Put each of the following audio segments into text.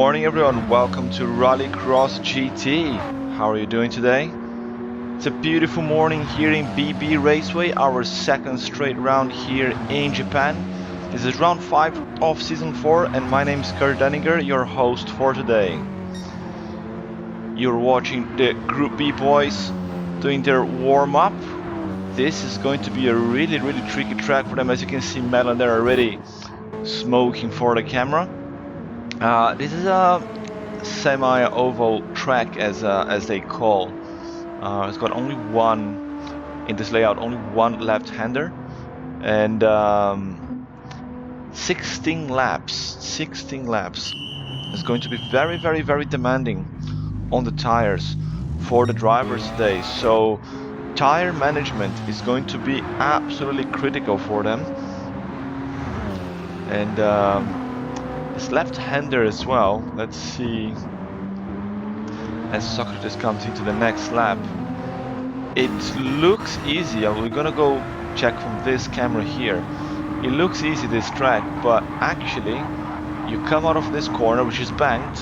morning everyone, welcome to Rallycross GT. How are you doing today? It's a beautiful morning here in BB Raceway, our second straight round here in Japan. This is round 5 of season 4 and my name is Kurt Denninger, your host for today. You're watching the Group B boys doing their warm-up. This is going to be a really tricky track for them. As you can see, Melon there already smoking for the camera. This is a semi-oval track as they call. It's got only one in this layout, only one left-hander, and 16 laps. 16 laps. It's going to be very demanding on the tires for the drivers today. So tire management is going to be absolutely critical for them. And this left-hander as well. Let's see. As Socrates comes into the next lap, it looks easy. We're gonna go check from this camera here. It looks easy, this track, but actually you come out of this corner, which is banked,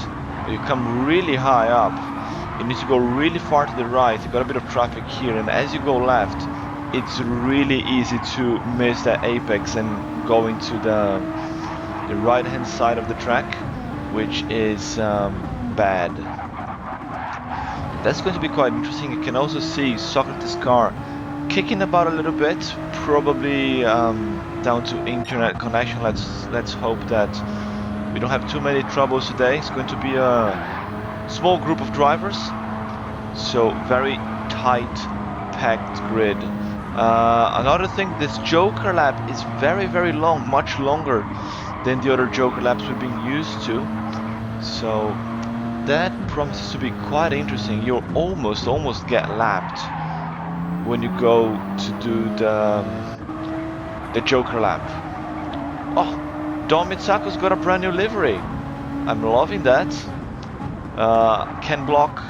you come really high up, you need to go really far to the right. You got a bit of traffic here, and as you go left, it's really easy to miss that apex and go into the right hand side of the track, which is bad. That's going to be quite interesting. You can also see Socrates' car kicking about a little bit, probably down to internet connection. Let's hope that we don't have too many troubles today. It's going to be a small group of drivers, so very tight packed grid. Another thing, this Joker lap is very long, much longer than the other Joker laps we've been used to. So that promises to be quite interesting. You'll almost get lapped when you go to do the Joker lap. Oh, Don Mitsako's got a brand new livery. I'm loving that. Ken Block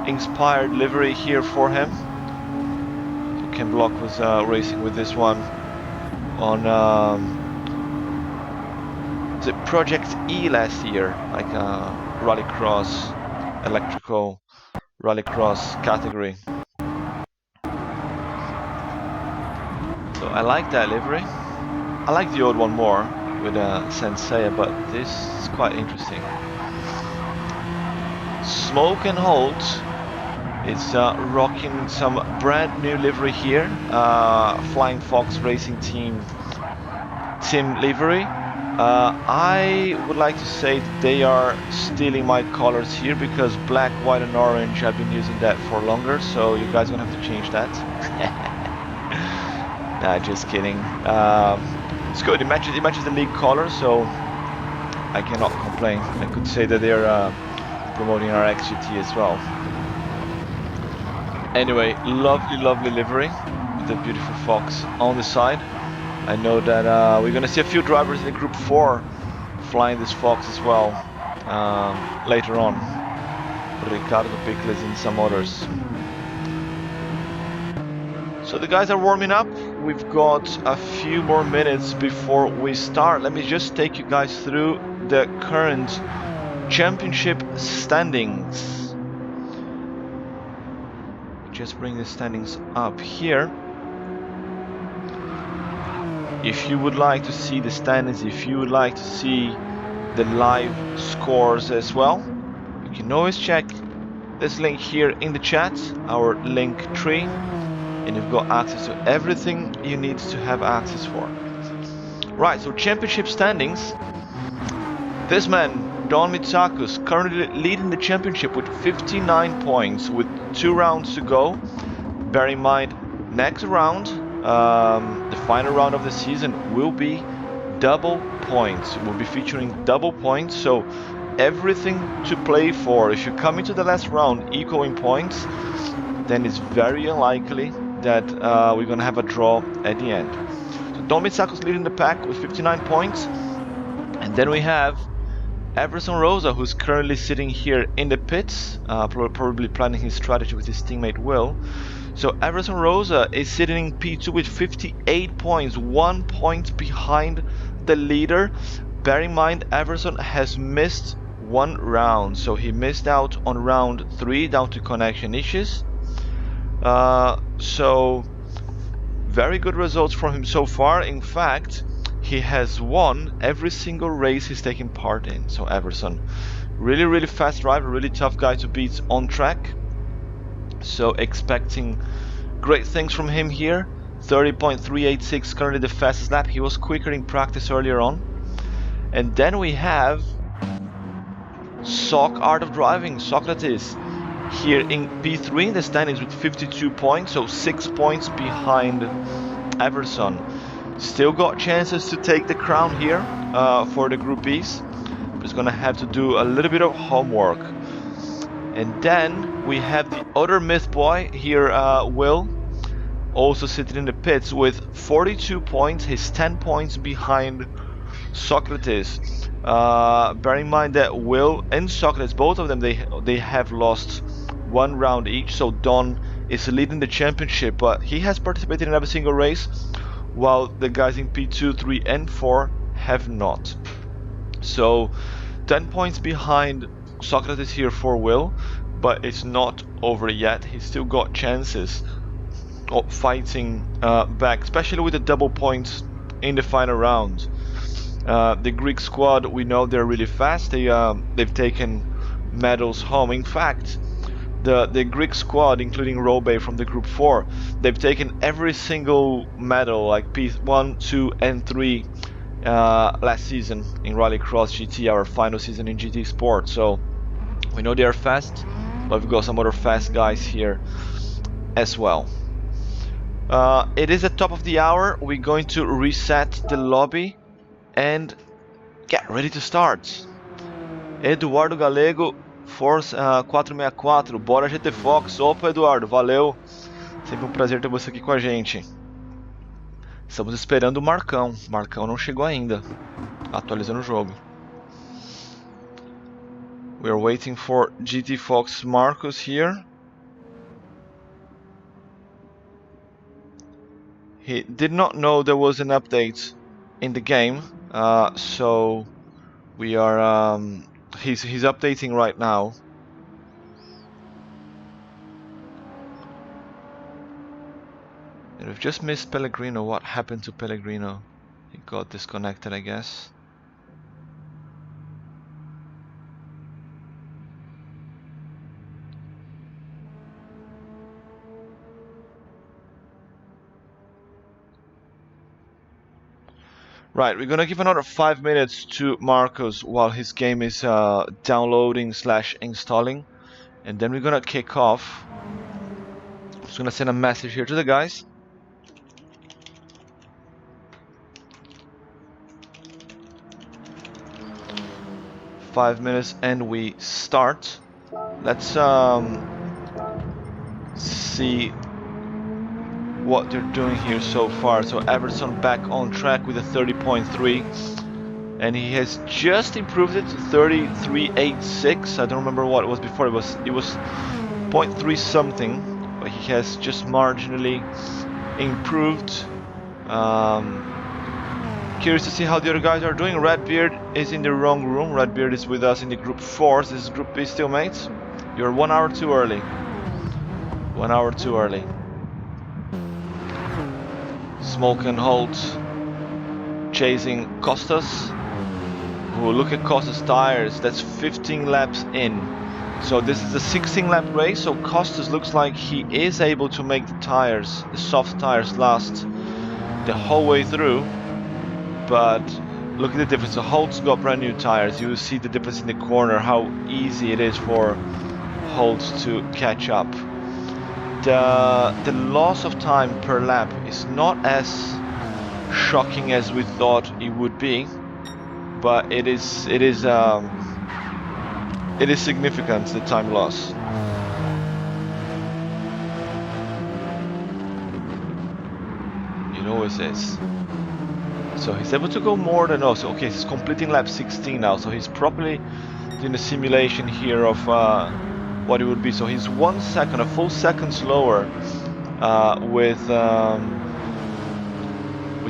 inspired livery here for him. So Ken Block was racing with this one on the Project E last year, like Rallycross, electrical Rallycross category. So I like that livery. I like the old one more with Sensei, but this is quite interesting. Smoke and Holt is rocking some brand new livery here. Flying Fox Racing Team livery. I would like to say that they are stealing my colors here, because black, white and orange, I've been using that for longer, so you guys are gonna have to change that. Nah, just kidding. It's good, it matches the league color, so I cannot complain. I could say that they're promoting RXGT as well. Anyway, lovely livery with the beautiful fox on the side. I know that we're gonna see a few drivers in the Group 4 flying this Fox as well later on. Ricardo Pickles and some others. So the guys are warming up. We've got a few more minutes before we start. Let me just take you guys through the current championship standings. Just bring the standings up here. If you would like to see the standings, if you would like to see the live scores as well, you can always check this link here in the chat, our link tree, and you've got access to everything you need to have access for. Right, so championship standings. This man, Don Mitsakus, currently leading the championship with 59 points with 2 rounds to go. Bear in mind, next round, the final round of the season will be double points. We'll be featuring double points, so everything to play for. If you come into the last round equaling points, then it's very unlikely that we're gonna have a draw at the end. So Don Mitsako's leading the pack with 59 points, and then we have Everson Rosa, who's currently sitting here in the pits, probably planning his strategy with his teammate Will. So Everson Rosa is sitting in P2 with 58 points, 1 point behind the leader. Bear in mind, Everson has missed 1 round, so he missed out on round 3 down to connection issues. So very good results from him so far. In fact, he has won every single race he's taken part in. So Everson, really fast driver, really tough guy to beat on track. So expecting great things from him here. 30.386 currently the fastest lap. He was quicker in practice earlier on. And then we have Art of Driving, Socrates, here in P3 in the standings with 52 points, so 6 points behind Everson. Still got chances to take the crown here for the Group Bs. He's gonna have to do a little bit of homework. And then we have the other myth boy here, Will, also sitting in the pits with 42 points. He's 10 points behind Socrates. Bear in mind that Will and Socrates, both of them, they have lost 1 round each. So Don is leading the championship, but he has participated in every single race, while the guys in P2, 3, and 4 have not. So 10 points behind Socrates here for Will, but it's not over yet. He's still got chances of fighting back, especially with the double points in the final round. The Greek squad, we know they're really fast. They've taken medals home. In fact, the Greek squad, including Robe from the Group 4, they've taken every single medal, like P1, 2, and 3 last season in Rallycross GT, our final season in GT Sport. So we know they are fast, but we've got some other fast guys here as well. It is at top of the hour. We're going to reset the lobby and get ready to start. Eduardo Galego, Force 464, bora GT Fox. Opa, Eduardo, valeu. Sempre um prazer ter você aqui com a gente. Estamos esperando o Marcão. Marcão não chegou ainda. Atualizando o jogo. We are waiting for GT Fox Marcus here. He did not know there was an update in the game, so we are. He's updating right now. And we've just missed Pellegrino. What happened to Pellegrino? He got disconnected, I guess. Right, we're gonna give another 5 minutes to Marcos while his game is downloading / installing, and then we're gonna kick off. Just gonna send a message here to the guys. Five minutes and we start. Let's see what they're doing here so far. So Everson back on track with a 30.3, and he has just improved it to 33.86. I don't remember what it was before. It was 0.3 something, but he has just marginally improved. Curious to see how the other guys are doing. Redbeard is in the wrong room. Redbeard is with us in the Group 4. This is Group B still, mates. You're 1 hour too early. 1 hour too early. Smoke and Holt chasing Costas. Oh, look at Costas' tires. That's 15 laps in. So this is a 16 lap race. So Costas looks like he is able to make the tires, the soft tires, last the whole way through. But look at the difference. So Holt's got brand new tires. You will see the difference in the corner, how easy it is for Holt to catch up. The loss of time per lap is not as shocking as we thought it would be, but it is significant, the time loss. It always is. So he's able to go more than us. Okay, he's completing lap 16 now, so he's probably doing a simulation here of what it would be. So he's 1 second, a full second slower with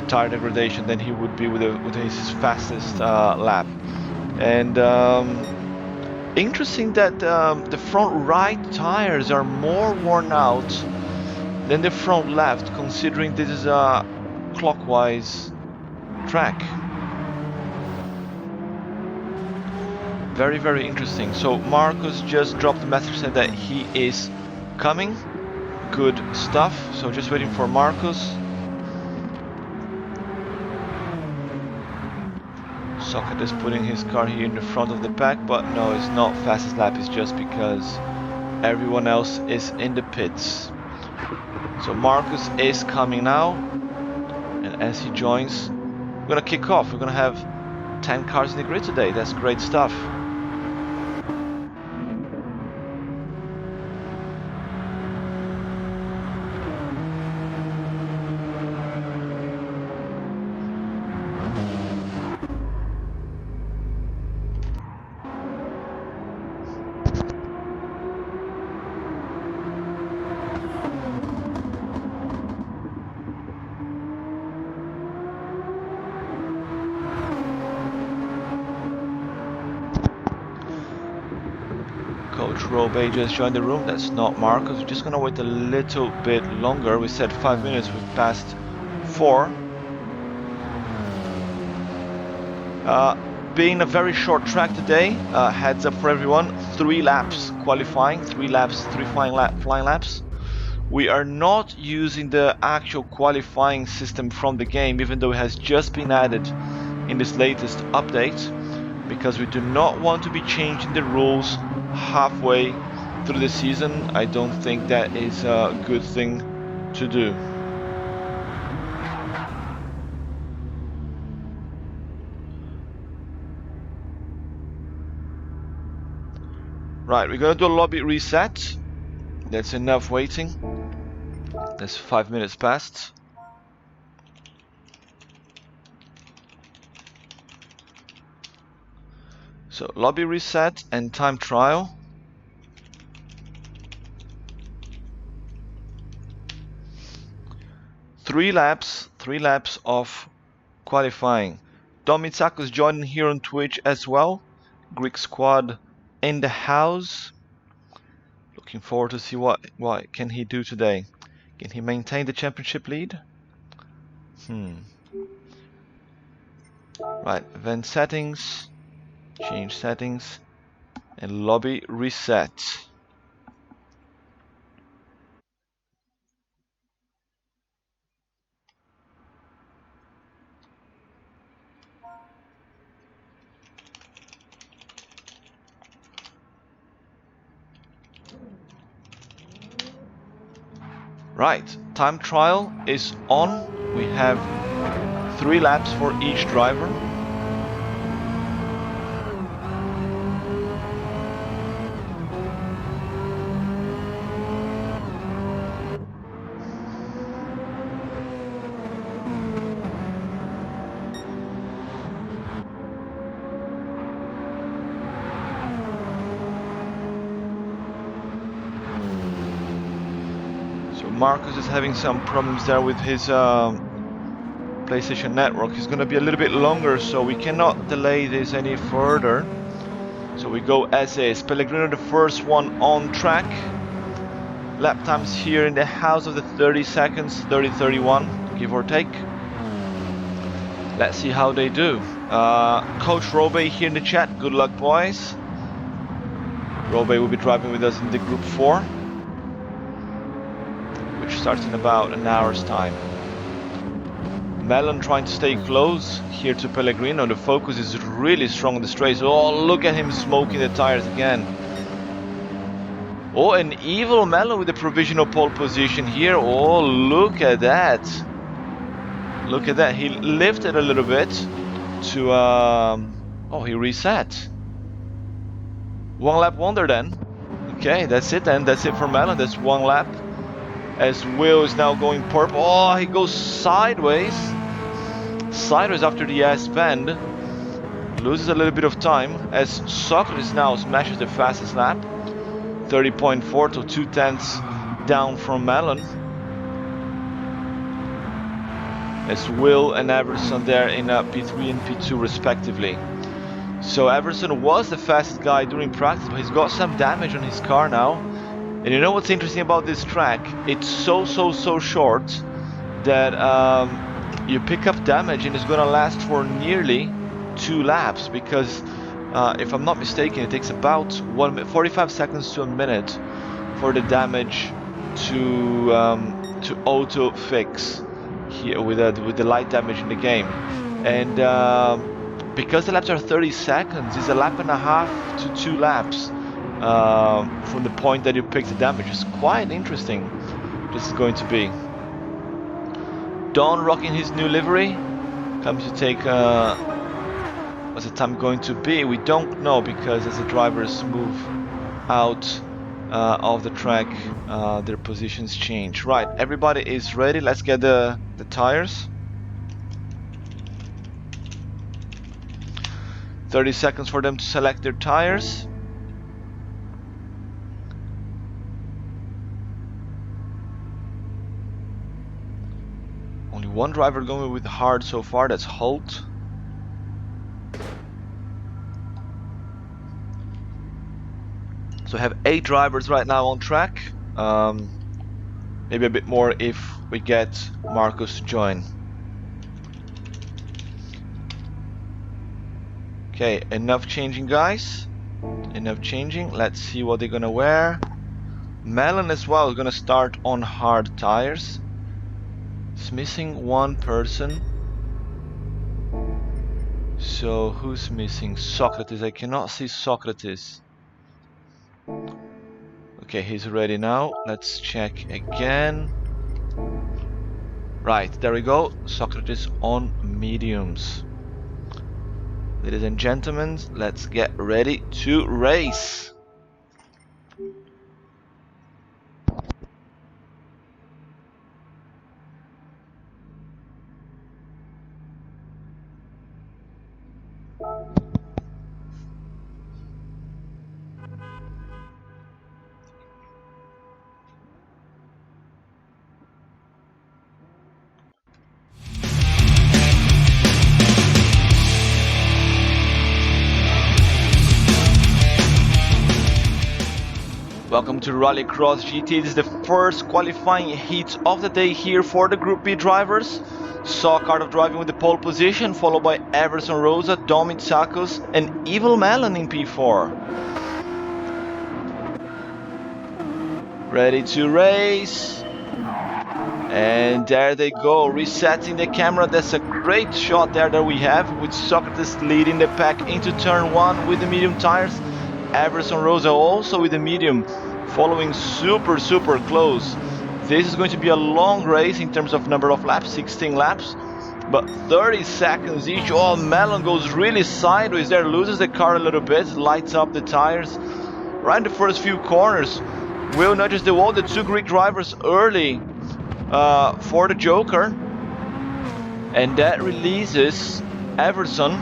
tire degradation than he would be with his fastest lap. And Interesting that the front right tires are more worn out than the front left, considering this is a clockwise track. Very, very interesting. So Marcus just dropped a message saying that he is coming. Good stuff. So just waiting for Marcus. Socket is putting his car here in the front of the pack, but no, it's not fastest lap. It's just because everyone else is in the pits. So Marcus is coming now, and as he joins, we're gonna kick off. We're gonna have 10 cars in the grid today. That's great stuff. Coach Robey just joined the room. That's not Marcus. We're just gonna wait a little bit longer. We said 5 minutes. We've passed 4. Being a very short track today, heads up for everyone. 3 laps qualifying, 3 laps, 3 flying laps. We are not using the actual qualifying system from the game, even though it has just been added in this latest update, because we do not want to be changing the rules halfway through the season. I don't think that is a good thing to do. Right, we're gonna do a lobby reset. That's enough waiting. That's 5 minutes past. So lobby reset and time trial. Three laps of qualifying. Dom Mitsako's joining here on Twitch as well. Greek squad in the house. Looking forward to see what can he do today. Can he maintain the championship lead? Right, event settings, change settings, and lobby reset. Right, time trial is on. We have 3 laps for each driver. Marcus is having some problems there with his PlayStation Network. It's going to be a little bit longer, so we cannot delay this any further. So we go as is. Pellegrino, the first one on track. Lap times here in the house of the 30 seconds, 30-31, give or take. Let's see how they do. Coach Robey here in the chat. Good luck, boys. Robey will be driving with us in the Group 4. Which starts in about an hour's time. Melon trying to stay close here to Pellegrino. The focus is really strong on the straights. Oh, look at him smoking the tires again. Oh, an evil Melon with the provisional pole position here. Oh, look at that. Look at that. He lifted a little bit to... oh, he reset. 1 lap wonder then. Okay, that's it then. That's it for Melon. That's 1 lap. As Will is now going purple. Oh, he goes sideways. Sideways after the S bend. Loses a little bit of time as Socrates now smashes the fastest lap. 30.4 to 2/10 down from Melon. As Will and Everson there in P3 and P2 respectively. So Everson was the fastest guy during practice, but he's got some damage on his car now. And you know what's interesting about this track? It's so short that you pick up damage and it's gonna last for nearly 2 laps, because if I'm not mistaken, it takes about 45 seconds to a minute for the damage to auto fix here with the light damage in the game. And because the laps are 30 seconds, it's a lap and a half to 2 laps from the point that you pick the damage. It's quite interesting. This is going to be. Don rocking his new livery comes to take. What's the time going to be? We don't know, because as the drivers move out of the track, their positions change. Right, everybody is ready. Let's get the tires. 30 seconds for them to select their tires. Only one driver going with hard so far, that's Holt. So we have 8 drivers right now on track. Maybe a bit more if we get Marcus to join. Okay, enough changing, guys. Enough changing. Let's see what they're gonna wear. Melon as well is gonna start on hard tires. It's missing one person. So who's missing? Socrates. I cannot see Socrates. Okay, he's ready now. Let's check again. Right, there we go. Socrates on mediums. Ladies and gentlemen, let's get ready to race. Welcome to Rallycross GT. This is the first qualifying heat of the day here for the Group B drivers. Saw Carter driving with the pole position, followed by Everson Rosa, Dom Mitsakos, and Evil Melon in P4. Ready to race. And there they go, resetting the camera. That's a great shot there that we have, with Socrates leading the pack into turn 1 with the medium tires. Everson Rosa also with the medium, following super close. This is going to be a long race in terms of number of laps, 16 laps, but 30 seconds each. Oh, Melon goes really sideways there, loses the car a little bit, lights up the tires. Right in the first few corners, Will nudges the wall. The 2 Greek drivers early for the Joker, and that releases Everson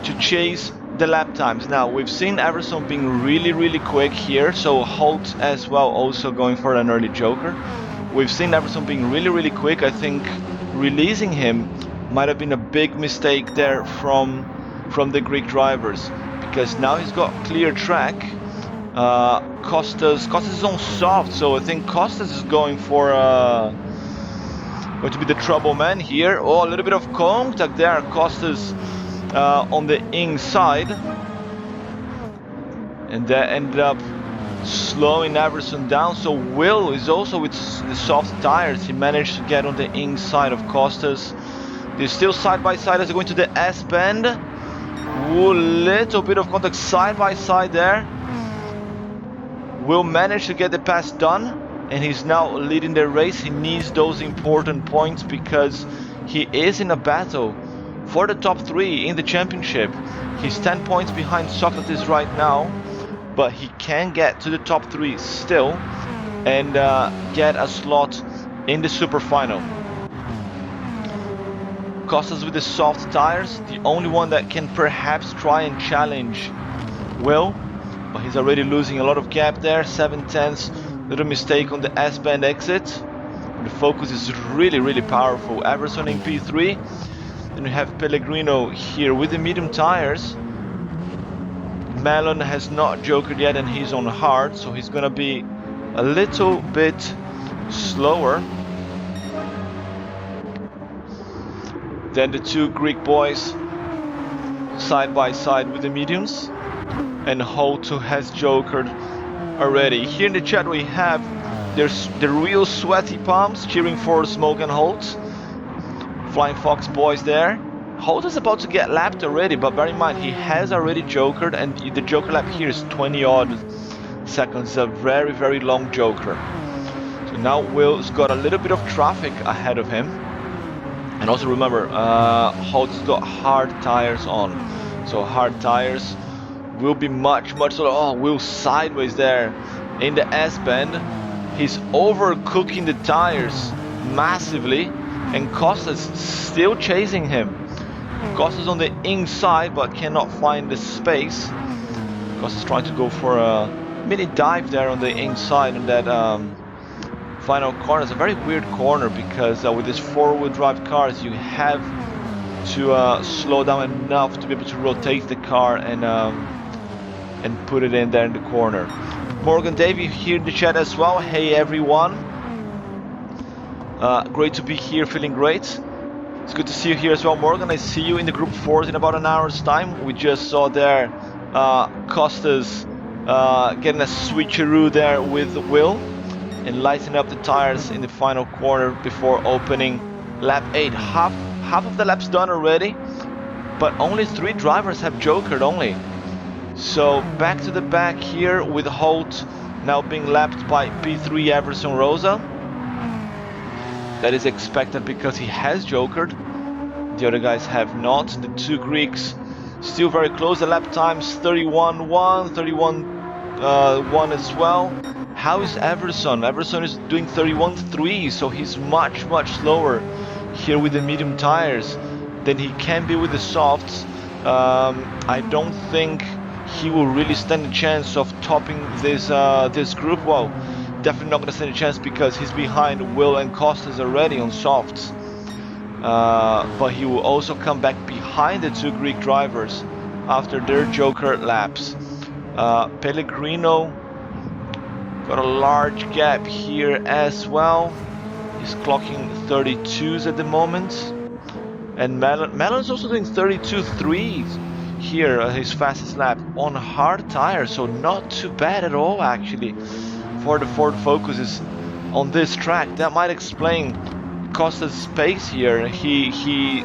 to chase the lap times. Now we've seen Everson being really quick here, so Holt as well also going for an early Joker. We've seen Everson being really quick. I think releasing him might have been a big mistake there from the Greek drivers, because now he's got clear track. Costas is on soft, so I think Costas is going to be the trouble man here. Oh, a little bit of contact there. Costas on the inside, and that ended up slowing Everson down. So Will is also with the soft tires. He managed to get on the inside of Costas. They're still side by side as they go into the S bend. Ooh, little bit of contact side by side there. Will manage to get the pass done, and he's now leading the race. He needs those important points because he is in a battle for the top 3 in the championship. He's 10 points behind Socrates right now, but he can get to the top 3 still and get a slot in the super final. Costas with the soft tires, the only one that can perhaps try and challenge Will, but he's already losing a lot of gap there. 7/10, little mistake on the S-band exit. The focus is really powerful. Everson in P3. Then we have Pellegrino here with the medium tires. Melon has not jokered yet and he's on hard, so he's gonna be a little bit slower than the two Greek boys side by side with the mediums. And Holt, who has jokered already. Here in the chat we have there's the real sweaty palms cheering for Smoke and Holt. Flying Fox boys there. Holt is about to get lapped already, but bear in mind he has already jokered, and the joker lap here is 20 odd seconds. It's a very, very long joker. So now Will's got a little bit of traffic ahead of him. And also remember, Holt's got hard tires on. So hard tires will be much slower. Oh, Will sideways there in the S-bend. He's overcooking the tires massively, and Costa's still chasing him. Costa's on the inside but cannot find the space. Costa's trying to go for a mini dive there on the inside on that final corner. It's a very weird corner because with these four-wheel drive cars you have to slow down enough to be able to rotate the car and put it in there in the corner. Morgan Davey here in the chat as well. Hey everyone, great to be here, feeling great. It's good to see you here as well, Morgan. I see you in the group 4s in about an hour's time. We just saw there Costas getting a switcheroo there with Will and lighting up the tires in the final corner before opening lap 8. Half of the laps done already, but only 3 drivers have jokered only. So back to the back here with Holt now being lapped by P3 Everson Rosa. That is expected because he has jokered. The other guys have not. The 2 Greeks still very close. The lap times 31.1, 31.1 as well. How is Everson? Everson is doing 31.3, so he's much slower here with the medium tires than he can be with the softs. I don't think he will really stand a chance of topping this group. Well, definitely not going to stand a chance because he's behind Will and Costas already on softs. But he will also come back behind the 2 Greek drivers after their joker laps. Pellegrino got a large gap here as well. He's clocking 32s at the moment. And Melon's also doing 32.3 here, his fastest lap on hard tires, so not too bad at all actually for the Ford Focuses on this track. That might explain Costa's pace here. He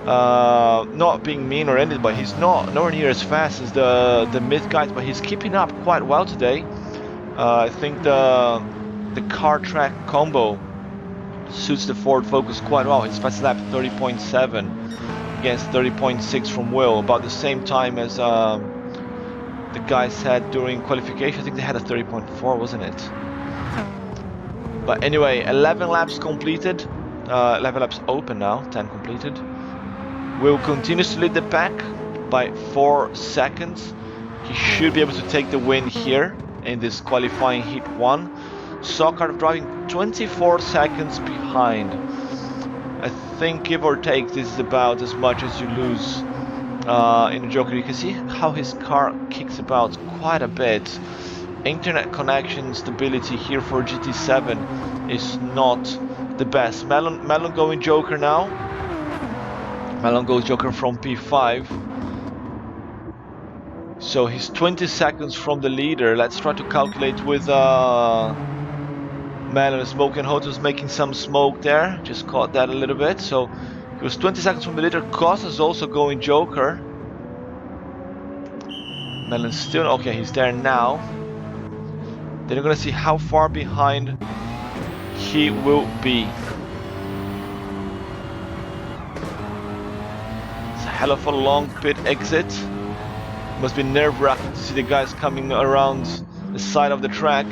not being mean or anything, but he's nowhere near as fast as the mid guys, but he's keeping up quite well today. I think the car track combo suits the Ford Focus quite well. His fast lap 30.7 against 30.6 from Will, about the same time as the guys had during qualification. I think they had a 30.4, wasn't it? But anyway, 11 laps completed. 11 laps open now, 10 completed. Will continues to lead the pack by 4 seconds. He should be able to take the win here in this qualifying heat 1. Soccer driving 24 seconds behind. I think, give or take, this is about as much as you lose in the Joker. You can see how his car kicks about quite a bit. Internet connection stability here for GT7 is not the best. Melon going Joker now. Melon goes Joker from P5. So he's 20 seconds from the leader. Let's try to calculate with Melon. Smoke and Holt was making some smoke there. Just caught that a little bit. So he was 20 seconds from the leader. Costa's also going Joker. Melon's still okay. He's there now. Then we're gonna see how far behind he will be. It's a hell of a long pit exit. Must be nerve-wracking to see the guys coming around the side of the track.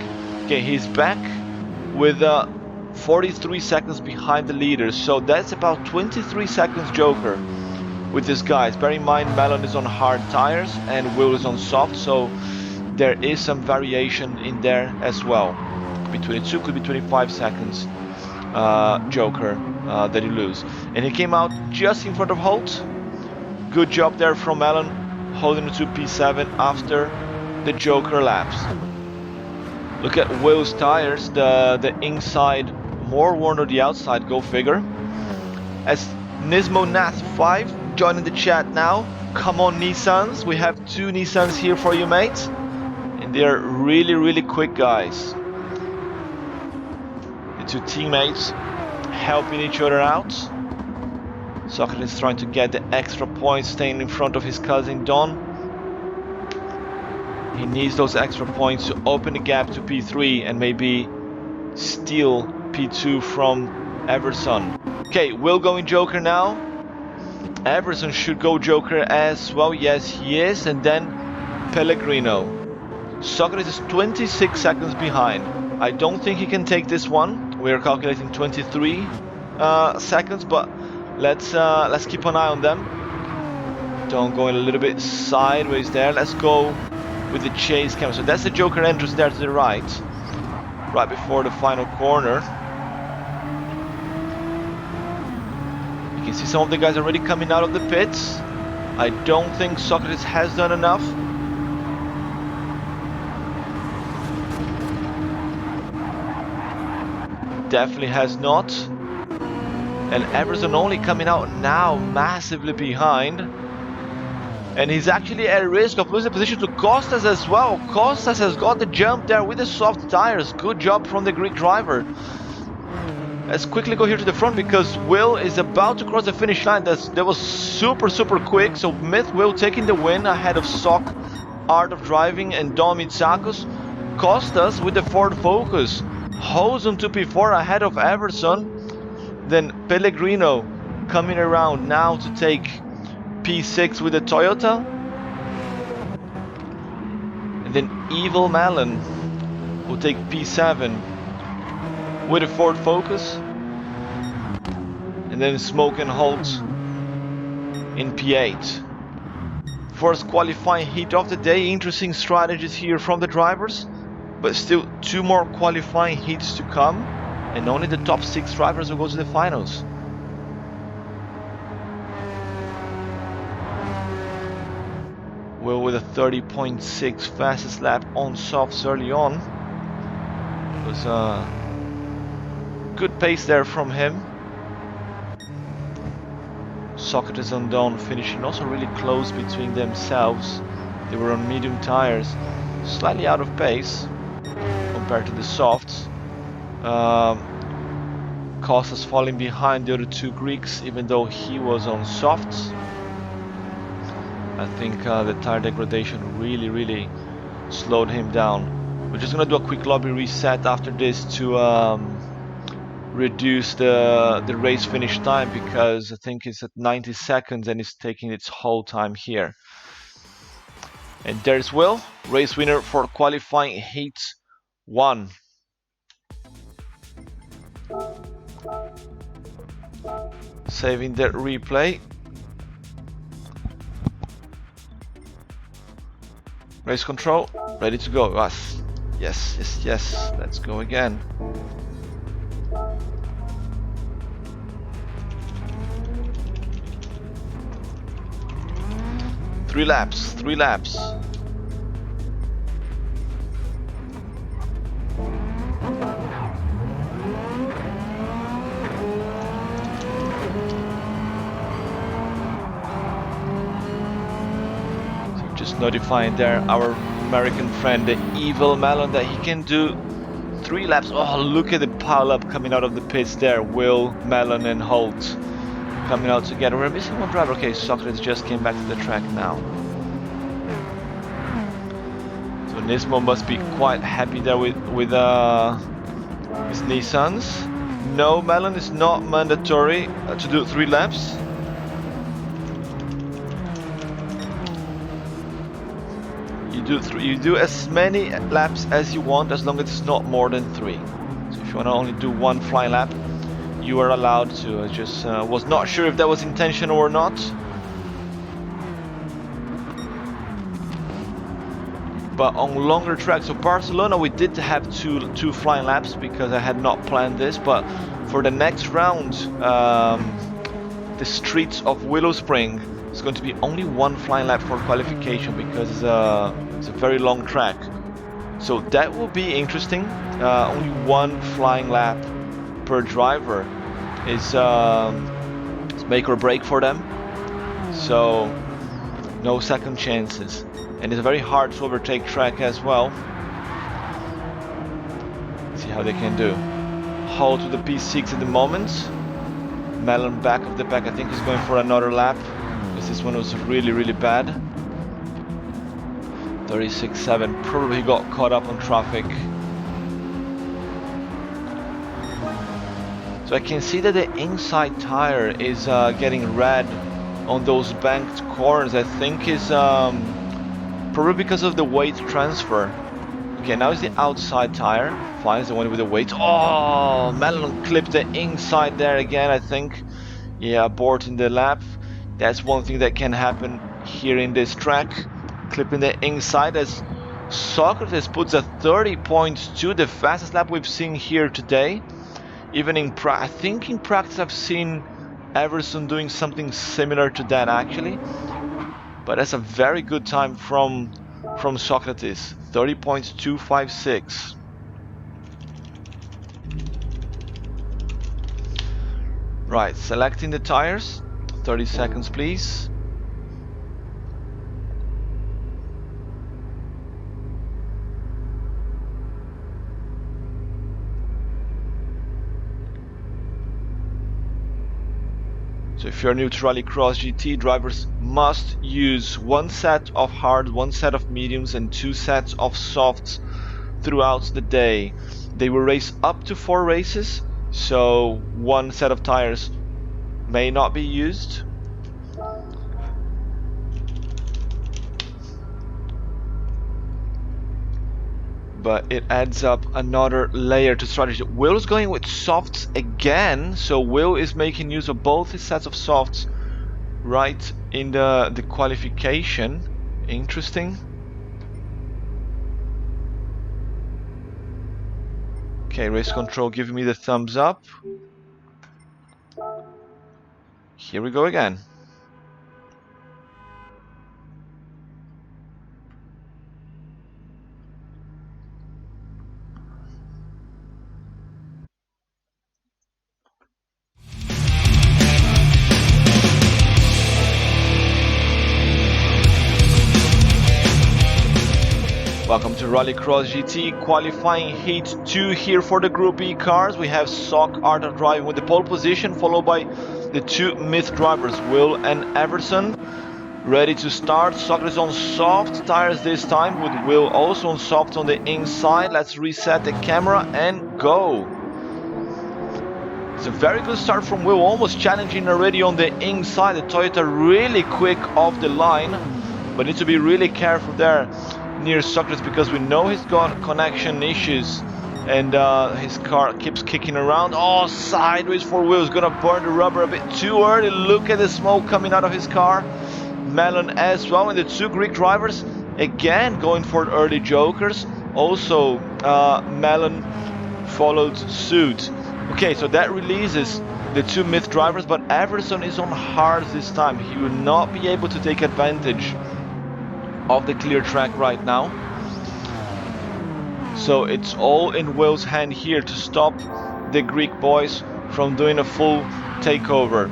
Okay, he's back with 43 seconds behind the leader. So that's about 23 seconds Joker with these guys. Bear in mind, Melon is on hard tires and Will is on soft, so there is some variation in there as well. Between the two, could be 25 seconds Joker that you lose. And he came out just in front of Holt. Good job there from Melon, holding to P7 after the Joker laps. Look at Will's tires, the inside more worn than the outside, go figure. As Nismo Nath 5 joining the chat now. Come on Nissans, we have 2 Nissans here for you mates. And they're really quick guys. The 2 teammates helping each other out. Socrates trying to get the extra points, staying in front of his cousin Don. He needs those extra points to open the gap to P3 and maybe steal P2 from Everson. Okay, Will going Joker now. Everson should go Joker as well. Yes, he is. And then Pellegrino. Socrates is 26 seconds behind. I don't think he can take this one. We're calculating 23 seconds, but let's keep an eye on them. Don going a little bit sideways there. Let's go with the chase camera. So that's the Joker entrance there to the right before the final corner. You can see some of the guys already coming out of the pits. I don't think Socrates has done enough. Definitely has not. And Everson only coming out now massively behind. And he's actually at risk of losing position to Costas as well. Costas has got the jump there with the soft tires. Good job from the Greek driver. Let's quickly go here to the front because Will is about to cross the finish line. That was super quick. So Myth Will taking the win ahead of Sock, Art of Driving and Dom Mitsakos. Costas with the Ford Focus. Hosen to P4 ahead of Everson. Then Pellegrino coming around now to take P6 with the Toyota. And then Evil Malin will take P7 with a Ford Focus. And then Smoke and Holt in P8. First qualifying heat of the day. Interesting strategies here from the drivers. But still 2 more qualifying heats to come. And only the top 6 drivers will go to the finals. Will with a 30.6 fastest lap on softs early on. It was a good pace there from him. Socrates and Don finishing also really close between themselves. They were on medium tires, slightly out of pace compared to the softs. Kostas falling behind the other 2 Greeks, even though he was on softs. I think the tire degradation really slowed him down. We're just gonna do a quick lobby reset after this to reduce the race finish time, because I think it's at 90 seconds and it's taking its whole time here. And there's Will, race winner for qualifying heat 1. Saving that replay. Race control, ready to go. Yes. Let's go again. Three laps. Just notifying there our American friend, the Evil Malon, that he can do 3 laps. Oh, look at the pile-up coming out of the pits there. Will, Malon and Holt coming out together. We're missing 1 driver. Okay, Socrates just came back to the track now. So Nismo must be quite happy there with his Nissans. No, Malon is not mandatory to do 3 laps. You do as many laps as you want, as long as it's not more than 3. So if you want to only do 1 flying lap, you are allowed to. I just was not sure if that was intentional or not. But on longer tracks, so Barcelona, we did have two flying laps because I had not planned this. But for the next round, the streets of Willow Spring, It's going to be only one flying lap for qualification because it's a very long track. So that will be interesting. Only one flying lap per driver is make or break for them. So no second chances. And it's a very hard to overtake track as well. See how they can do. Hold to the P6 at the moment. Melon back of the pack, I think he's going for another lap. Because this one was really bad. 36.7, probably he got caught up on traffic. So I can see that the inside tire is getting red on those banked corners. I think is probably because of the weight transfer. Okay, now it's the outside tire. Finds the one with the weight. Oh, Melon clipped the inside there again, I think. Yeah, aborting the lap. That's one thing that can happen here in this track. Clipping the inside as Socrates puts a 30.2, the fastest lap we've seen here today. Even in I think in practice I've seen Everson doing something similar to that actually. But that's a very good time from Socrates. 30.256. Right, selecting the tires. 30 seconds please. So if you're new to Rallycross GT, drivers must use one set of hard, one set of mediums and two sets of softs throughout the day. They will race up to 4 races, so one set of tires may not be used. But it adds up another layer to strategy. Will's going with softs again, so Will is making use of both his sets of softs right in the qualification. Interesting. Okay, race control giving me the thumbs up. Here we go again. Welcome to Rallycross GT qualifying heat 2 here for the Group E cars. We have Sock Arthur driving with the pole position, followed by the 2 myth drivers, Will and Everson. Ready to start. Sock is on soft tires this time, with Will also on soft on the inside. Let's reset the camera and go. It's a very good start from Will, almost challenging already on the inside. The Toyota really quick off the line, but need to be really careful there near Socrates because we know he's got connection issues and his car keeps kicking around. Oh, sideways for Will, is gonna burn the rubber a bit too early. Look at the smoke coming out of his car. Melon as well, and the 2 Greek drivers again going for early jokers. Also Melon followed suit. Okay, so that releases the 2 myth drivers, but Everson is on hard this time. He will not be able to take advantage of the clear track right now. So it's all in Will's hand here to stop the Greek boys from doing a full takeover.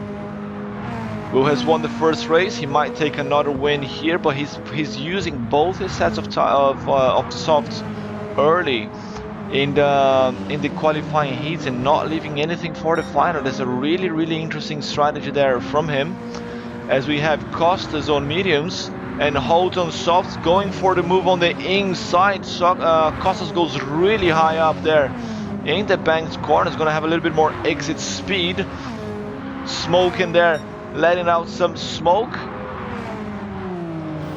Will has won the first race. He might take another win here, but he's using both his sets of softs early in the qualifying heats and not leaving anything for the final. There's a really interesting strategy there from him, as we have Costas on mediums and Holt on softs going for the move on the inside. So, Costas goes really high up there in the banked corner. Is going to have a little bit more exit speed. Smoke in there, letting out some smoke.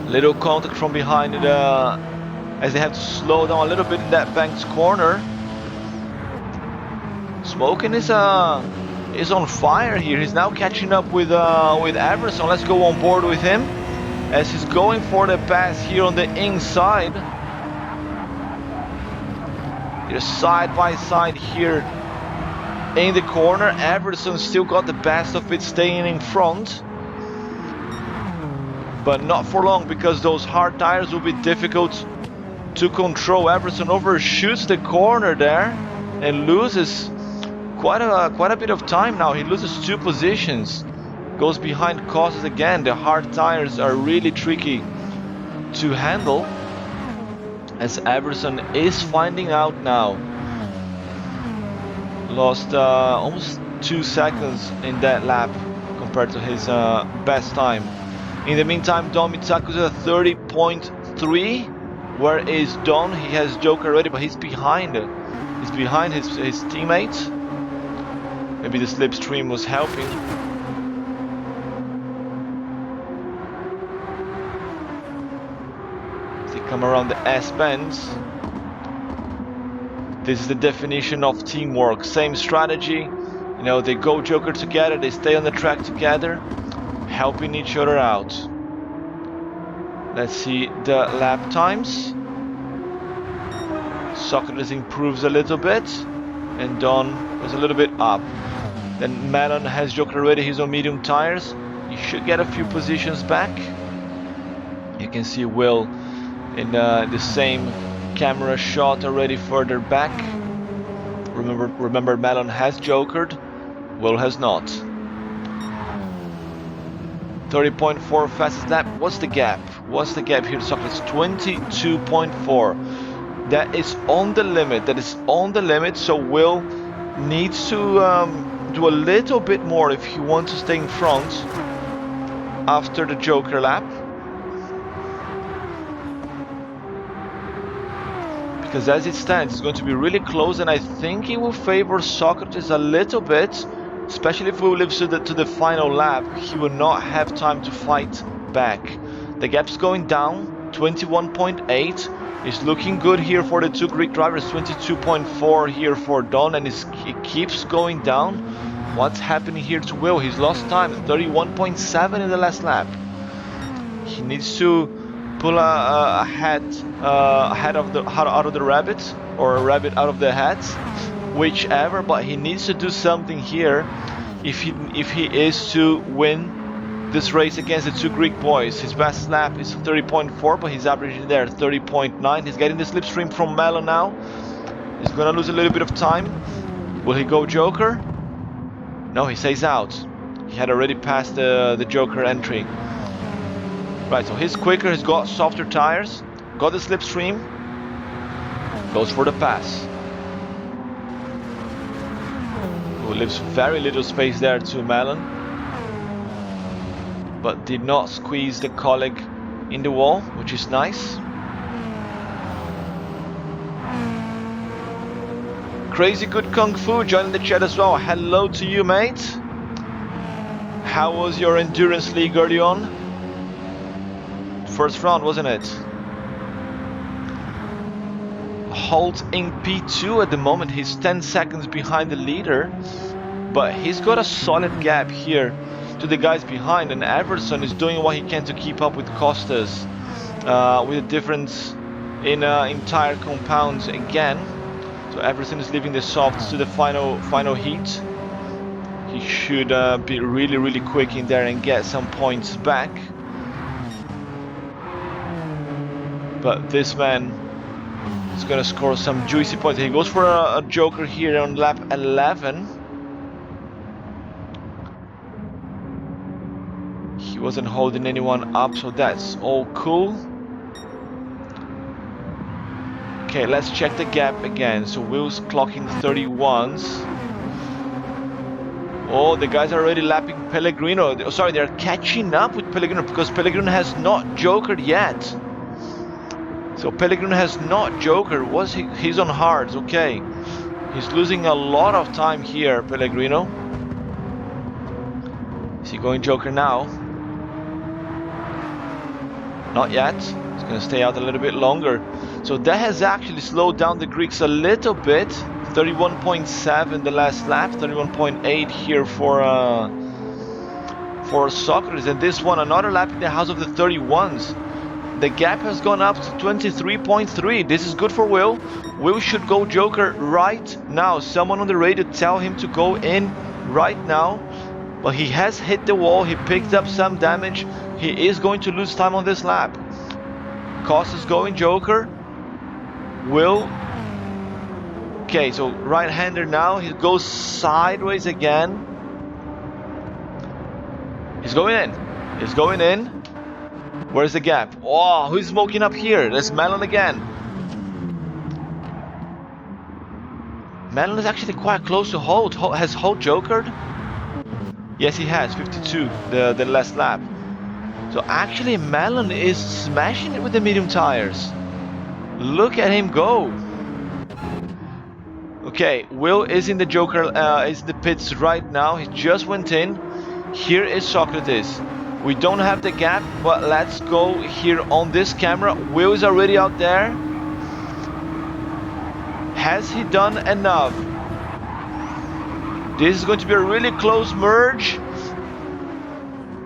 Little contact from behind it, as they have to slow down a little bit in that banked corner. Smoking is on fire here. He's now catching up with Everson. Let's go on board with him as he's going for the pass here on the inside. They're side by side here in the corner. Everson still got the best of it, staying in front. but not for long, because those hard tires will be difficult to control. Everson overshoots the corner there and loses quite a bit of time now. He loses 2 positions, goes behind causes again. The hard tires are really tricky to handle, as Everson is finding out now. Lost almost 2 seconds in that lap compared to his best time. In the meantime, Don Mitsaku's at 30.3. Where is Don? He has Joker already, but he's behind. He's behind his teammate. Maybe the slipstream was helping. As they come around the S-bends. This is the definition of teamwork. Same strategy. You know, they go Joker together, they stay on the track together, helping each other out. Let's see the lap times. Socrates improves a little bit, and Don was a little bit up. Then Melon has Joker already, he's on medium tires. He should get a few positions back. You can see Will in the same camera shot already further back. Remember Melon has jokered, Will has not. 30.4 fastest lap. What's the gap? What's the gap here? Socrates 22.4. That is on the limit. That is on the limit. So Will needs to do a little bit more if he wants to stay in front after the Joker lap. Because as it stands, it's going to be really close, and I think it will favor Socrates a little bit, especially if we live to the final lap. He will not have time to fight back. The gap's going down, 21.8. It's looking good here for the 2 Greek drivers, 22.4 here for Don, and it keeps going down. What's happening here to Will? He's lost time, 31.7 in the last lap. He needs to pull a hat out of the rabbit, or a rabbit out of the hat, whichever, but he needs to do something here if he is to win this race against the 2 Greek boys. His best lap is 30.4, but he's averaging there 30.9. He's getting the slipstream from Melon now. He's gonna lose a little bit of time. Will he go Joker? No, he stays out. He had already passed the Joker entry. Right, so he's quicker, he's got softer tires, got the slipstream, goes for the pass. Who leaves very little space there to Melon, but did not squeeze the colleague in the wall, which is nice. Crazy Good Kung Fu joining the chat as well. Hello to you, mate. How was your endurance league early on? First round, wasn't it? Holt in P2 at the moment. He's 10 seconds behind the leader, but he's got a solid gap here to the guys behind, and Everson is doing what he can to keep up with Costas, with a difference in tire compounds again. So Everson is leaving the softs to the final heat. He should be really quick in there and get some points back. But this man is gonna score some juicy points. He goes for a Joker here on lap 11. He wasn't holding anyone up, so that's all cool. Okay, let's check the gap again. So Will's clocking 31s. Oh, the guys are already lapping Pellegrino. Oh, sorry, they're catching up with Pellegrino because Pellegrino has not jokered yet. So Pellegrino has not jokered. He's on hards, okay. He's losing a lot of time here, Pellegrino. Is he going Joker now? Not yet. He's gonna stay out a little bit longer. So that has actually slowed down the Greeks a little bit. 31.7 the last lap, 31.8 here for Socrates, and this one another lap in the house of the 31s. The gap has gone up to 23.3. This is good for Will. Will should go Joker right now. Someone on the radio tell him to go in right now. but he has hit the wall. He picked up some damage. He is going to lose time on this lap. Costa's going Joker. Will. Okay, so right-hander now. He goes sideways again. He's going in. He's going in. Where's the gap? Oh, who's smoking up here? There's Melon again. Melon is actually quite close to Holt. Has Holt jokered? Yes, he has. 52, the last lap. So actually, Melon is smashing it with the medium tires. Look at him go. Okay, Will is in the Joker, is in the pits right now. He just went in. Here is Socrates. We don't have the gap, but let's go here on this camera. Will is already out there. Has he done enough? This is going to be a really close merge.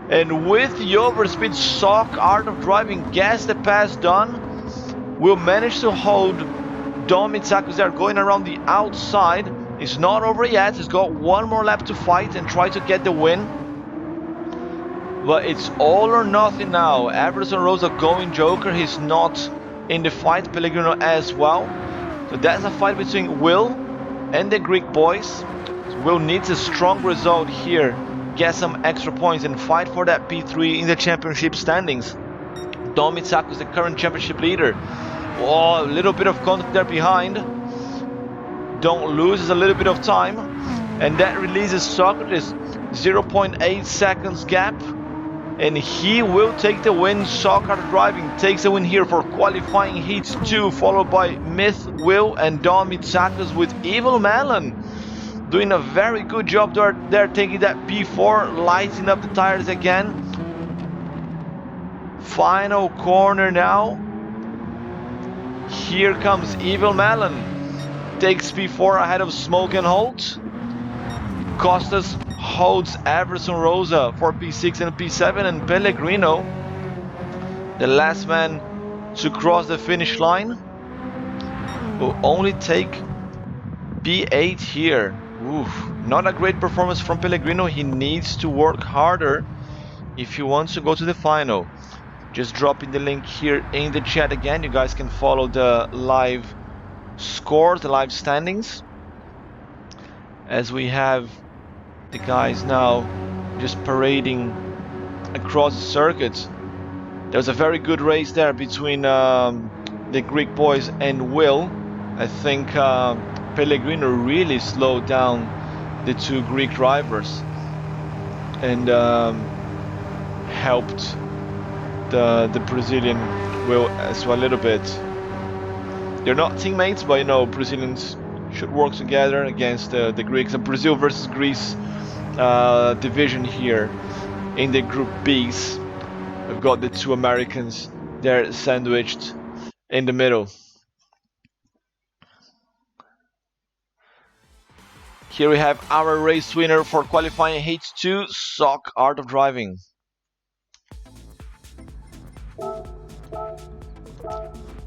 And with the overspeed Sock Art of Driving gets the pass done, will manage to hold Dom Mitsakus there going around the outside. It's not over yet. He's got one more lap to fight and try to get the win. But it's all or nothing now. Everson Rosa going Joker. He's not in the fight. Pellegrino as well. So that's a fight between Will and the Greek boys. So Will needs a strong result here. Get some extra points and fight for that P3 in the championship standings. Dom Mitsaku is the current championship leader. Oh, a little bit of contact there behind. Don't lose a little bit of time. And that releases Socrates. 0.8 seconds gap. And he will take the win. Soccer Driving takes the win here for qualifying heat 2, followed by Myth, Will, and Dom Mitsakus with Evil Melon. Doing a very good job there, taking that P4, lighting up the tires again. Final corner now. Here comes Evil Melon. Takes P4 ahead of Smoke and Holt. Costas holds Everson Rosa for P6 and P7, and Pellegrino, the last man to cross the finish line, will only take P8 here. Oof, not a great performance from Pellegrino. He needs to work harder if he wants to go to the final. Just dropping the link here in the chat again. You guys can follow the live scores, the live standings, as we have the guys now just parading across the circuit. There was a very good race there between the Greek boys and Will. I think Pellegrino really slowed down the two Greek drivers and helped the Brazilian Will as well a little bit. They're not teammates, but you know, Brazilians should work together against the Greeks. A Brazil versus Greece division here in the Group B's. We've got the two Americans there sandwiched in the middle. Here we have our race winner for qualifying heat 2, Sock Art of Driving.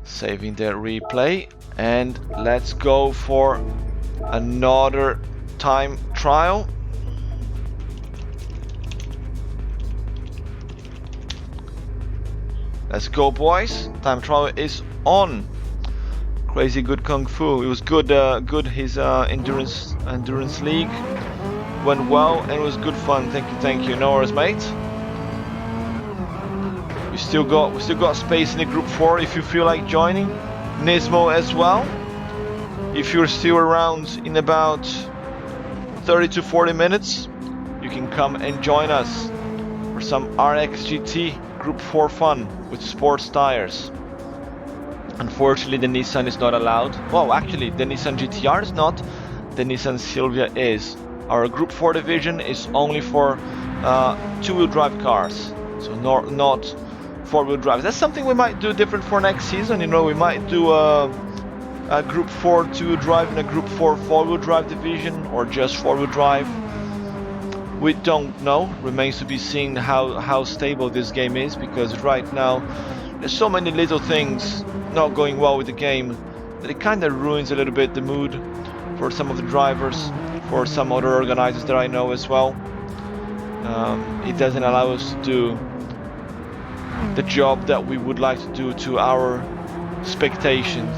Saving the replay, and let's go for another time trial. Let's go, boys. Time trial is on. Crazy good kung fu. It was good. Good. His endurance league went well and it was good fun. Thank you. No worries, mate. We still got space in the group 4 if you feel like joining. Nismo as well. If you're still around in about 30 to 40 minutes, you can come and join us for some RXGT Group 4 fun with sports tires. Unfortunately, the Nissan is not allowed. Well, actually, the Nissan GTR is not. The Nissan Silvia is. Our Group 4 division is only for two-wheel drive cars, so not four-wheel drive. That's something we might do different for next season. You know, we might do a Group 4 two-wheel drive and a Group 4 four-wheel drive division, or just four-wheel drive. We don't know. Remains to be seen how stable this game is, because right now there's so many little things not going well with the game that it kind of ruins a little bit the mood for some of the drivers, for some other organizers that I know as well. It doesn't allow us to do the job that we would like to do to our expectations,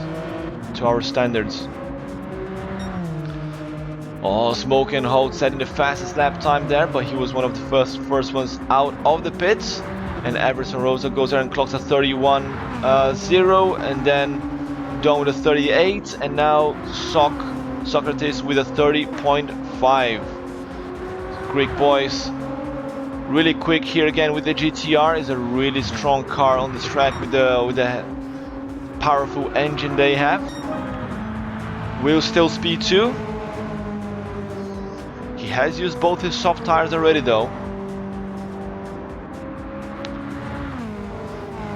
to our standards. Oh, Smoke and Holt setting the fastest lap time there, but he was one of the first ones out of the pits. And Everson Rosa goes there and clocks a 31.0, and then Don with a 38, and now Socrates with a 30.5. Greek boys, really quick here again with the GTR. Is a really strong car on this track with the powerful engine they have. Will still speed 2. He has used both his soft tires already though.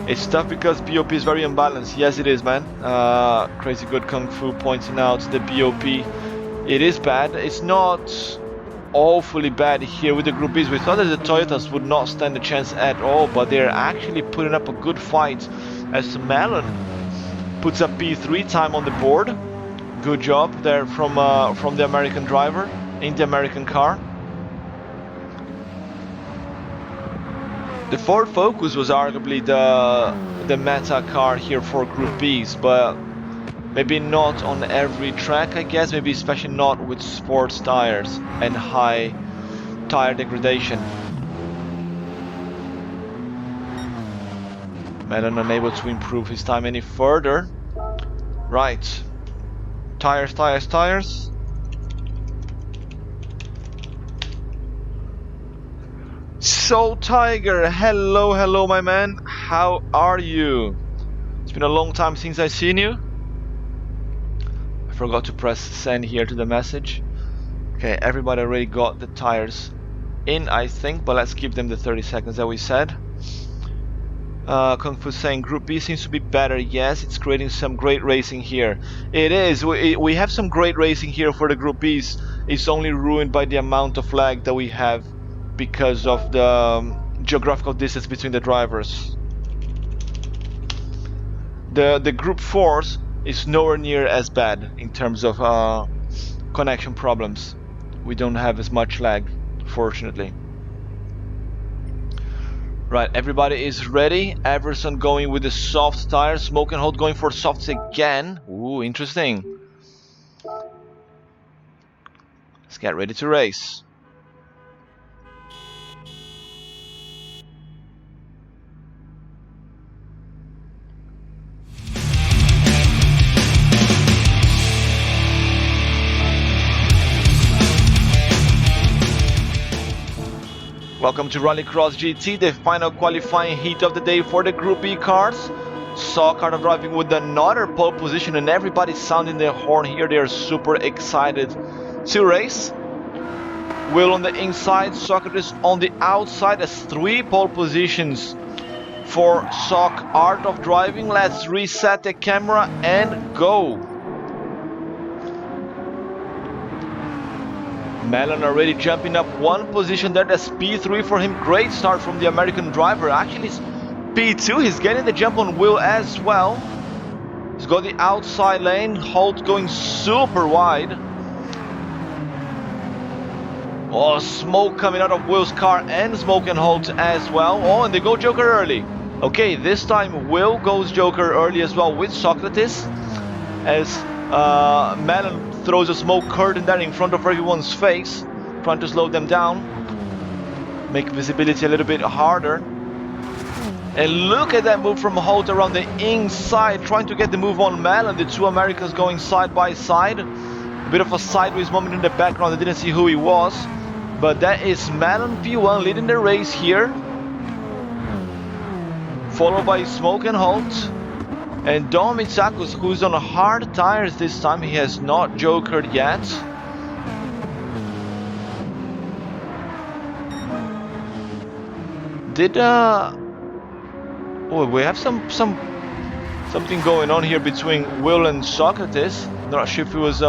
It's tough because BOP is very unbalanced. Yes, it is, man. Crazy Good Kung Fu pointing out the BOP. It is bad. It's not awfully bad here with the Group Bs. We thought that the Toyotas would not stand a chance at all, but they're actually putting up a good fight as Melon puts a P3 time on the board. Good job there from the American driver in the American car. The Ford Focus was arguably the meta car here for Group Bs, but maybe not on every track, I guess. Maybe especially not with sports tires and high tire degradation. Melon unable to improve his time any further. Right. Tires, tires, tires. So Tiger, hello my man, how are you? It's been a long time since I seen you. I forgot to press send here to the message. Okay, everybody already got the tires in, I think, but let's give them the 30 seconds that we said. Kung Fu saying Group B seems to be better. Yes, it's creating some great racing here. It is. We have some great racing here for the Group Bs. It's only ruined by the amount of lag that we have because of the geographical distance between the drivers. The Group 4s is nowhere near as bad in terms of connection problems. We don't have as much lag, fortunately. Right, everybody is ready. Everson going with the soft tires. Smoke and Holt going for softs again. Ooh, interesting. Let's get ready to race. Welcome to Rallycross GT, the final qualifying heat of the day for the Group B cars. Saw Carter driving with another pole position, and everybody sounding their horn here. They are super excited to race. Will on the inside, Socrates on the outside. As 3 pole positions for Sock. Art of Driving. Let's reset the camera and go. Melon already jumping up 1 position there. That's P3 for him. Great start from the American driver. Actually, it's P2. He's getting the jump on Will as well. He's got the outside lane. Holt going super wide. Oh, smoke coming out of Will's car and Smoke and Holt as well. Oh, and they go Joker early. Okay, this time Will goes Joker early as well with Socrates. As Melon throws a smoke curtain there in front of everyone's face, trying to slow them down, make visibility a little bit harder. And look at that move from Holt around the inside, trying to get the move on Melon. The 2 Americans going side by side. A bit of a sideways moment in the background. I didn't see who he was, but that is Melon P1 leading the race here, followed by Smoke and Holt. And Dom Mitsakus, who's on hard tires this time. He has not jokered yet. Oh, we have something going on here between Will and Socrates. Not sure if it was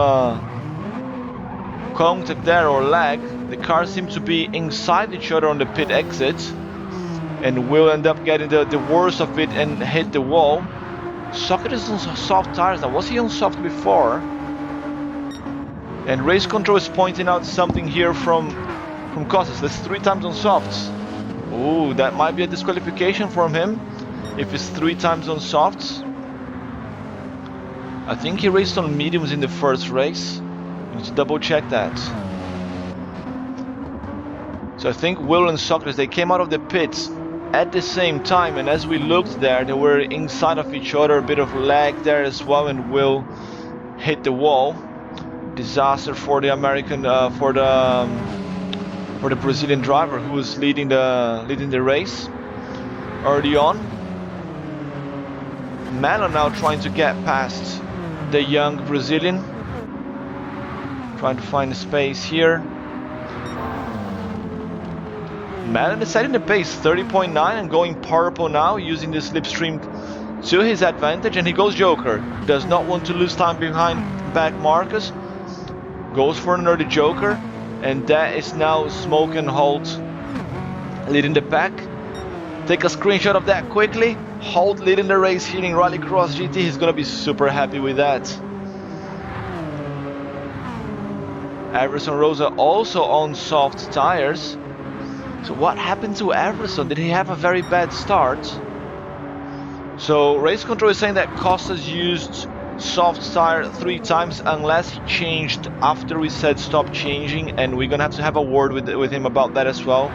contact there or lag. The cars seem to be inside each other on the pit exit, and Will end up getting the worst of it and hit the wall. Socrates on soft tires now. Was he on soft before? And Race Control is pointing out something here from from Costas. That's 3 times on softs. Ooh, that might be a disqualification from him if it's 3 times on softs. I think he raced on mediums in the first race. We need to double check that. So I think Will and Socrates, they came out of the pits at the same time, and as we looked there, they were inside of each other, a bit of lag there as well, and Will hit the wall. Disaster for the American, for the Brazilian driver who was leading the race early on. Melon now trying to get past the young Brazilian, trying to find a space here. Melon is setting the pace, 30.9 and going purple now, using the slipstream to his advantage, and he goes Joker. Does not want to lose time behind back Marcus. Goes for an early Joker, and that is now Smoke and Holt leading the pack. Take a screenshot of that quickly. Holt leading the race here in Rallycross GT. He's gonna be super happy with that. Everson Rosa also on soft tires. So what happened to Everson? Did he have a very bad start? So race control is saying that Costas used soft tire 3 times unless he changed after we said stop changing, and we're gonna have a word with him about that as well,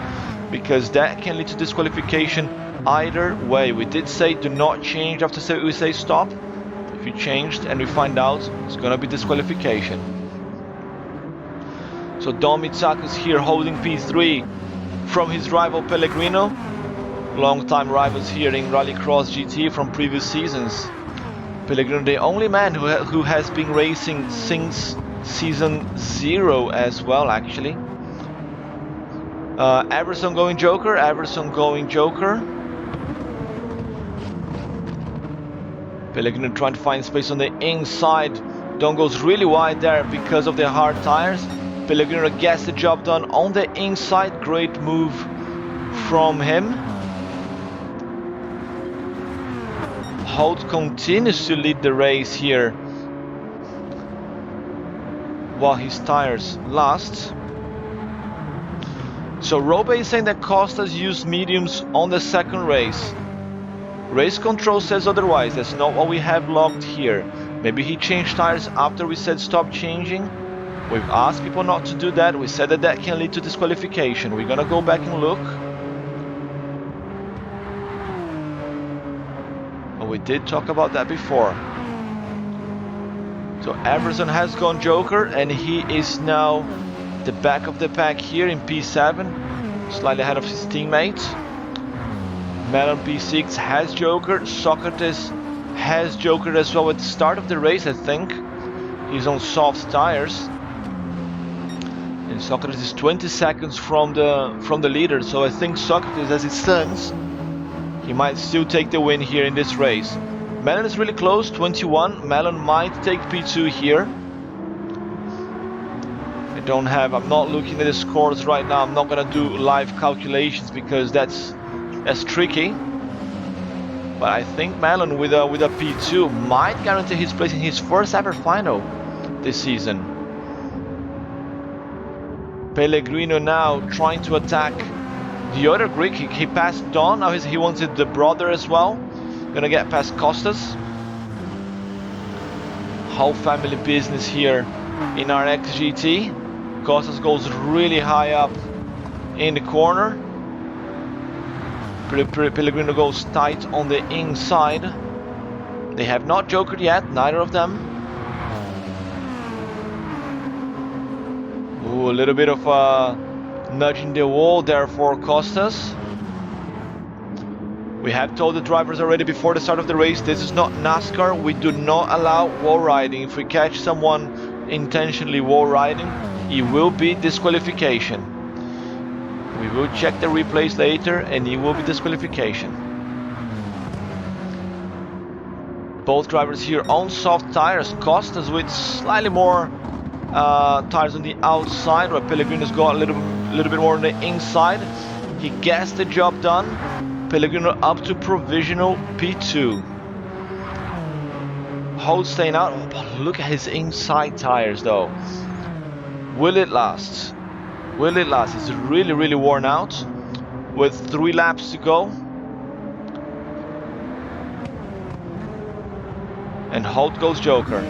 because that can lead to disqualification either way. We did say do not change after we say stop. If you changed and we find out, it's gonna be disqualification. So Dom Mitsakus here holding P3 from his rival Pellegrino. Long-time rivals here in Rallycross GT from previous seasons. Pellegrino, the only man who has been racing since season 0 as well, actually. Everson going Joker, Everson going Joker. Pellegrino trying to find space on the inside. Don goes really wide there because of the hard tires. Pellegrino gets the job done on the inside. Great move from him. Holt continues to lead the race here while his tires last. So Robe is saying that Costas used mediums on the second race. Race control says otherwise. That's not what we have logged here. Maybe he changed tires after we said stop changing. We've asked people not to do that. We said that can lead to disqualification. We're gonna go back and look. But we did talk about that before. So Everson has gone Joker, and he is now the back of the pack here in P7, slightly ahead of his teammate. Melon P6 has Joker. Socrates has Joker as well at the start of the race, I think. He's on soft tires. And Socrates is 20 seconds from the leader, so I think Socrates, as it stands, he might still take the win here in this race. Melon is really close, 21. Melon might take P2 here. I'm not looking at the scores right now. I'm not gonna do live calculations because that's tricky. But I think Melon with a P2 might guarantee his place in his first ever final this season. Pellegrino now trying to attack the other Greek. He passed Don, now he wanted the brother as well. Gonna get past Costas. Whole family business here in RXGT. Costas goes really high up in the corner. Pellegrino goes tight on the inside. They have not jokered yet, neither of them. Ooh, a little bit of nudging the wall there for Costas. We have told the drivers already before the start of the race, this is not NASCAR. We do not allow wall riding. If we catch someone intentionally wall riding, it will be disqualification. We will check the replays later and it will be disqualification. Both drivers here on soft tires. Costas with slightly more tires on the outside, while Pellegrino's got a little bit more on the inside. He gets the job done. Pellegrino up to provisional P2. Holt staying out. Oh, look at his inside tires though. Will it last? Will it last? He's really, really worn out with 3 laps to go. And Holt goes Joker.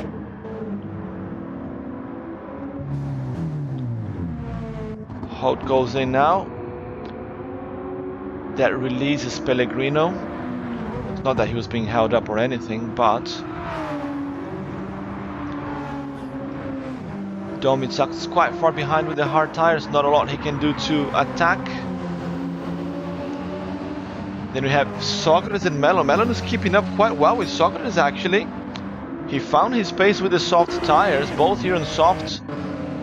Holt goes in now. That releases Pellegrino. It's not that he was being held up or anything, but Dominic is quite far behind with the hard tires. Not a lot he can do to attack. Then we have Socrates and Melon. Melon is keeping up quite well with Socrates actually. He found his pace with the soft tires, both here on soft.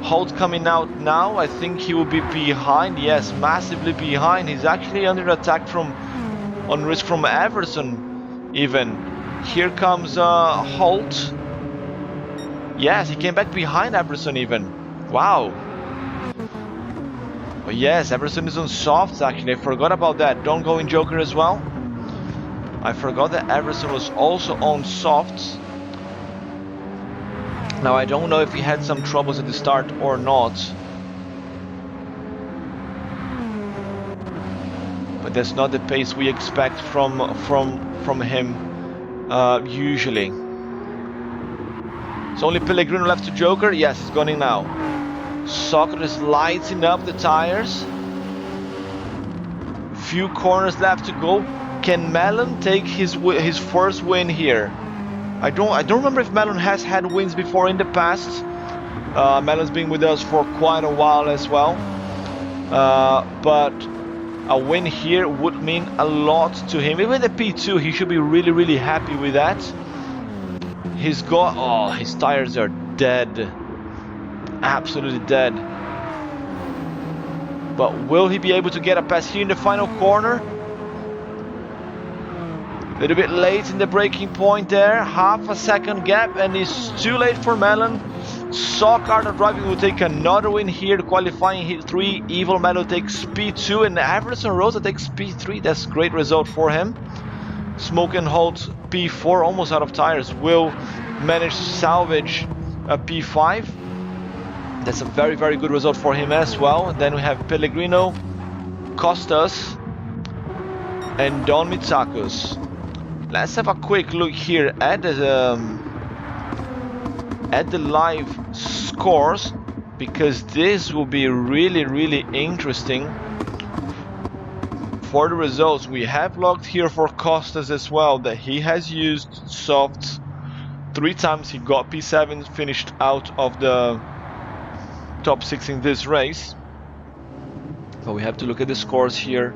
Holt coming out now. I think he will be behind. Yes, massively behind. He's actually under attack on risk from Everson even. Here comes Holt. Yes, he came back behind Everson even. Wow. Oh, yes, Everson is on softs actually. I forgot about that. Don't go in Joker as well. I forgot that Everson was also on softs. Now I don't know if he had some troubles at the start or not. But that's not the pace we expect from him usually. It's only Pellegrino left to Joker. Yes, he's going in now. Socrates lighting up the tires. Few corners left to go. Can Melon take his first win here? I don't remember if Melon has had wins before in the past. Melon's been with us for quite a while as well. But a win here would mean a lot to him. Even the P2, he should be really, really happy with that. He's got... Oh, his tires are dead. Absolutely dead. But will he be able to get a pass here in the final corner? A little bit late in the braking point there. Half a second gap and it's too late for Melon. Sock Art of Driving will take another win here. The qualifying hit 3. Evil Melon takes P2 and Everson Rosa takes P3. That's a great result for him. Smoke and Holt P4, almost out of tires, will manage to salvage a P5. That's a very, very good result for him as well. And then we have Pellegrino, Costas, and Don Mitsakus. Let's have a quick look here at the live scores, because this will be really, really interesting for the results. We have logged here for Costas as well that he has used softs 3 times. He got P7, finished out of the top 6 in this race. But we have to look at the scores here.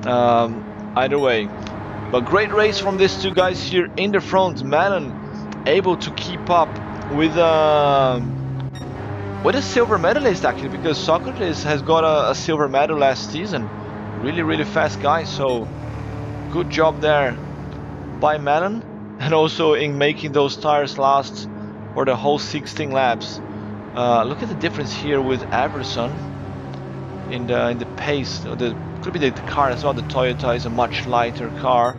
Either way. But great race from these two guys here in the front. Melon able to keep up with a silver medalist actually, because Socrates has got a silver medal last season. Really, really fast guy. So good job there by Melon, and also in making those tires last for the whole 16 laps. Look at the difference here with Everson in the pace. Could be the car as well. The Toyota is a much lighter car.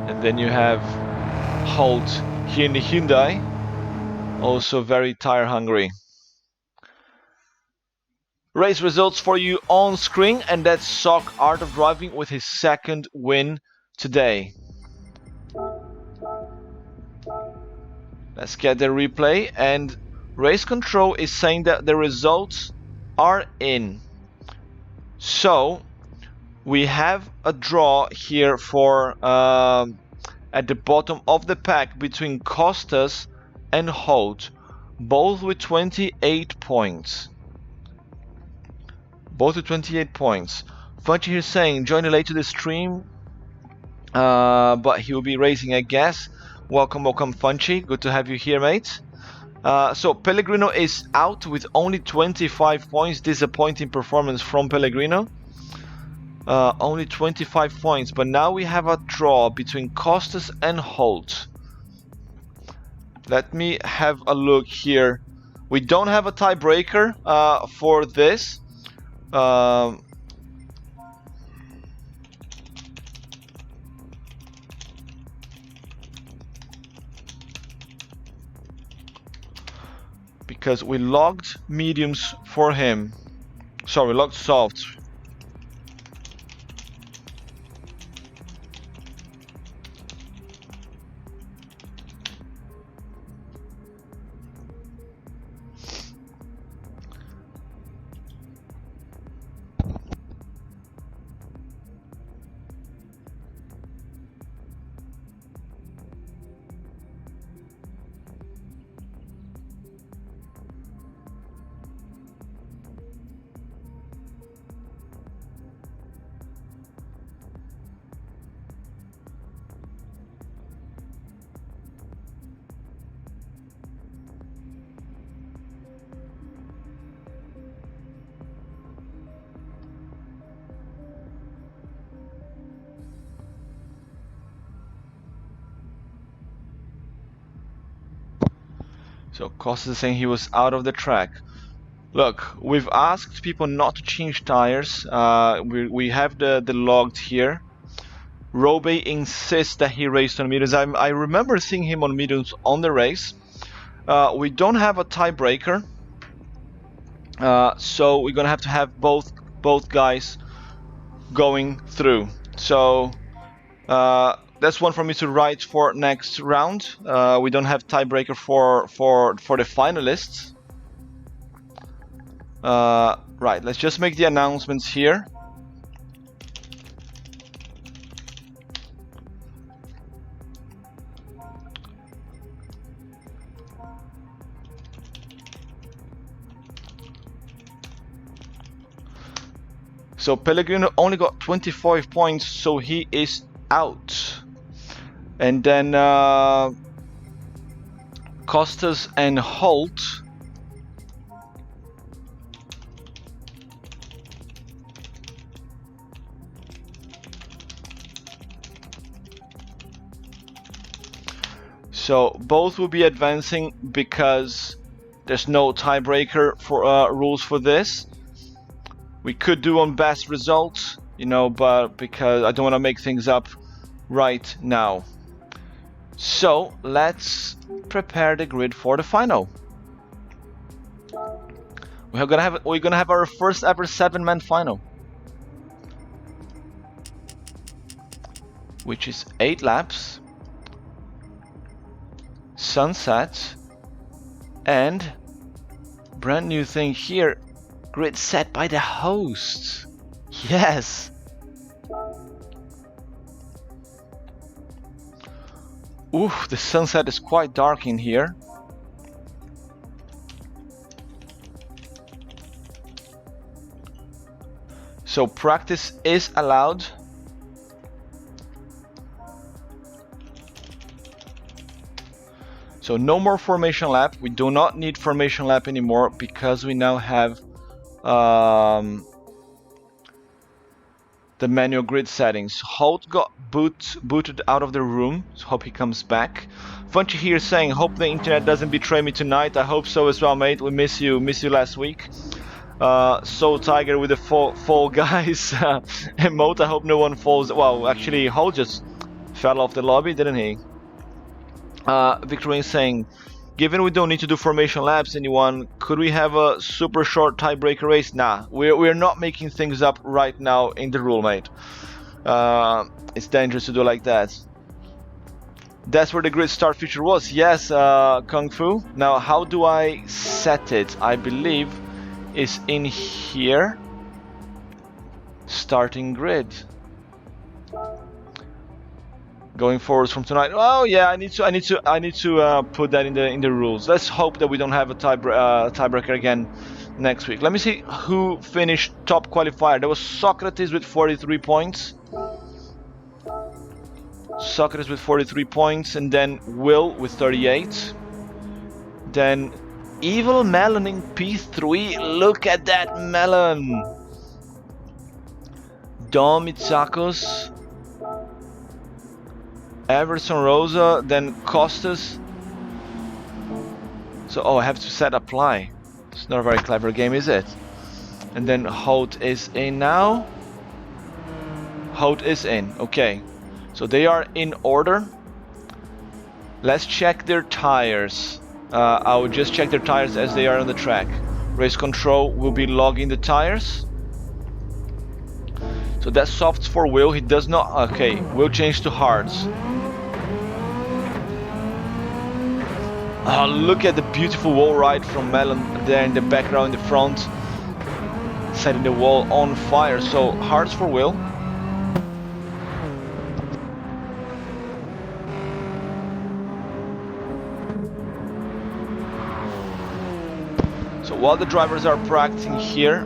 And then you have Holt here in the Hyundai, also very tire hungry. Race results for you on screen, and that's Sock Art of Driving with his 2nd win today. Let's get the replay, and Race Control is saying that the results are in. So we have a draw here for at the bottom of the pack between Costas and Holt, both with 28 points. Both with 28 points. Funchy here saying, joining late to the stream, but he will be racing, I guess. Welcome, welcome, Funchy. Good to have you here, mate. So Pellegrino is out with only 25 points. Disappointing performance from Pellegrino. Only 25 points, but now we have a draw between Costas and Holt. Let me have a look here. We don't have a tiebreaker for this. because we logged mediums for him. Sorry, we logged softs. So Costa is saying he was out of the track. Look, we've asked people not to change tires. We have the logged here. Robe insists that he raced on mediums. I remember seeing him on mediums on the race. We don't have a tiebreaker, so we're gonna have to have both guys going through. So that's one for me to write for next round. We don't have tiebreaker for the finalists. Right, let's just make the announcements here. So Pellegrino only got 25 points, so he is out. And then Costas and Holt. So both will be advancing because there's no tiebreaker for rules for this. We could do on best results, you know, but because I don't want to make things up right now. So let's prepare the grid for the final. We're gonna have our first ever 7-man final, which is 8 laps, sunset, and brand new thing here. Grid set by the host. Yes. Oof, the sunset is quite dark in here. So practice is allowed. So no more formation lap. We do not need formation lap anymore because we now have the manual grid settings. Holt got booted out of the room, so hope he comes back. Funchy here saying, hope the internet doesn't betray me tonight. I hope so as well, mate. We miss you last week. Soul Tiger with the fall guys emote. I hope no one falls. Well, actually, Holt just fell off the lobby, didn't he? Victorine saying, given we don't need to do formation laps, anyone, could we have a super short tiebreaker race? Nah, we're not making things up right now in the rule, mate. It's dangerous to do like that. That's where the grid start feature was. Yes, Kung Fu. Now, how do I set it? I believe is in here. Starting grid. Going forwards from tonight. Oh yeah, I need to put that in the rules. Let's hope that we don't have a tiebreaker again next week. Let me see who finished top qualifier. There was Socrates with 43 points. Socrates with 43 points, and then Will with 38. Then Evil Melon in P3. Look at that melon. Dom Mitsakos. Everson Rosa, then Costas. So, oh, I have to set apply. It's not a very clever game, is it? And then Holt is in now. Holt is in, okay. So they are in order. Let's check their tires. I will just check their tires as they are on the track. Race control will be logging the tires. So that's softs for Will. He does not. Okay, Will change to hards. Look at the beautiful wall ride from Melon there in the background, in the front, setting the wall on fire. So hards for Will. So while the drivers are practicing here,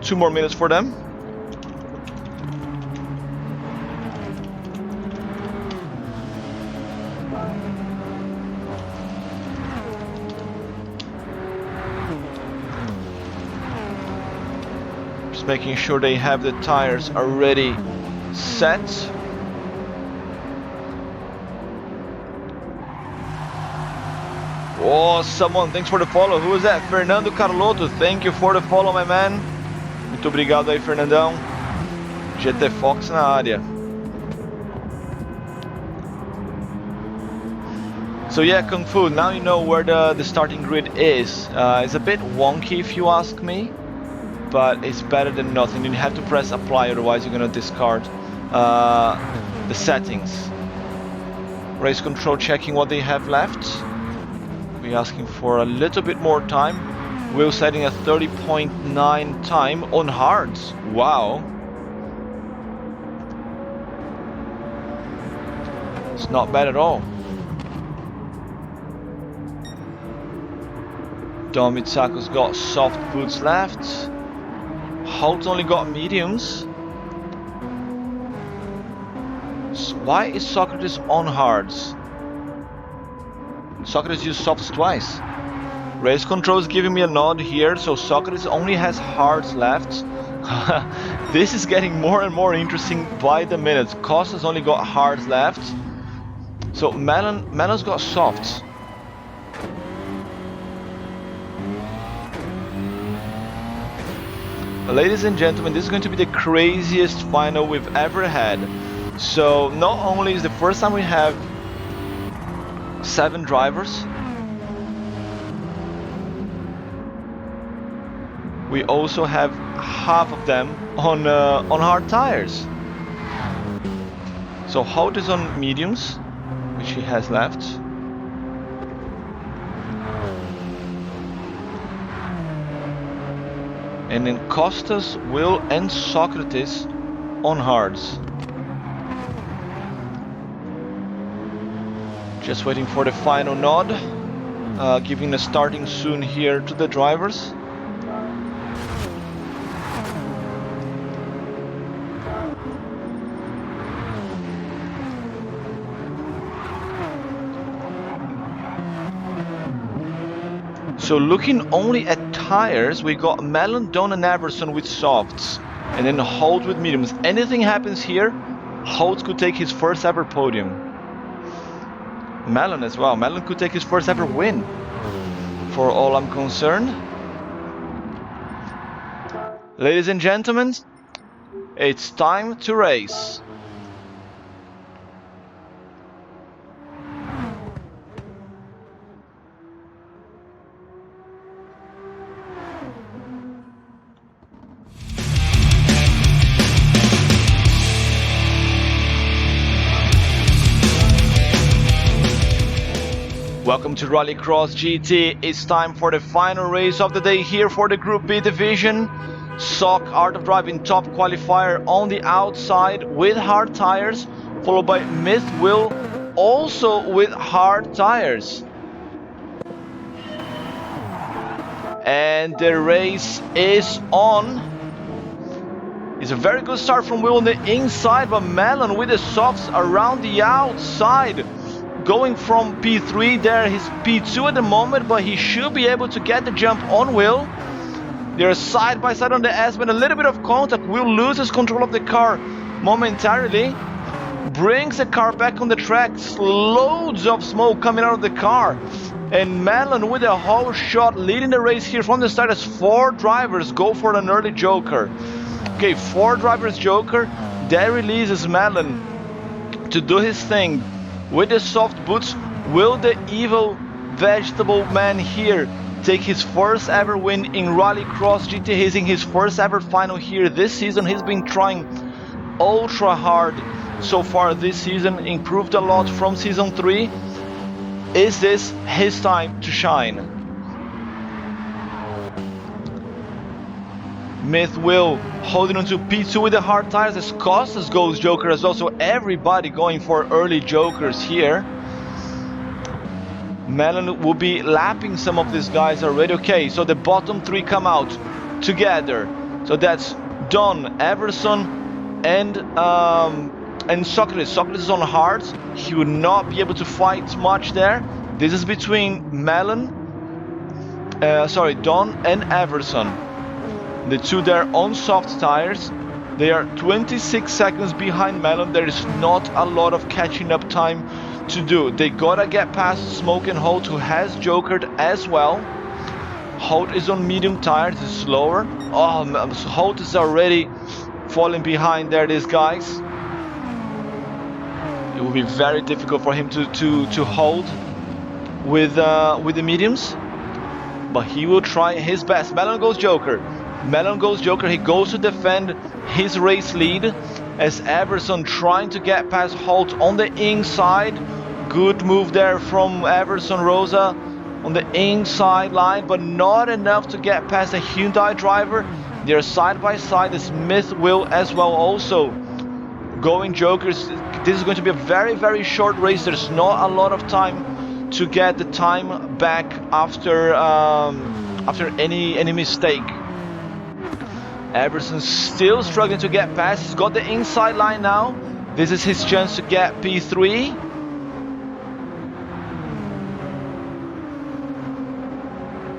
2 more minutes for them. Just making sure they have the tires already set. Oh, someone, thanks for the follow. Who is that? Fernando Carlotto, thank you for the follow, my man. Muito obrigado aí, Fernandão. GT Fox na área. So yeah, Kung Fu, now you know where the starting grid is. It's a bit wonky if you ask me, but it's better than nothing. You have to press apply, otherwise you're gonna discard the settings. Race control checking what they have left. We're asking for a little bit more time. Will setting a 30.9 time on hards. Wow. It's not bad at all. Dom Mitsako's got soft boots left. Holt only got mediums. So why is Socrates on hards? Socrates used softs twice. Race control is giving me a nod here, so Socrates only has hards left. This is getting more and more interesting by the minute. Costas only got hards left. So Melon's got softs. Ladies and gentlemen, this is going to be the craziest final we've ever had. So not only is the first time we have 7 drivers, we also have half of them on hard tires. So Holt is on mediums, which he has left. And then Costas, Will and Socrates on hards. Just waiting for the final nod, giving the starting soon here to the drivers. So looking only at tires, we got Melon, Don and Everson with softs, and then Holt with mediums. Anything happens here, Holt could take his first ever podium. Melon as well. Melon could take his first ever win, for all I'm concerned. Ladies and gentlemen, it's time to race. Welcome to Rallycross GT. It's time for the final race of the day here for the Group B division. Sock Art of Driving top qualifier on the outside with hard tires, followed by Myth Will also with hard tires. And the race is on. It's a very good start from Will on the inside, but Melon with the softs around the outside. Going from P3 there, he's P2 at the moment, but he should be able to get the jump on Will. They're side by side on the S-bend, a little bit of contact. Will loses control of the car momentarily. Brings the car back on the track. Loads of smoke coming out of the car. And Melon with a whole shot leading the race here from the start as 4 drivers go for an early joker. Okay, 4 drivers joker. That releases Melon to do his thing with the soft boots Will the evil vegetable man here take his first ever win in Rallycross GT? He's in his first ever final here this season. He's been trying ultra hard so far this season, improved a lot from season 3. Is this his time to shine? Myth Will holding on to P2 with the hard tires as Costas goes Joker as well, so everybody going for early Jokers here. Melon will be lapping some of these guys already. Okay, so the bottom 3 come out together. So that's Don, Everson, and Socrates. Socrates is on hards. He would not be able to fight much there. This is between Don and Everson. The two there on soft tires. They are 26 seconds behind Melon. There is not a lot of catching up time to do. They gotta get past Smoke and Holt, who has jokered as well. Holt is on medium tires, is slower. Oh, Holt is already falling behind there, these guys. It will be very difficult for him to hold with the mediums, but he will try his best. Melon goes Joker. Melon goes Joker. He goes to defend his race lead as Everson trying to get past Holt on the inside. Good move there from Everson Rosa on the inside line, but not enough to get past a Hyundai driver. They're side by side. The Smith will as well also going Jokers. This is going to be a very, very short race. There's not a lot of time to get the time back after any mistake. Everson still struggling to get past. He's got the inside line now. This is his chance to get P3.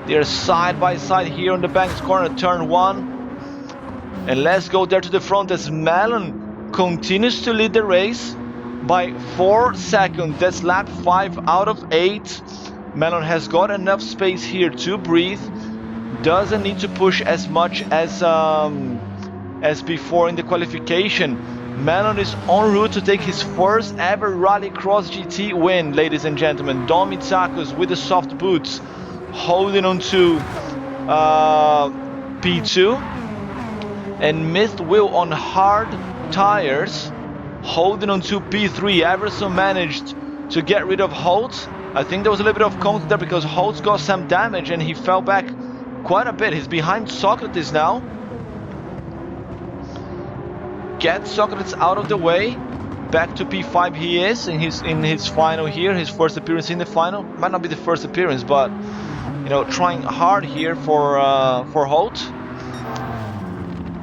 They're side by side here on the Banks corner, turn 1. And let's go there to the front as Melon continues to lead the race by 4 seconds. That's lap 5 out of 8. Melon has got enough space here to breathe. Doesn't need to push as much as before in the qualification. Melon is en route to take his first ever Rallycross GT win, ladies and gentlemen. Dom Mitsakos with the soft boots holding on to P2, and Myth Will on hard tires holding on to P3. Everson managed to get rid of Holt. I think there was a little bit of contact there because Holt got some damage and he fell back quite a bit. He's behind Socrates now. Get Socrates out of the way. Back to P5 he is in his final here, his first appearance in the final. Might not be the first appearance, but you know, trying hard here for Holt.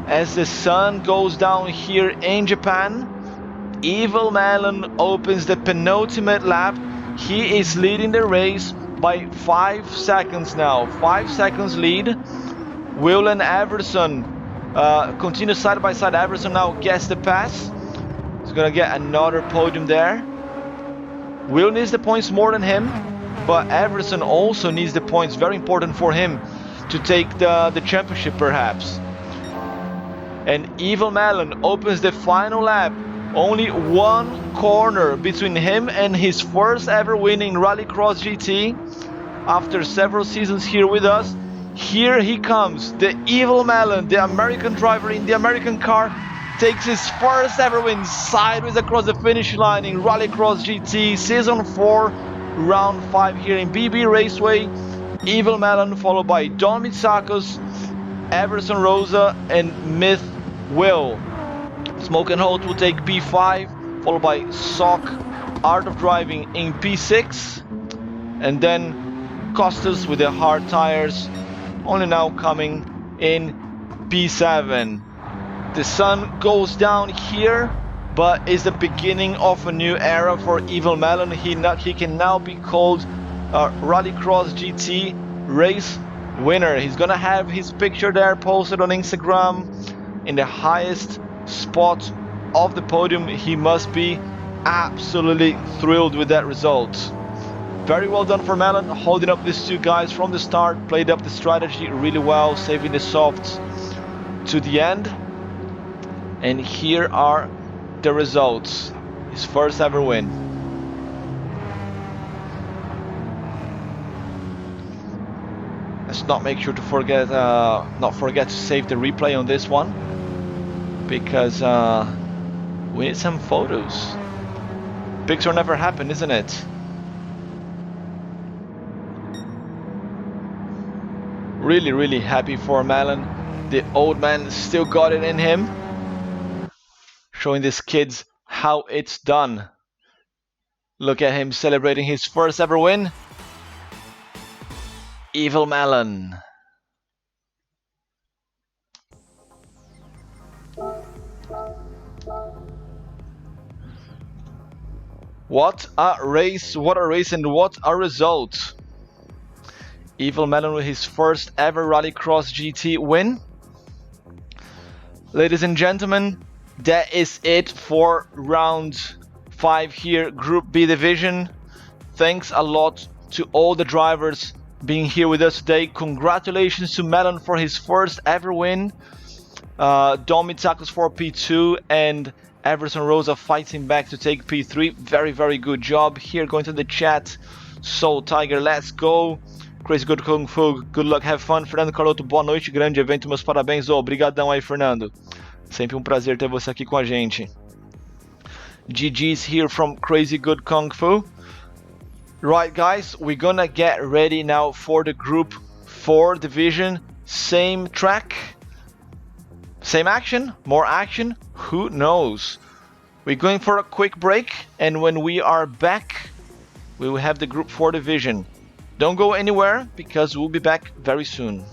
As the sun goes down here in Japan, Evil Melon opens the penultimate lap. He is leading the race by 5 seconds now. 5 seconds lead. Will and Everson continue side by side. Everson now gets the pass. He's gonna get another podium there. Will needs the points more than him, but Everson also needs the points. Very important for him to take the championship perhaps. And Evil Melon opens the final lap. Only one corner between him and his first ever win in Rallycross GT. After several seasons here with us, here he comes. The Evil Melon, the American driver in the American car, takes his first ever win sideways across the finish line in Rallycross GT Season 4, Round 5 here in BB Raceway. Evil Melon followed by Don Mitsakos, Everson Rosa, and Myth Will. Smoke and Holt will take P5, followed by Sock, Art of Driving in P6, and then Costas with the hard tires, only now coming in P7. The sun goes down here, but is the beginning of a new era for Evil Melon. He can now be called Rallycross GT race winner. He's gonna have his picture there posted on Instagram in the highest spot of the podium. He must be absolutely thrilled with that result. Very well done for Melon, holding up these two guys from the start, played up the strategy really well, saving the softs to the end. And here are the results. His first ever win. not make sure to not forget to save the replay on this one, because we need some photos. Picture never happened, isn't it? Really, really happy for Malin. The old man still got it in him, showing these kids how it's done. Look at him celebrating his first ever win. Evil Malin. What a race, and what a result. Evil Malin with his first ever Rallycross GT win. Ladies and gentlemen, that is it for round 5 here, Group B division. Thanks a lot to all the drivers being here with us today. Congratulations to Malin for his first ever win. Dom Mitsakos for P2 and Everson Rosa fighting back to take P3. Very, very good job. Here, going to the chat. Soul Tiger, let's go. Crazy Good Kung Fu, good luck, have fun. Fernando Carlotto, boa noite, grande evento, meus parabéns. Obrigadão aí, Fernando. Sempre prazer ter você aqui com a gente. GG's here from Crazy Good Kung Fu. Right, guys, we're gonna get ready now for the Group 4 division. Same track, same action, more action, who knows? We're going for a quick break, and when we are back, we will have the Group 4 division. Don't go anywhere, because we'll be back very soon.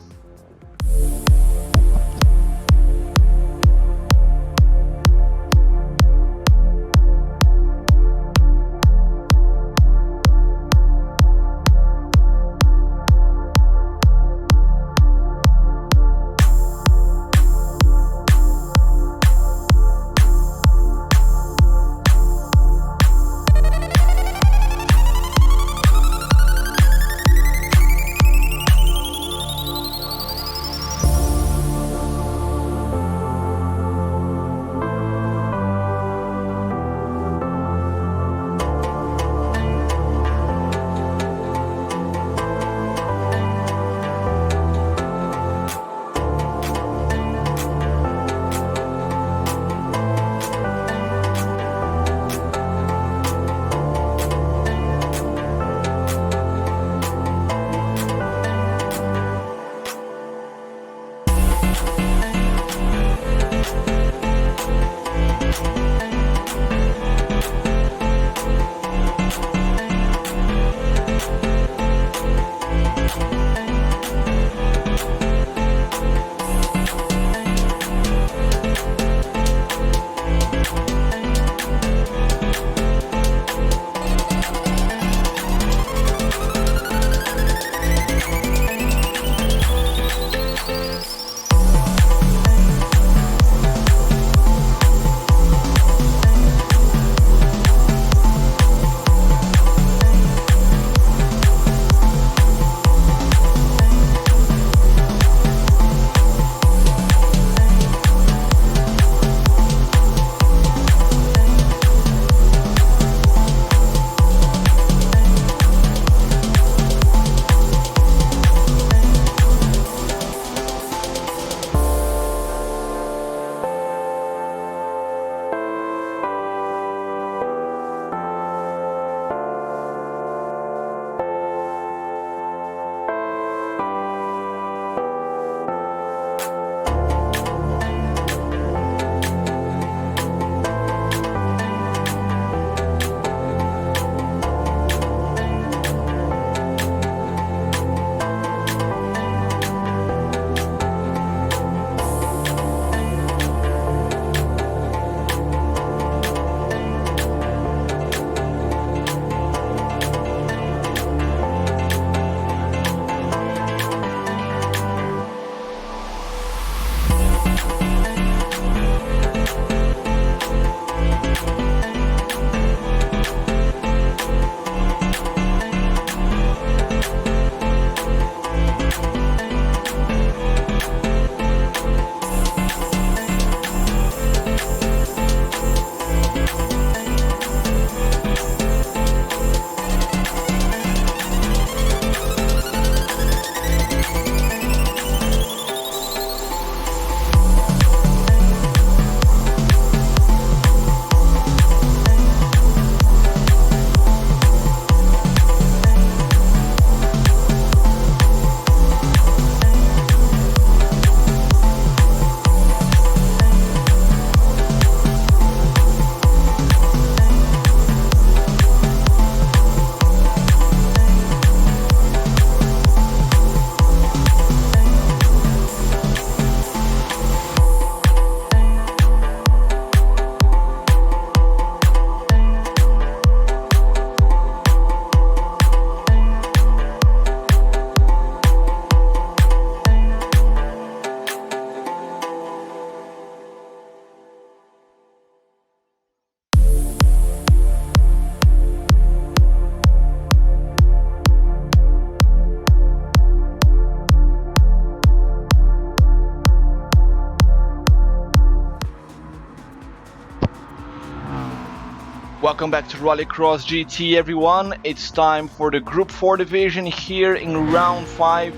Welcome back to Rallycross GT, everyone. It's time for the Group 4 division here in Round 5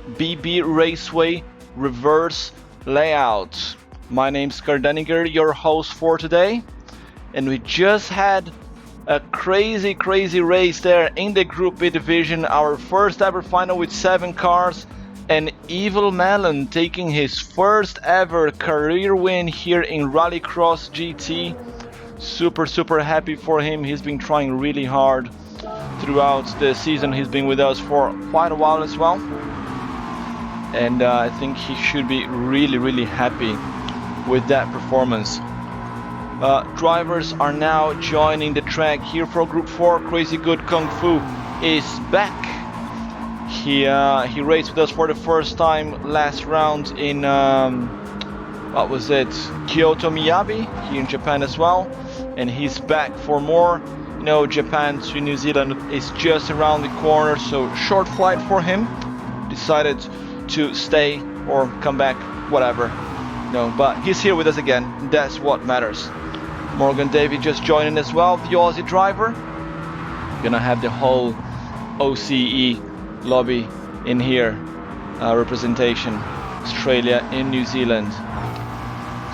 BB Raceway Reverse Layout. My name's Kardeniger, your host for today. And we just had a crazy race there in the Group B division. Our first ever final with 7 cars. And Evil Melon taking his first ever career win here in Rallycross GT. Super happy for him. He's been trying really hard throughout the season. He's been with us for quite a while as well, and I think he should be really happy with that performance. Drivers are now joining the track here for Group 4. Crazy Good Kung Fu is back. He raced with us for the first time last round in what was it, Kyoto Miyabi here in Japan as well, and he's back for more. You know, Japan to New Zealand is just around the corner, so short flight for him. Decided to stay or come back, whatever. No, but he's here with us again. That's what matters. Morgan Davey just joining as well, the Aussie driver. Gonna have the whole OCE lobby in here, representation, Australia and New Zealand.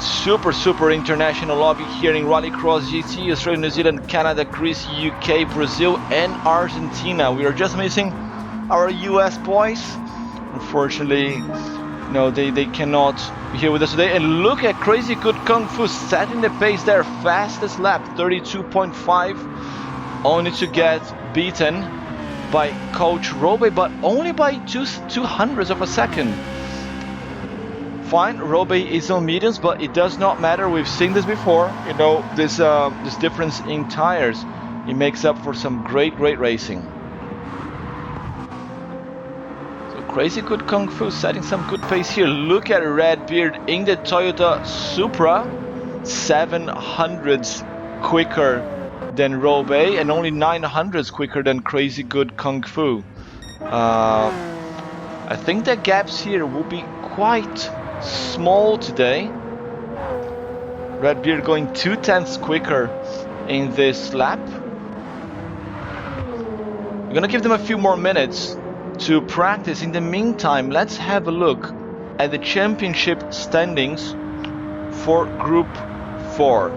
Super international lobby here in Rallycross GT, Australia, New Zealand, Canada, Greece, UK, Brazil and Argentina. We are just missing our US boys. Unfortunately, no, they cannot be here with us today. And look at Crazy Good Kung Fu setting the pace there, fastest lap, 32.5, only to get beaten by Coach Robe, but only by 200ths of a second. Fine, Robe is on mediums, but it does not matter. We've seen this before. You know, this difference in tires, it makes up for some great racing. So Crazy Good Kung Fu setting some good pace here. Look at Redbeard in the Toyota Supra, 700ths quicker than Robe and only 900ths quicker than Crazy Good Kung Fu. I think the gaps here will be quite small today. Redbeard going 2/10ths quicker in this lap. We're gonna give them a few more minutes to practice. In the meantime, let's have a look at the championship standings for Group 4.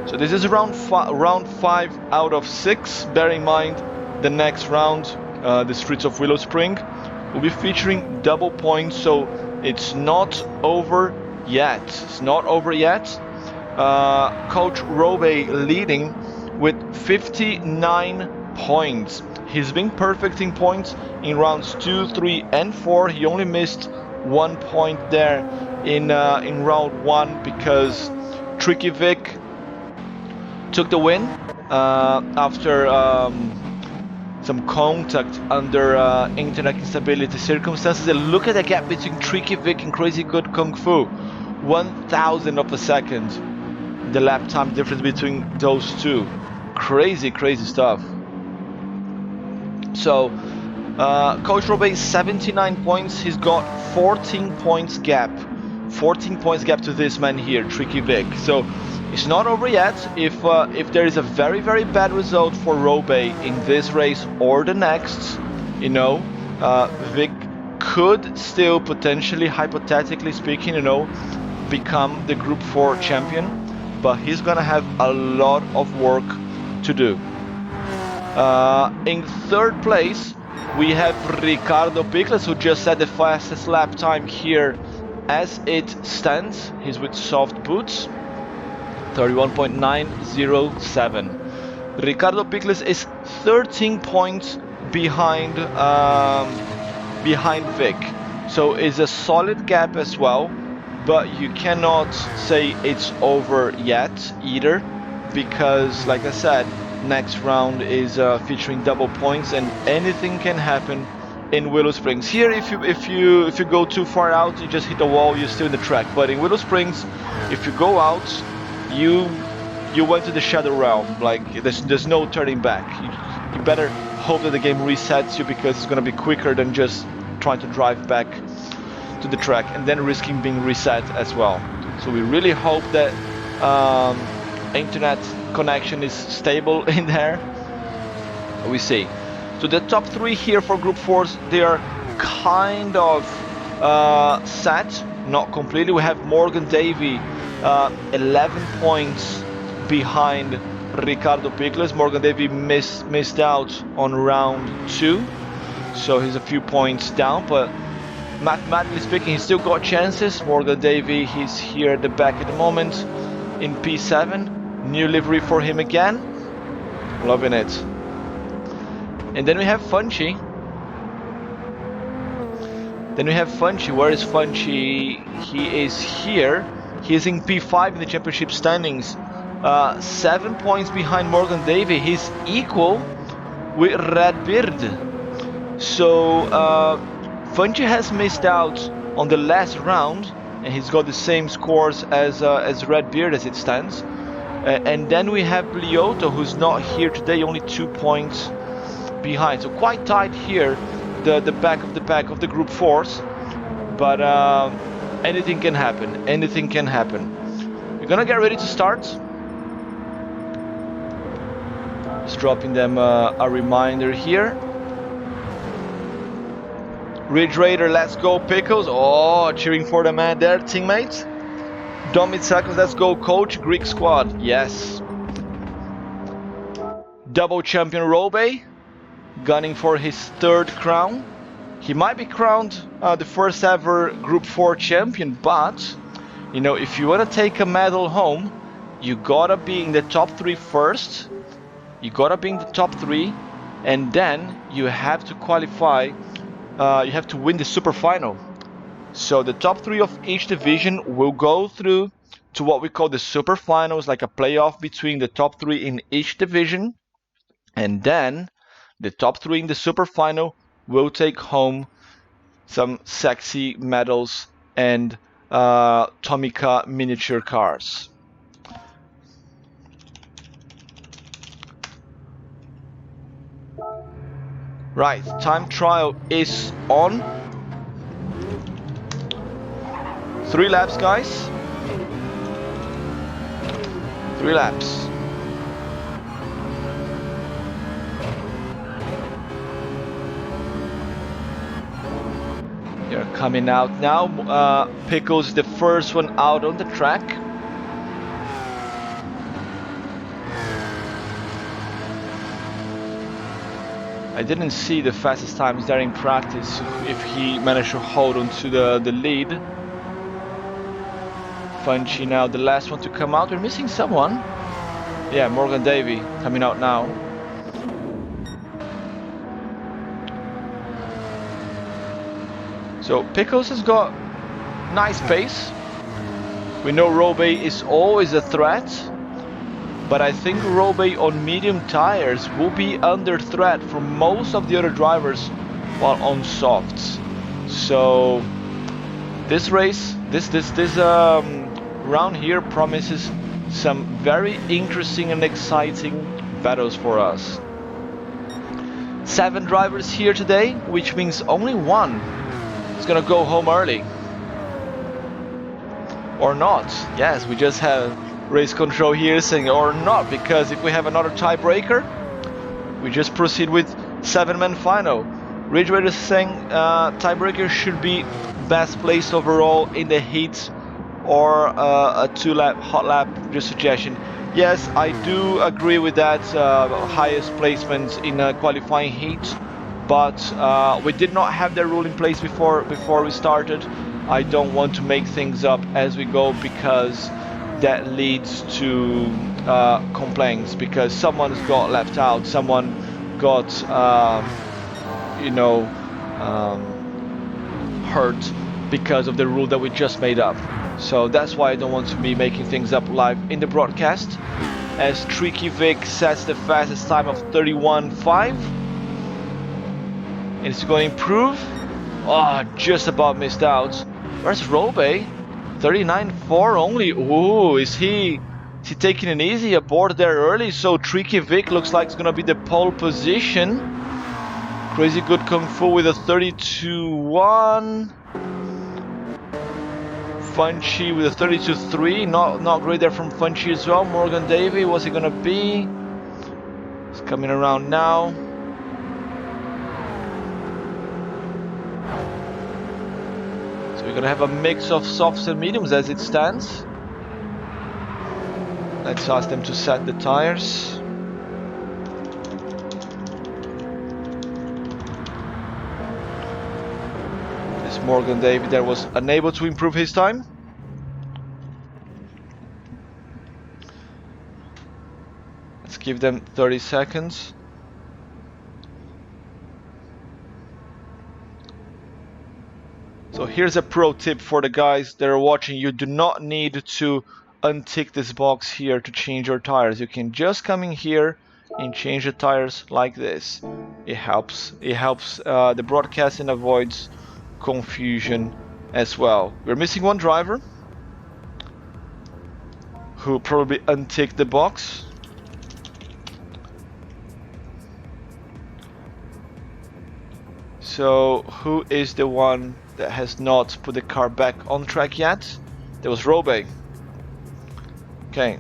So this is round 5 out of 6. Bear in mind the next round, the Streets of Willow Spring, will be featuring double points, so it's not over yet. It's not over yet. Coach Robe leading with 59 points. He's been perfect in points in rounds 2, 3 and 4. He only missed 1 point there in round 1 because Tricky Vic took the win after some contact under internet instability circumstances. And look at the gap between Tricky Vic and Crazy Good Kung Fu, 1,000 of a second, the lap time difference between those two. Crazy stuff. So Coach Robe 79 points. He's got 14 points gap to this man here, Tricky Vic. So it's not over yet. If there is a very bad result for Robe in this race or the next, you know, Vic could still potentially, hypothetically speaking, you know, become the Group 4 champion, but he's gonna have a lot of work to do. In third place, we have Ricardo Pickles, who just set the fastest lap time here as it stands. He's with soft boots, 31.907. Ricardo Pickles is 13 points behind Vic, so it's a solid gap as well, but you cannot say it's over yet either, because like I said, next round is featuring double points and anything can happen in Willow Springs. Here, if you go too far out, you just hit the wall, you're still in the track. But in Willow Springs, if you go out, you went to the shadow realm. Like there's no turning back. You better hope that the game resets you, because it's gonna be quicker than just trying to drive back to the track and then risking being reset as well. So we really hope that internet connection is stable in there. We see. So the top 3 here for Group 4s, they are kind of set, not completely. We have Morgan Davey 11 points behind Ricardo Pickles. Morgan Davey missed out on round 2, so he's a few points down, but mathematically speaking, he's still got chances. Morgan Davey, he's here at the back at the moment in P7. New livery for him again. Loving it. And then we have Funchy. Where is Funchy? He is here. He is in P5 in the championship standings. 7 points behind Morgan Davey. He's equal with Redbeard. So Funchy has missed out on the last round, and he's got the same scores as Redbeard as it stands. And then we have Lioto, who's not here today, only 2 points behind. So quite tight here, the back of the pack of the Group 4s. But anything can happen. Anything can happen. We're gonna get ready to start. Just dropping them a reminder here. Ridge Raider, let's go Pickles. Oh, cheering for the man there, teammate. Dom Mitsakos, let's go coach. Greek squad, yes. Double champion Robe, gunning for his 3rd crown. He might be crowned the first ever Group 4 champion, but you know, if you want to take a medal home, you gotta be in the top 3 first. You gotta be in the top 3, and then you have to qualify. You have to win the super final. So the top 3 of each division will go through to what we call the super finals, like a playoff between the top 3 in each division, and then the top 3 in the super final will take home some sexy medals and Tomica miniature cars. Right, time trial is on. 3 laps, guys. 3 laps. They're coming out now. Pickles, the first one out on the track. I didn't see the fastest times there in practice, if he managed to hold on to the lead. Funchy now, the last one to come out. We're missing someone. Yeah, Morgan Davey coming out now. So Pickles has got nice pace. We know Robe is always a threat, but I think Robe on medium tires will be under threat for most of the other drivers while on softs. So this race, this round here promises some very interesting and exciting battles for us. 7 drivers here today, which means only 1 is gonna go home early. Or not. Yes, we just have race control here saying or not, because if we have another tiebreaker, we just proceed with 7-man final. Ridge Raider is saying tiebreaker should be best placed overall in the heat or a 2-lap hot lap, just suggestion. Yes, I do agree with that, highest placement in a qualifying heat, but we did not have that rule in place before we started. I don't want to make things up as we go, because that leads to complaints, because someone's got left out, someone got hurt because of the rule that we just made up. So that's why I don't want to be making things up live in the broadcast. As Tricky Vic sets the fastest time of 31.5. And it's going to improve. Oh, just about missed out. Where's Robe? 39.4 only. Ooh, is he taking it easy aboard there early? So Tricky Vic looks like it's going to be the pole position. Crazy Good Kung Fu with a 32.1. Funchy with a 32.3, not great there from Funchy as well. Morgan Davey, what's he gonna be? It's coming around now. So we're gonna have a mix of softs and mediums as it stands. Let's ask them to set the tires. This Morgan Davey there was unable to improve his time. Let's give them 30 seconds. So here's a pro tip for the guys that are watching. You do not need to untick this box here to change your tires. You can just come in here and change the tires like this. It helps the broadcast and avoids confusion as well. We're missing one driver who probably unticked the box. So who is the one that has not put the car back on track yet? There was Robe. Okay.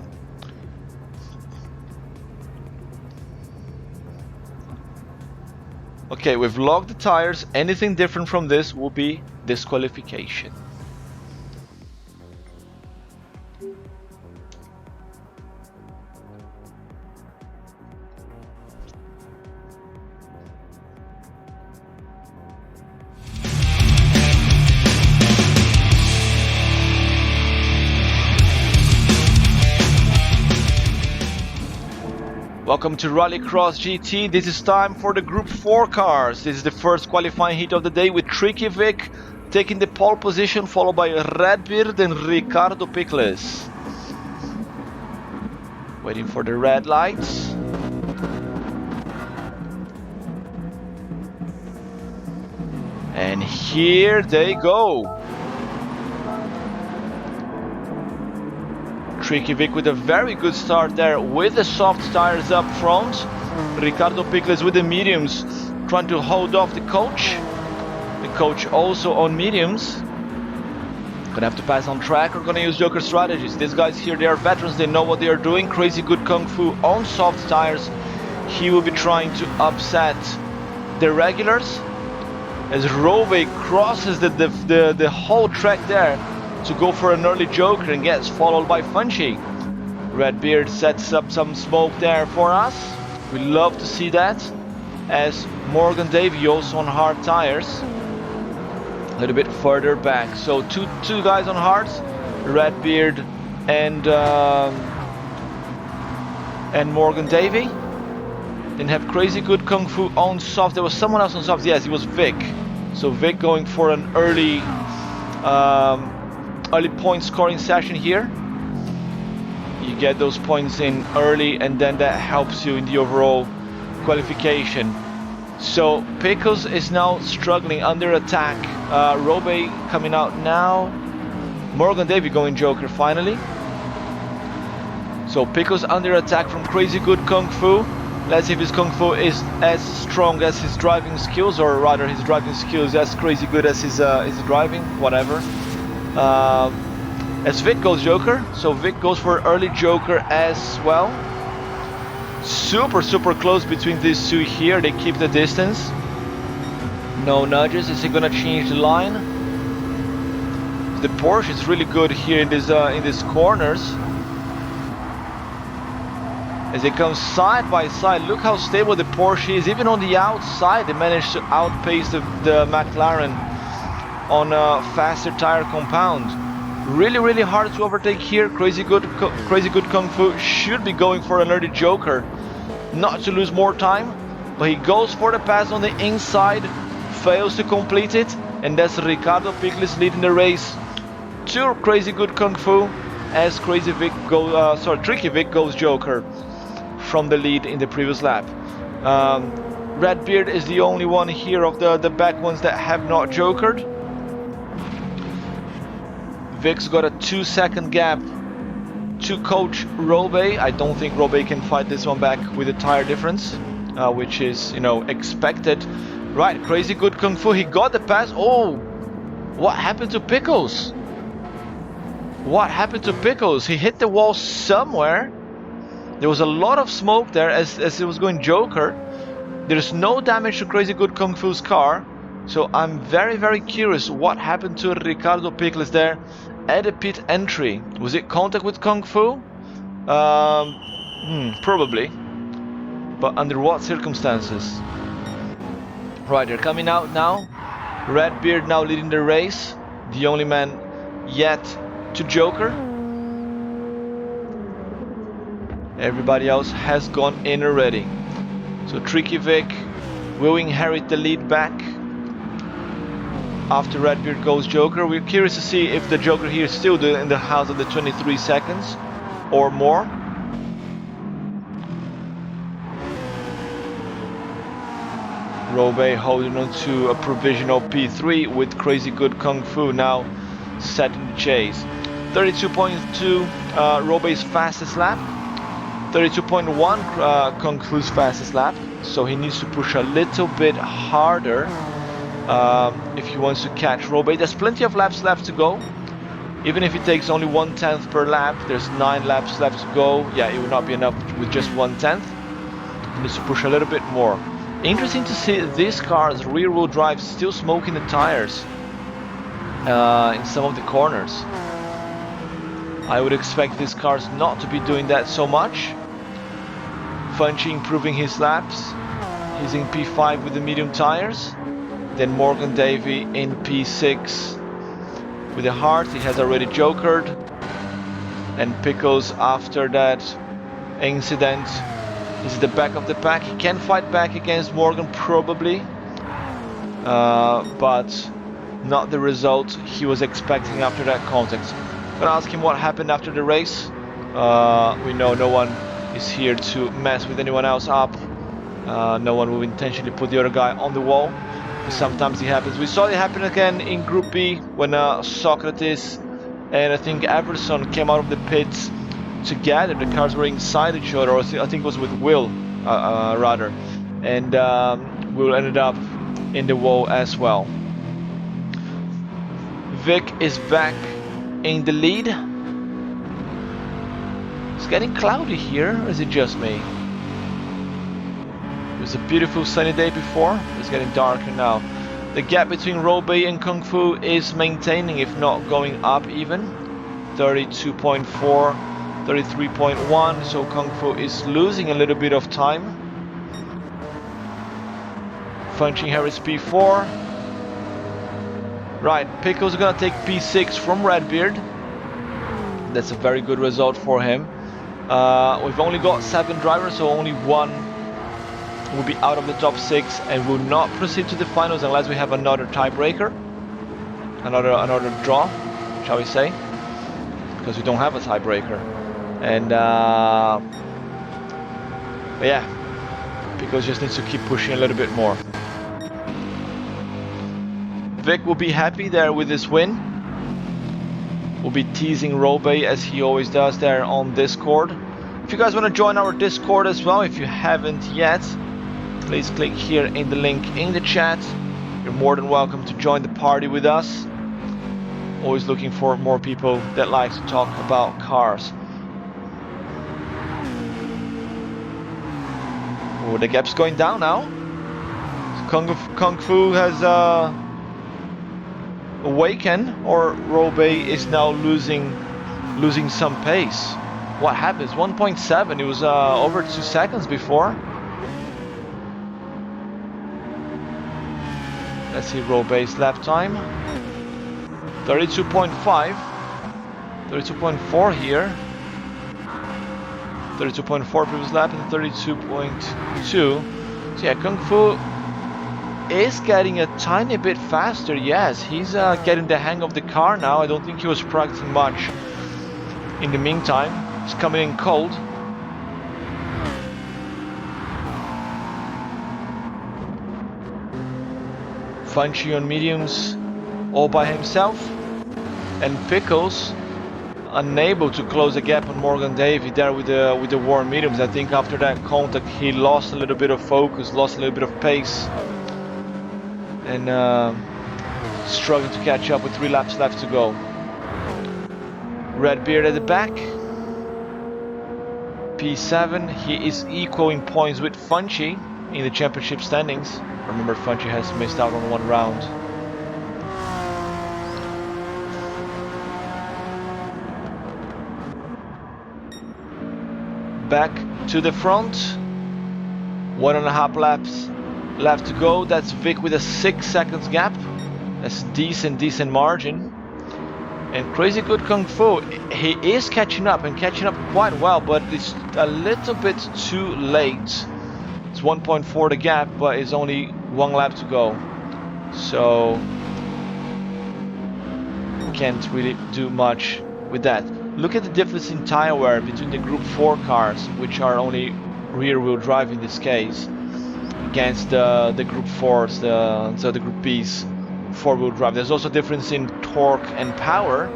Okay, we've logged the tires. Anything different from this will be disqualification. Welcome to Rallycross GT. This is time for the Group 4 cars. This is the first qualifying heat of the day with Tricky Vic taking the pole position, followed by Redbeard and Ricardo Pickles. Waiting for the red lights. And here they go. Tricky Vic with a very good start there with the soft tires up front. Ricardo Pickles with the mediums trying to hold off the coach. The coach also on mediums. Gonna have to pass on track or gonna use Joker strategies. These guys here, they are veterans, they know what they are doing. Crazy Good Kung Fu on soft tires. He will be trying to upset the regulars as Rove crosses the whole track there to go for an early Joker and gets followed by Funchy. Redbeard sets up some smoke there for us. We love to see that. As Morgan Davey also on hard tires. A little bit further back. So two guys on hards, Redbeard and Morgan Davey. Then have Crazy Good Kung Fu on soft. There was someone else on soft. Yes, it was Vic. So Vic going for an early point scoring session here. You get those points in early and then that helps you in the overall qualification. So Pickles is now struggling under attack. Robe coming out now. Morgan Davey going Joker finally. So Pickles under attack from Crazy Good Kung Fu. Let's see if his Kung Fu is as strong as his driving skills, or rather his driving skills as crazy good as his driving, whatever. As Vic goes Joker, so Vic goes for early Joker as well. Super close between these two here. They keep the distance. No nudges. Is he gonna change the line? The Porsche is really good here in these corners. As they come side by side, look how stable the Porsche is. Even on the outside, they managed to outpace the McLaren on a faster tire compound. Really hard to overtake here. Crazy good Kung Fu should be going for an early Joker, not to lose more time, but he goes for the pass on the inside, fails to complete it, and that's Ricardo Pickles leading the race to Crazy Good Kung Fu as Tricky Vic goes Joker from the lead in the previous lap. Redbeard is the only one here of the back ones that have not Jokered. Vic's got a 2-second gap to coach Robe. I don't think Robe can fight this one back with a tire difference, which is, expected. Right, Crazy Good Kung Fu, he got the pass. Oh, what happened to Pickles? What happened to Pickles? He hit the wall somewhere. There was a lot of smoke there as it was going Joker. There's no damage to Crazy Good Kung Fu's car. So I'm very, very curious what happened to Ricardo Pickles there at the pit entry. Was it contact with Kung Fu? Probably. But under what circumstances? Right, they're coming out now. Redbeard now leading the race. The only man yet to Joker. Everybody else has gone in already. So Tricky Vic will inherit the lead back. After Redbeard goes Joker. We're curious to see if the Joker here is still in the house of the 23 seconds or more. Robe holding on to a provisional P3 with Crazy Good Kung Fu now set in the chase. 32.2 Robe's fastest lap. 32.1 Kung Fu's fastest lap. So he needs to push a little bit harder if he wants to catch Robe. There's plenty of laps left to go. Even if he takes only 1/10 per lap, there's 9 laps left to go. Yeah, it would not be enough with just 1/10. He needs to push a little bit more. Interesting to see this car's rear-wheel drive still smoking the tires in some of the corners. I would expect these cars not to be doing that so much. Funchy improving his laps. He's in P5 with the medium tires. Then Morgan Davey in P6 with the hard. He has already jokered. And Pickles after that incident. He's at the back of the pack. He can fight back against Morgan probably, but not the result he was expecting after that contact. I'm gonna ask him what happened after the race. We know no one is here to mess with anyone else up. No one will intentionally put the other guy on the wall. But sometimes it happens. We saw it happen again in Group B when Socrates and I think Everson came out of the pits together. The cars were inside each other, or I think it was with Will rather, and Will ended up in the wall as well. Vic is back in the lead. It's getting cloudy here, or is it just me? It was a beautiful sunny day before. It's getting darker now. The gap between Robe and Kung Fu is maintaining, if not going up even. 32.4 33.1, so Kung Fu is losing a little bit of time. Funchy Harris P4. Right, Pickles is gonna take P6 from Redbeard. That's a very good result for him. We've only got 7 drivers, so only one will be out of the top 6 and will not proceed to the finals unless we have another tiebreaker, another draw, shall we say? Because we don't have a tiebreaker. And yeah, Pickles just needs to keep pushing a little bit more. Vic will be happy there with this win. We'll be teasing Robe as he always does there on Discord. If you guys want to join our Discord as well, if you haven't yet, please click here in the link in the chat. You're more than welcome to join the party with us. Always looking for more people that like to talk about cars. Oh, the gap's going down now. So Kung Fu has awakened, or Robe is now losing some pace. What happens? 1.7. It was over 2 seconds before. Let's see Robe's lap time. 32.5. 32.4 here. 32.4 previous lap and 32.2. So yeah, Kung Fu is getting a tiny bit faster. Yes, he's getting the hang of the car now. I don't think he was practicing much in the meantime. He's coming in cold. Funchy on mediums all by himself, and Pickles unable to close the gap on Morgan Davey there with the warm mediums. I think after that contact he lost a little bit of focus, lost a little bit of pace, and struggling to catch up with 3 laps left to go. Redbeard at the back. P7, he is equal in points with Funchy in the championship standings. Remember, Funchy has missed out on one round. Back to the front. 1.5 laps left to go. That's Vic with a 6 seconds gap. That's decent margin. And Crazy Good Kung Fu, he is catching up and catching up quite well, but it's a little bit too late. It's 1.4 the gap, but it's only 1 lap to go. So can't really do much with that. Look at the difference in tire wear between the Group 4 cars, which are only rear-wheel drive in this case, against the Group 4s, the Group Bs, 4-wheel drive. There's also a difference in torque and power,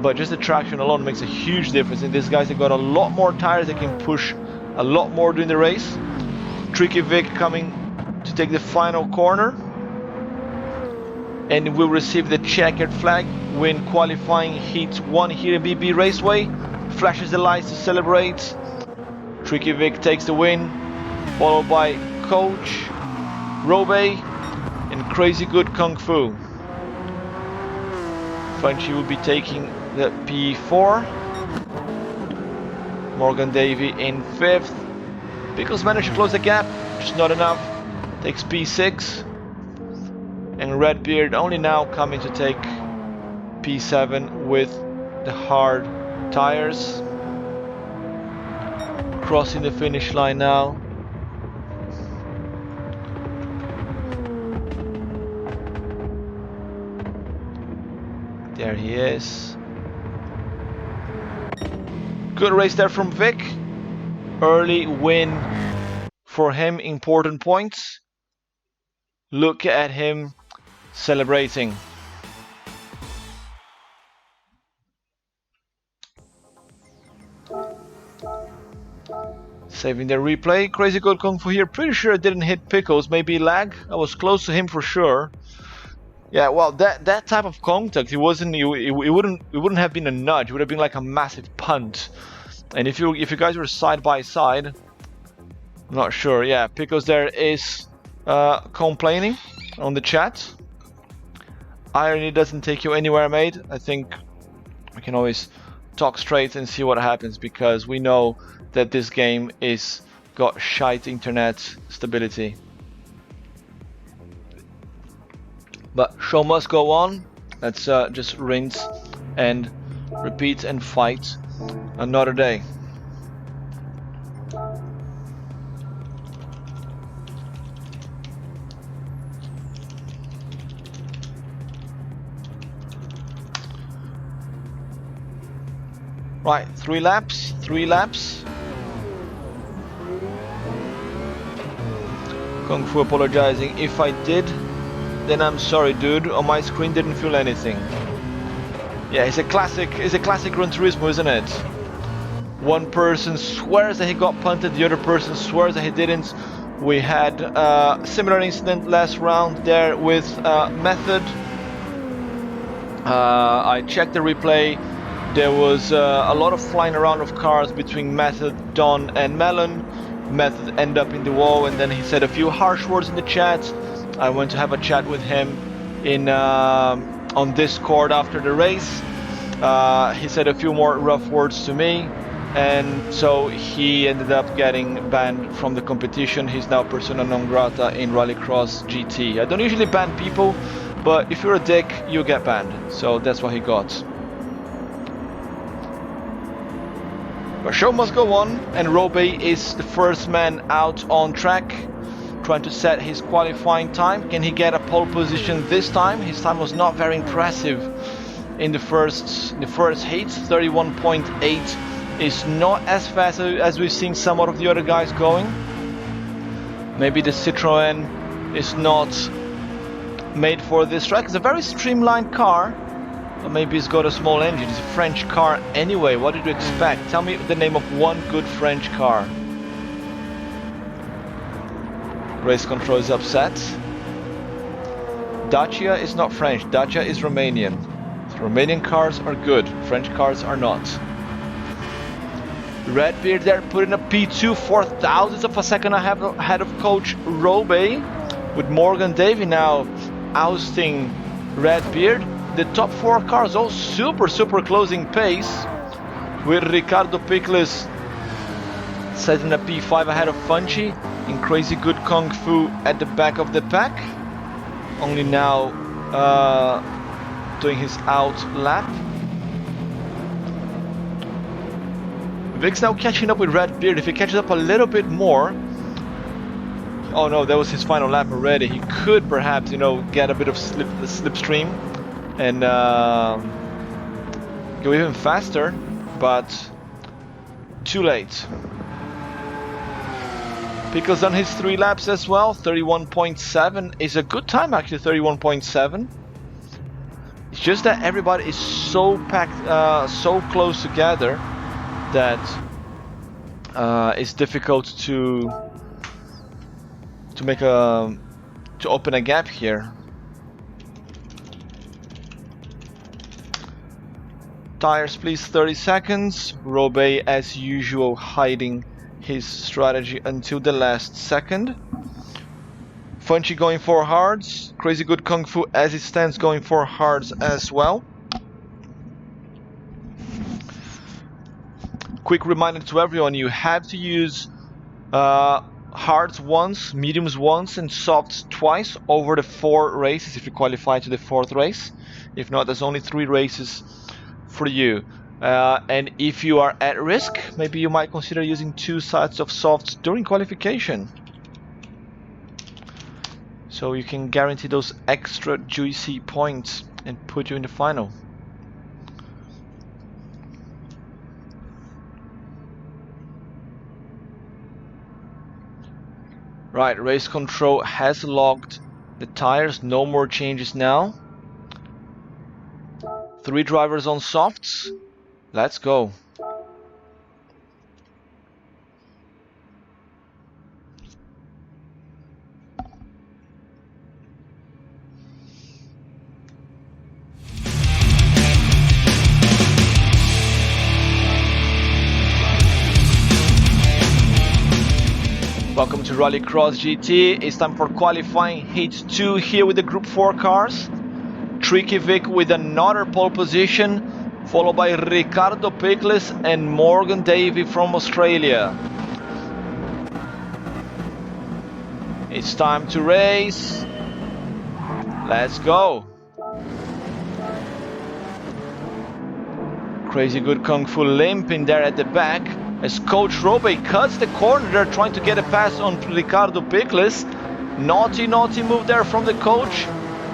but just the traction alone makes a huge difference. And these guys have got a lot more tires, they can push a lot more during the race. Tricky Vic coming to take the final corner, and will receive the checkered flag when qualifying heat 1 here in BB Raceway. Flashes the lights to celebrate. Tricky Vic takes the win, followed by Coach, Robe, and Crazy Good Kung Fu. Funchy will be taking the P4. Morgan Davey in 5th. Pickles managed to close the gap, just not enough. Takes P6. And Redbeard only now coming to take P7 with the hard tires. Crossing the finish line now. There he is. Good race there from Vic. Early win for him, important points. Look at him celebrating. Saving the replay. Crazy Good Kung Fu here. Pretty sure I didn't hit Pickles. Maybe lag. I was close to him for sure. Yeah, well, that type of contact, it wouldn't have been a nudge. It would have been like a massive punt. And if you guys were side by side, I'm not sure. Yeah, Pickles there is complaining on the chat. Irony doesn't take you anywhere, mate. I think we can always talk straight and see what happens, because we know that this game is got shite internet stability. But show must go on. Let's just rinse and repeat and fight another day. Right, 3 laps. Kung Fu apologizing. If I did, then I'm sorry, dude. On my screen didn't feel anything. Yeah, it's a classic Gran Turismo, isn't it? One person swears that he got punted, the other person swears that he didn't. We had a similar incident last round there with Method. I checked the replay. There was a lot of flying around of cars between Method, Don, and Melon. Method ended up in the wall, and then he said a few harsh words in the chat. I went to have a chat with him in on Discord after the race. He said a few more rough words to me, and so he ended up getting banned from the competition. He's now persona non grata in Rallycross GT. I don't usually ban people, but if you're a dick, you get banned. So that's what he got. But show must go on, and Robe is the first man out on track, trying to set his qualifying time. Can he get a pole position this time? His time was not very impressive in the first heat. 31.8 is not as fast as we've seen some of the other guys going. Maybe the Citroën is not made for this track. It's a very streamlined car. Or maybe it's got a small engine. It's a French car anyway. What did you expect? Tell me the name of one good French car. Race control is upset. Dacia is not French. Dacia is Romanian. Romanian cars are good, French cars are not. Redbeard there putting a P2 for thousandths of a second ahead of coach Robe, with Morgan Davey now ousting Redbeard. The top 4 cars all super closing pace, with Ricardo Pickles setting a P5 ahead of Funchy and Crazy Good Kung Fu at the back of the pack. Only now doing his out lap. Vic's now catching up with Redbeard. If he catches up a little bit more... Oh no, that was his final lap already. He could perhaps, you know, get a bit of slipstream and go even faster, but too late. Pickles done his 3 laps as well. 31.7 is a good time actually. 31.7. It's just that everybody is so packed, so close together that it's difficult to make to open a gap here. Tires please, 30 seconds. Robe as usual hiding his strategy until the last second. Funchy going for hards. Crazy Good Kung Fu as it stands going for hards as well. Quick reminder to everyone, you have to use hards once, mediums once and softs twice over the 4 races if you qualify to the 4th race. If not, there's only 3 races for you. And if you are at risk, maybe you might consider using 2 sets of softs during qualification, so you can guarantee those extra juicy points and put you in the final. Right, race control has logged the tires, no more changes now. 3 drivers on softs. Let's go. Welcome to Rallycross GT. It's time for qualifying heat 2 here with the Group 4 cars. Tricky Vic with another pole position, followed by Ricardo Pickles and Morgan Davey from Australia. It's time to race. Let's go. Crazy Good Kung Fu limping there at the back as Coach Robe cuts the corner there, trying to get a pass on Ricardo Pickles. Naughty move there from the coach.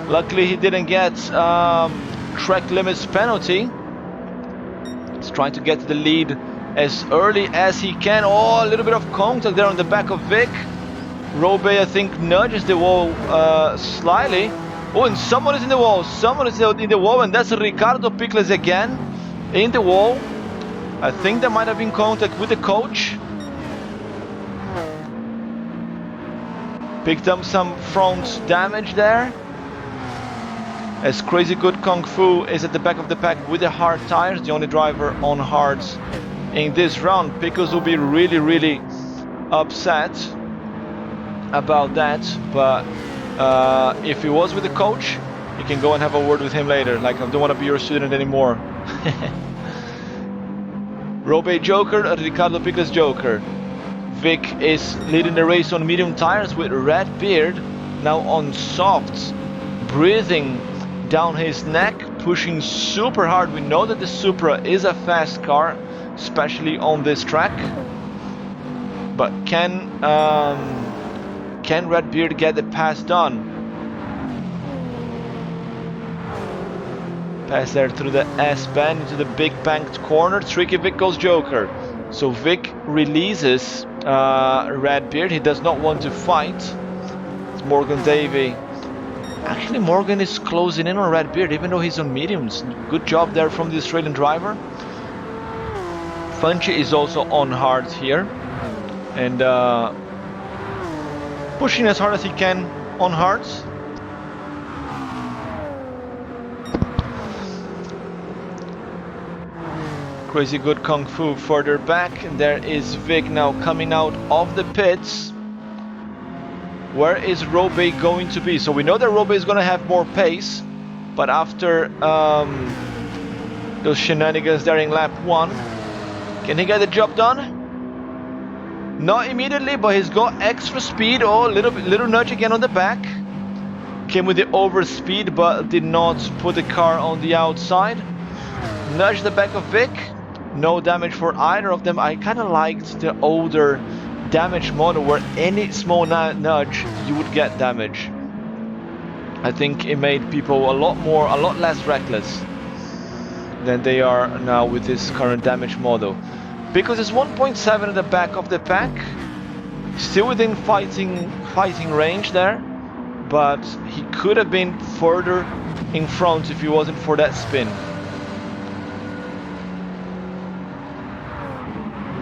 Luckily he didn't get track limits penalty. He's trying to get to the lead as early as he can. Oh, a little bit of contact there on the back of Vic. Robe, I think, nudges the wall slightly. Oh, and someone is in the wall. Someone is in the wall, and that's Ricardo Pickles again in the wall. I think there might have been contact with the coach. Picked up some front damage there, as Crazy Good Kung Fu is at the back of the pack with the hard tires, the only driver on hards in this round. Pickles will be really upset about that, but if he was with the coach, you can go and have a word with him later, like, I don't want to be your student anymore. Robe Joker, Ricardo Pickles Joker. Vic is leading the race on medium tires with Redbeard now on softs, breathing down his neck, pushing super hard. We know that the Supra is a fast car, especially on this track, but can Redbeard get the pass done? Pass there through the S-bend into the big banked corner. Tricky Vic goes Joker. So Vic releases Redbeard. He does not want to fight. It's Morgan Davey. Actually, Morgan is closing in on Redbeard, even though he's on mediums. Good job there from the Australian driver. Funchy is also on hards here, and pushing as hard as he can on hards. Crazy Good Kung Fu further back, and there is Vic now coming out of the pits. Where is Robe going to be? So we know that Robe is going to have more pace, but after those shenanigans there in lap 1, can he get the job done? Not immediately, but he's got extra speed. Oh, little nudge again on the back. Came with the overspeed, but did not put the car on the outside. Nudge the back of Vic. No damage for either of them. I kind of liked the older damage model where any small nudge you would get damage. I think it made people a lot less reckless than they are now with this current damage model. Because it's 1.7 at the back of the pack, still within fighting range there, but he could have been further in front if he wasn't for that spin.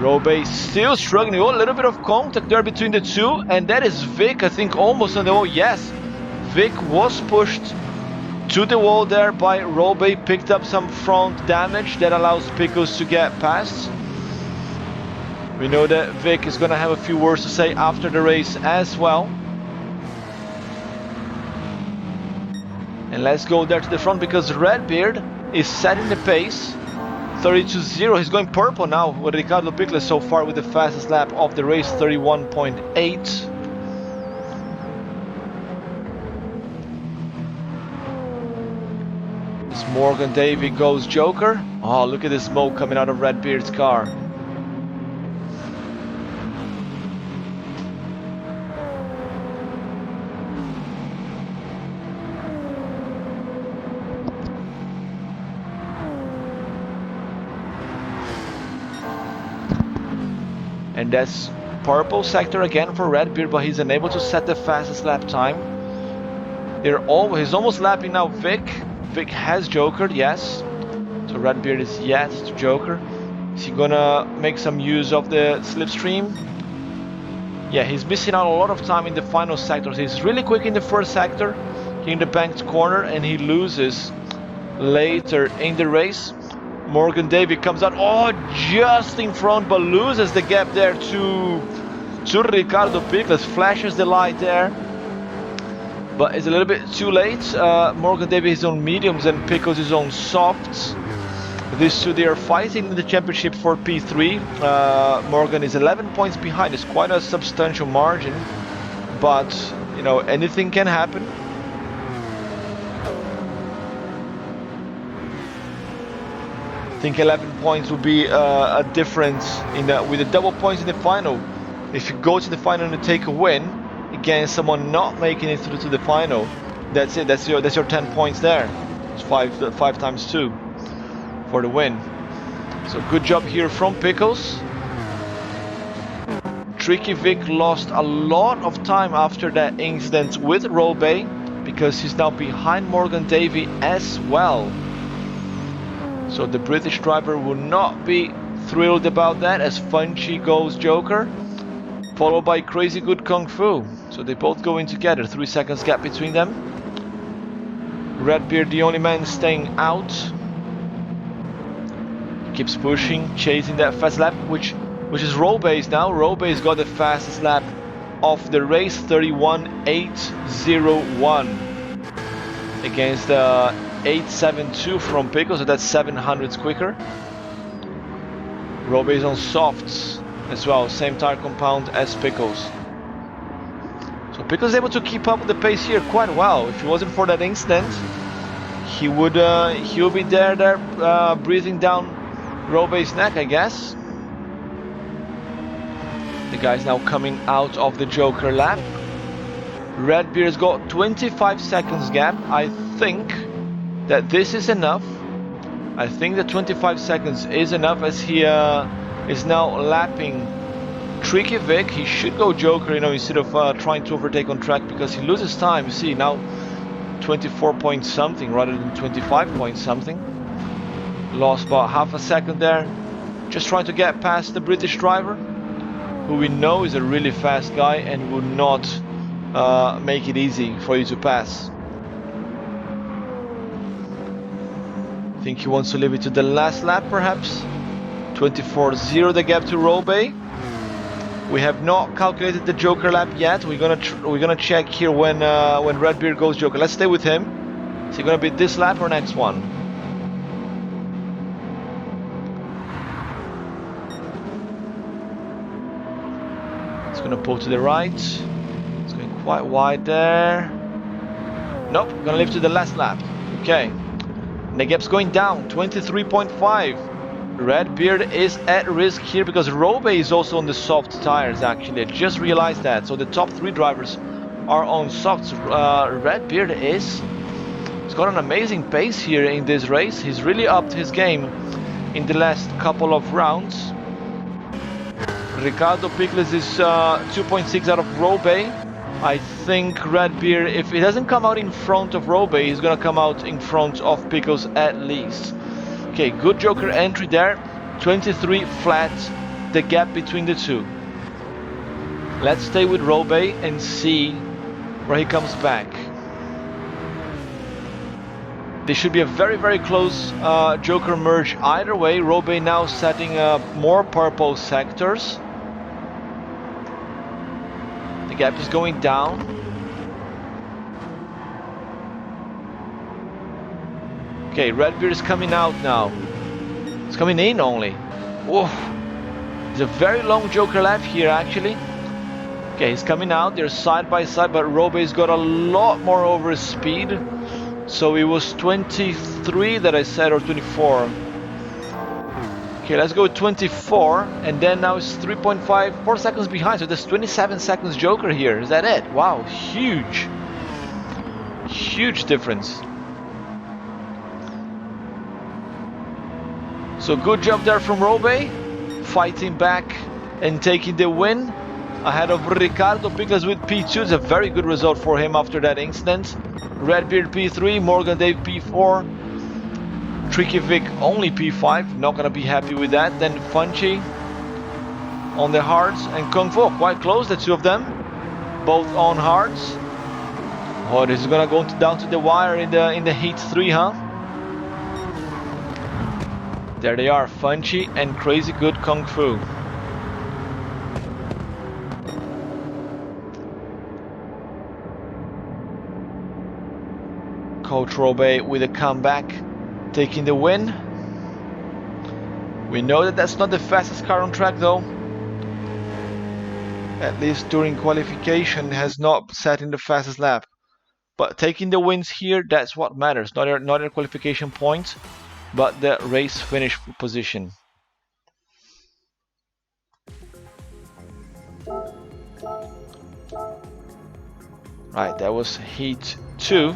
Robe still struggling. Oh, a little bit of contact there between the two, and that is Vic, I think, almost on the wall. Yes, Vic was pushed to the wall there by Robe, picked up some front damage that allows Pickles to get past. We know that Vic is gonna have a few words to say after the race as well. And let's go there to the front because Redbeard is setting the pace. 32.0, he's going purple now with Ricardo Pickles so far with the fastest lap of the race, 31.8. As Morgan Davey goes Joker. Oh, look at the smoke coming out of Redbeard's car. And that's purple sector again for Redbeard, but he's unable to set the fastest lap time. He's almost lapping now Vic. Vic has jokered, yes. So Redbeard is yet to joker. Is he gonna make some use of the slipstream? Yeah, he's missing out a lot of time in the final sectors. He's really quick in the first sector, in the banked corner, and he loses later in the race. Morgan Davey comes out, oh, just in front, but loses the gap there to Ricardo Pickles. Flashes the light there, but it's a little bit too late. Morgan Davey is on mediums and Pickles is on softs. These two, they are fighting in the championship for P3. Morgan is 11 points behind. It's quite a substantial margin, but you know, anything can happen. I think 11 points will be a difference with the double points in the final. If you go to the final and take a win against someone not making it through to the final, that's it. That's your 10 points there. It's 5 times 2 for the win. So good job here from Pickles. Tricky Vic lost a lot of time after that incident with Robe because he's now behind Morgan Davey as well. So the British driver will not be thrilled about that as Funchy goes Joker, followed by Crazy Good Kung Fu. So they both go in together, 3 seconds gap between them. Redbeard, the only man staying out. Keeps pushing, chasing that fast lap, which is Robe's now. Robe's got the fastest lap of the race, 31.801 against 8.72 from Pickles, so that's 700s quicker. Robe is on softs as well, same tire compound as Pickles. So Pickles is able to keep up with the pace here quite well. If it wasn't for that incident, he'll be there breathing down Robe's neck, I guess. The guy's now coming out of the Joker lap. Redbeard's got 25 seconds gap. I think that this is enough. I think that 25 seconds is enough as he is now lapping Tricky Vic. He should go Joker, you know, instead of trying to overtake on track because he loses time. You see now 24 point something rather than 25 point something. Lost about half a second there. Just trying to get past the British driver, who we know is a really fast guy and will not make it easy for you to pass. I think he wants to leave it to the last lap, perhaps. 24.0 the gap to Robe. We have not calculated the Joker lap yet. We're gonna check here when Redbeard goes Joker. Let's stay with him. Is he gonna be this lap or next one? It's gonna pull to the right. It's going quite wide there. Nope, gonna leave to the last lap. Okay. And the gap's going down, 23.5. Redbeard is at risk here because Robe is also on the soft tires actually. I just realized that. So the top 3 drivers are on softs. Redbeard he's got an amazing pace here in this race. He's really upped his game in the last couple of rounds. Ricardo Pickles is 2.6 out of Robe. I think Redbeard, if he doesn't come out in front of Robe, he's gonna come out in front of Pickles at least. Okay, good Joker entry there. 23 flat, the gap between the two. Let's stay with Robe and see where he comes back. This should be a very, very close Joker merge either way. Robe now setting up more purple sectors. The gap is going down. Okay, Redbeard is coming out now. It's coming in only. Whoa. It's a very long Joker lap here actually. Okay, he's coming out. They're side by side, but Robe's got a lot more over speed. So it was 23 that I said, or 24. Okay, let's go with 24, and then now it's 4 seconds behind, so there's 27 seconds Joker here. Is that it? Wow, huge. Huge difference. So good job there from Robe, fighting back and taking the win ahead of Ricardo Pickles with P2. It's a very good result for him after that incident. Redbeard P3, Morgan Dave P4, Tricky Vic only P5, not gonna be happy with that. Then Funchy on the hards, and Kung Fu quite close, the two of them, both on hards. Oh, this is gonna go down to the wire in the heat 3, huh? There they are, Funchy and Crazy Good Kung Fu. Coach Robe with a comeback, taking the win. We know that that's not the fastest car on track though. At least during qualification has not sat in the fastest lap. But taking the wins here, that's what matters. Not a qualification point, but the race finish position. Right, that was heat 2.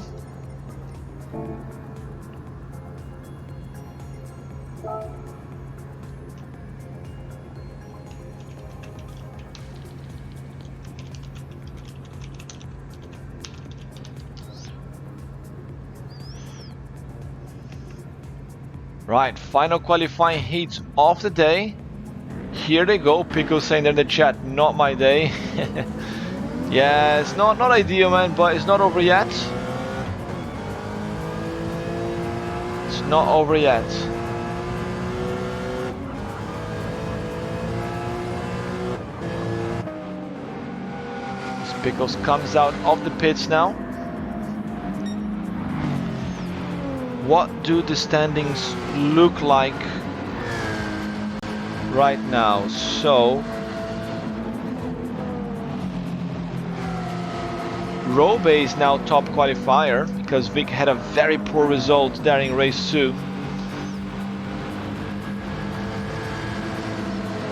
Right, final qualifying heats of the day. Here they go. Pickle saying in the chat, not my day. Yeah, it's not ideal, man, but it's not over yet. It's not over yet. As Pickles comes out of the pits now. What do the standings look like right now? So Robe is now top qualifier because Vic had a very poor result there in race 2.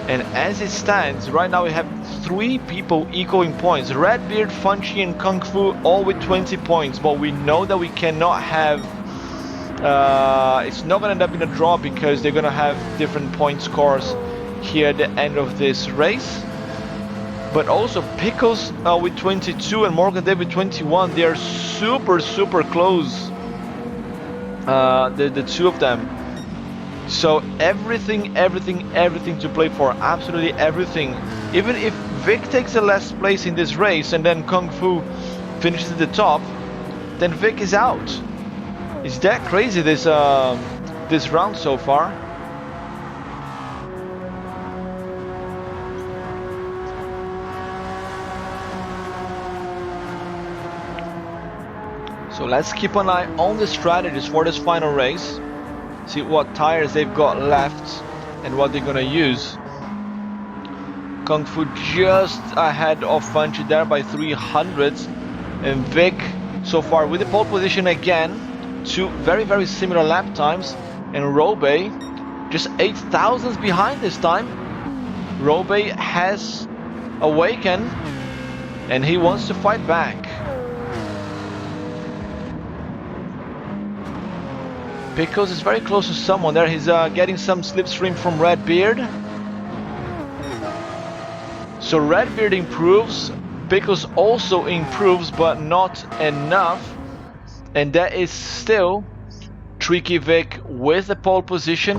And as it stands, right now we have 3 people equaling points. Redbeard, Funchy and Kung Fu all with 20 points, but we know that we cannot have it's not gonna end up in a draw because they're gonna have different point scores here at the end of this race. But also Pickles with 22 and Morgan Day with 21, they are super close, the two of them. So everything to play for, absolutely everything. Even if Vic takes the last place in this race and then Kung Fu finishes at the top, then Vic is out. Is that crazy, this round so far? So let's keep an eye on the strategies for this final race. See what tires they've got left and what they're gonna use. Kung Fu just ahead of Funchy there by 300s, and Vic so far with the pole position again. Two very similar lap times, and Robe just 8,000s behind this time. Robe has awakened and he wants to fight back. Pickles is very close to someone there. He's getting some slipstream from Redbeard. So Redbeard improves, Pickles also improves, but not enough. And that is still Tricky Vic with the pole position,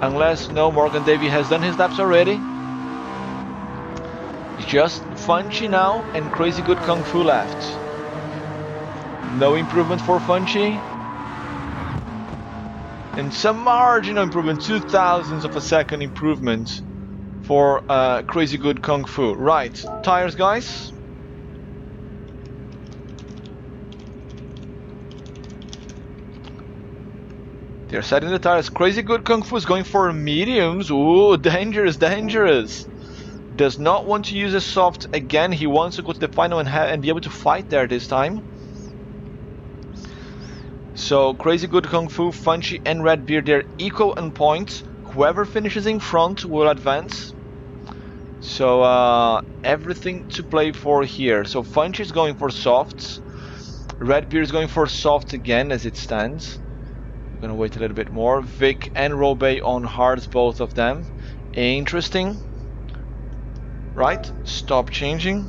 unless no, Morgan Davey has done his laps already. Just Funchy now and Crazy Good Kung Fu left. No improvement for Funchy. And some marginal improvement, 0.02 of a second improvement for Crazy Good Kung Fu. Right, tires guys. They're setting the tires. Crazy Good Kung Fu is going for mediums. Ooh, dangerous, dangerous. Does not want to use a soft again. He wants to go to the final and be able to fight there this time. So Crazy Good Kung Fu, Funchy and Redbeard, they're equal in points. Whoever finishes in front will advance. So everything to play for here. So Funchy is going for softs. Redbeard is going for soft again as it stands. I'm gonna wait a little bit more. Vic and Robe on hards, both of them. Interesting. Right, stop changing.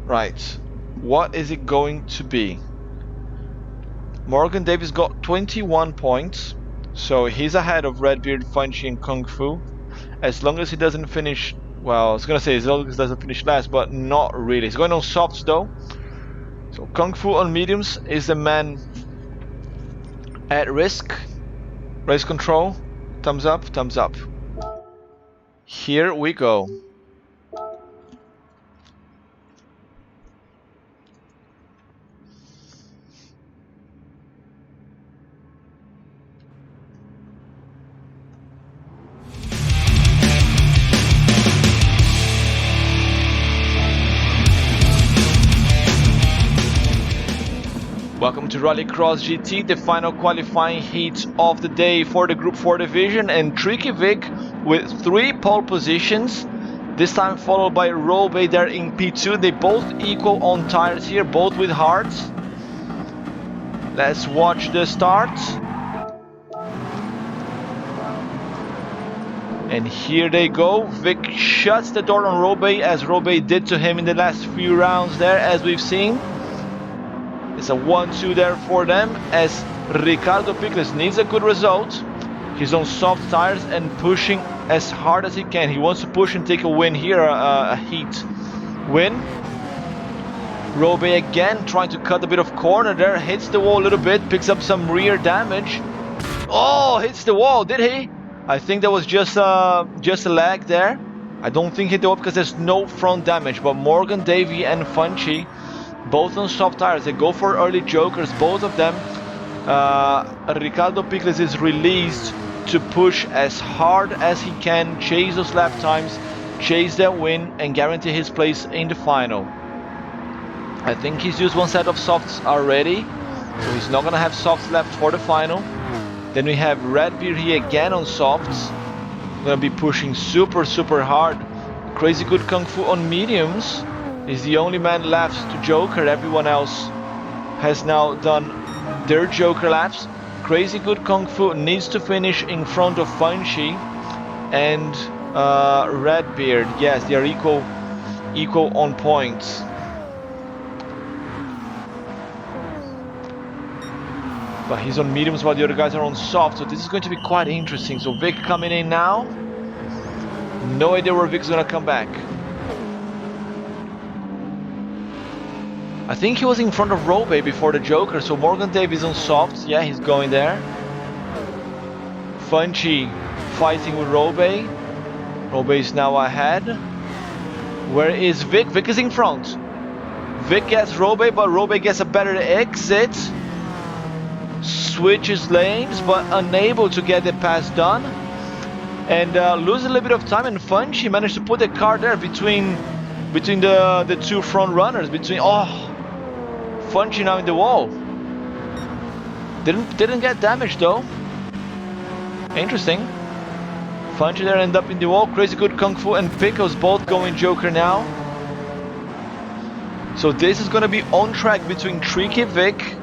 Right, what is it going to be? Morgan Davis got 21 points, so he's ahead of Redbeard, Funchy and Kung Fu. As long as he doesn't finish, well, I was gonna say as long as he doesn't finish last, but not really. He's going on softs though. So Kung Fu on mediums is the man at risk. Race control, thumbs up, thumbs up. Here we go. Welcome to Rallycross GT, the final qualifying heat of the day for the Group 4 division, and Tricky Vic with 3 pole positions, this time followed by Robe there in P2. They both equal on tires here, both with hards. Let's watch the start. And here they go. Vic shuts the door on Robe, as Robe did to him in the last few rounds there, as we've seen. It's a 1-2 there for them, as Ricardo Pickles needs a good result. He's on soft tires and pushing as hard as he can. He wants to push and take a win here, a heat win. Robe again trying to cut a bit of corner there, hits the wall a little bit, picks up some rear damage. Oh, hits the wall, did he? I think that was just a lag there. I don't think he hit the wall because there's no front damage, but Morgan Davey and Funchy, both on soft tires, they go for early jokers, both of them. Ricardo Pickles is released to push as hard as he can, chase those lap times, chase that win, and guarantee his place in the final. I think he's used one set of softs already, so he's not gonna have softs left for the final. Then we have Redbeard here again on softs. Gonna be pushing super hard. Crazy Good Kung Fu on mediums. He's the only man left to joker. Everyone else has now done their joker laps. Crazy Good Kung Fu needs to finish in front of Funchy and Redbeard. Yes, they are equal on points. But he's on mediums while the other guys are on soft, so this is going to be quite interesting. So Vic coming in now. No idea where Vic's gonna come back. I think he was in front of Robe before the joker, so Morgan Davies on softs. Yeah, he's going there. Funchy fighting with Robe. Robe is now ahead. Where is Vic? Vic is in front. Vic gets Robe, but Robe gets a better exit. Switches lanes, but unable to get the pass done. And lose a little bit of time, and Funchi managed to put the car there between the two front runners. Funchi now in the wall. Didn't get damaged though. Interesting. Funchi there end up in the wall. Crazy Good Kung Fu and Pickles both going Joker now. So this is gonna be on track between Tricky Vic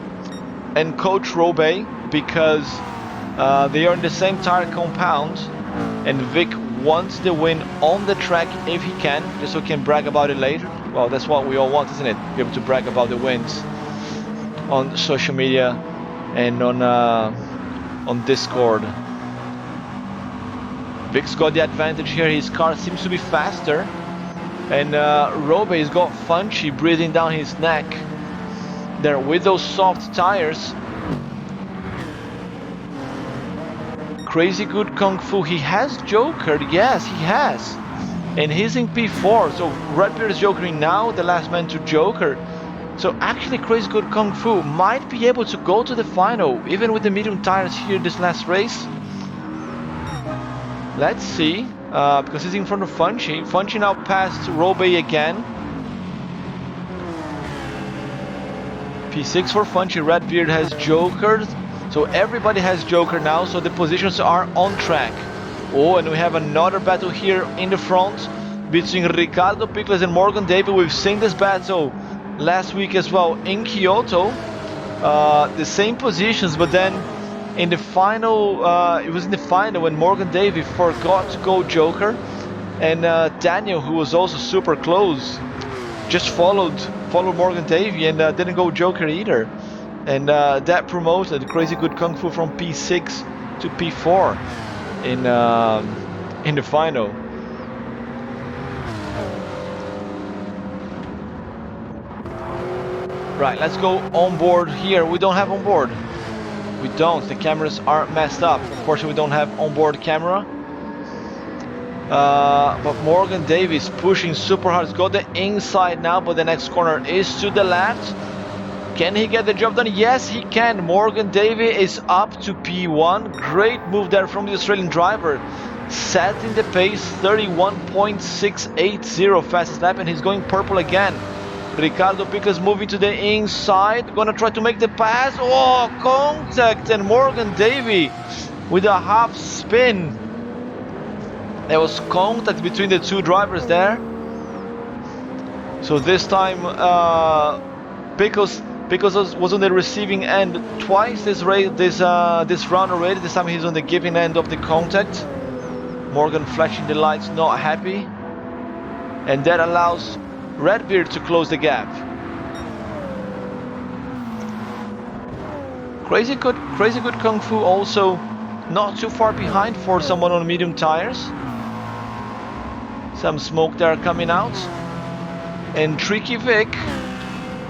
and Coach Robe, because they are in the same tire compound, and Vic wants the win on the track if he can, just so he can brag about it later. Well, that's what we all want, isn't it? Be able to brag about the wins on social media and on Discord. Vic's got the advantage here. His car seems to be faster, and Robe's got Funchi breathing down his neck there with those soft tires. Crazy Good Kung Fu, he has Joker, yes he has, and he's in P4, so Redbeard is Jokering now, the last man to Joker. So actually Crazy Good Kung Fu might be able to go to the final, even with the medium tires here this last race. Let's see, because he's in front of Funchi. Funchi now passed Robe again. P6 for Funchi, Redbeard has Joker. So everybody has Joker now, so the positions are on track. Oh, and we have another battle here in the front between Ricardo Pickles and Morgan David. We've seen this battle last week as well in Kyoto. The same positions, but then in the final, it was in the final when Morgan David forgot to go Joker, and Daniel, who was also super close, just followed Morgan David and didn't go Joker either. And that promoted Crazy Good Kung Fu from P6 to P4 in the final. Right, let's go on board here. We don't have on board. We don't. The cameras are messed up. Unfortunately, we don't have onboard camera. But Morgan Davis pushing super hard. He's got the inside now, but the next corner is to the left. Can he get the job done? Yes, he can. Morgan Davis is up to P1. Great move there from the Australian driver. Setting the pace, 31.680 fastest lap, and he's going purple again. Ricardo Pickles moving to the inside, gonna try to make the pass. Oh, contact, and Morgan Davis with a half spin. There was contact between the two drivers there. So this time Pickles was on the receiving end twice this round already. This time he's on the giving end of the contact. Morgan flashing the lights, not happy, and that allows Redbeard to close the gap. Crazy good Kung Fu also not too far behind for someone on medium tires. Some smoke there coming out, and Tricky Vic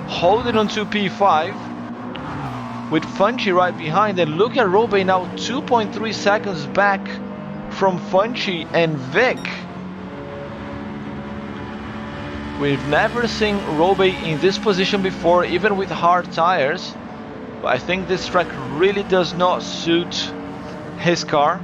holding on to P5 with Funchi right behind. And look at Robe now 2.3 seconds back from Funchi and Vic. We've never seen Robe in this position before, even with hard tires. But I think this track really does not suit his car.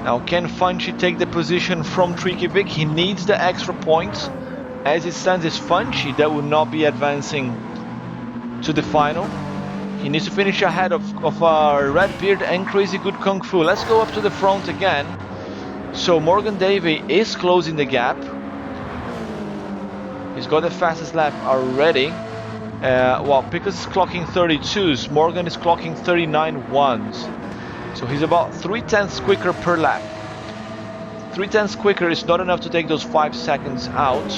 Now, can Funchi take the position from Tricky Vic? He needs the extra points. As it stands, it's Funchi that will not be advancing to the final. He needs to finish ahead of Redbeard and Crazy Good Kung Fu. Let's go up to the front again. So Morgan Davis is closing the gap. He's got the fastest lap already. Well, Pickles is clocking 32s. Morgan is clocking 39.1s. So he's about 0.3 quicker per lap. 0.3 quicker is not enough to take those 5 seconds out,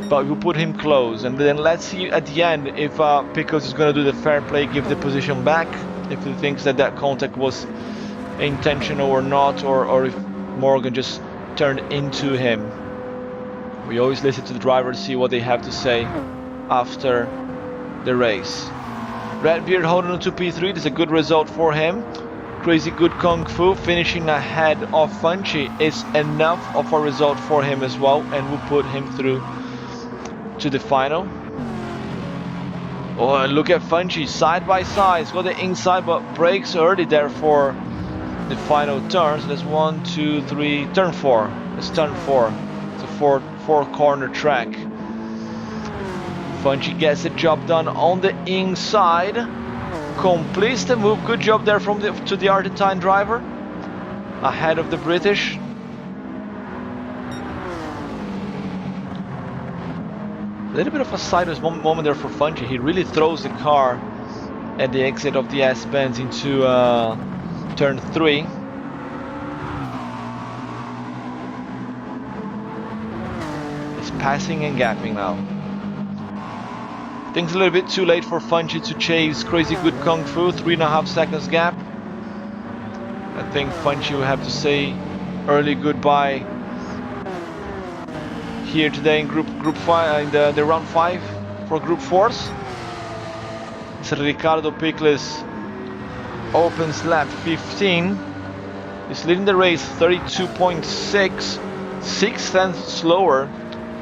but we'll put him close. And then let's see at the end if Pickles is going to do the fair play, give the position back, if he thinks that contact was intentional or not, or if Morgan just turned into him. We always listen to the drivers, see what they have to say after the race. Redbeard holding on to P3. This is a good result for him. Crazy Good Kung Fu finishing ahead of Funchi is enough of a result for him as well, and will put him through to the final. Oh, and look at Funchi side by side. He's got the inside, but breaks early there for the final turns. That's 1, 2, 3, turn 4. It's turn 4. It's a four corner track. Funchi gets the job done on the inside. Completes the move. Good job there from to the Argentine driver. Ahead of the British. A little bit of a sideways moment there for Funchi. He really throws the car at the exit of the S-Bends into turn 3. It's passing and gapping now. Things a little bit too late for Funchi to chase Crazy Good Kung Fu. 3.5 seconds gap. I think Funchi will have to say early goodbye here today in group 5, in the round 5 for group 4s. It's Ricardo Picles opens lap 15. He's leading the race 32.6, 6 tenths slower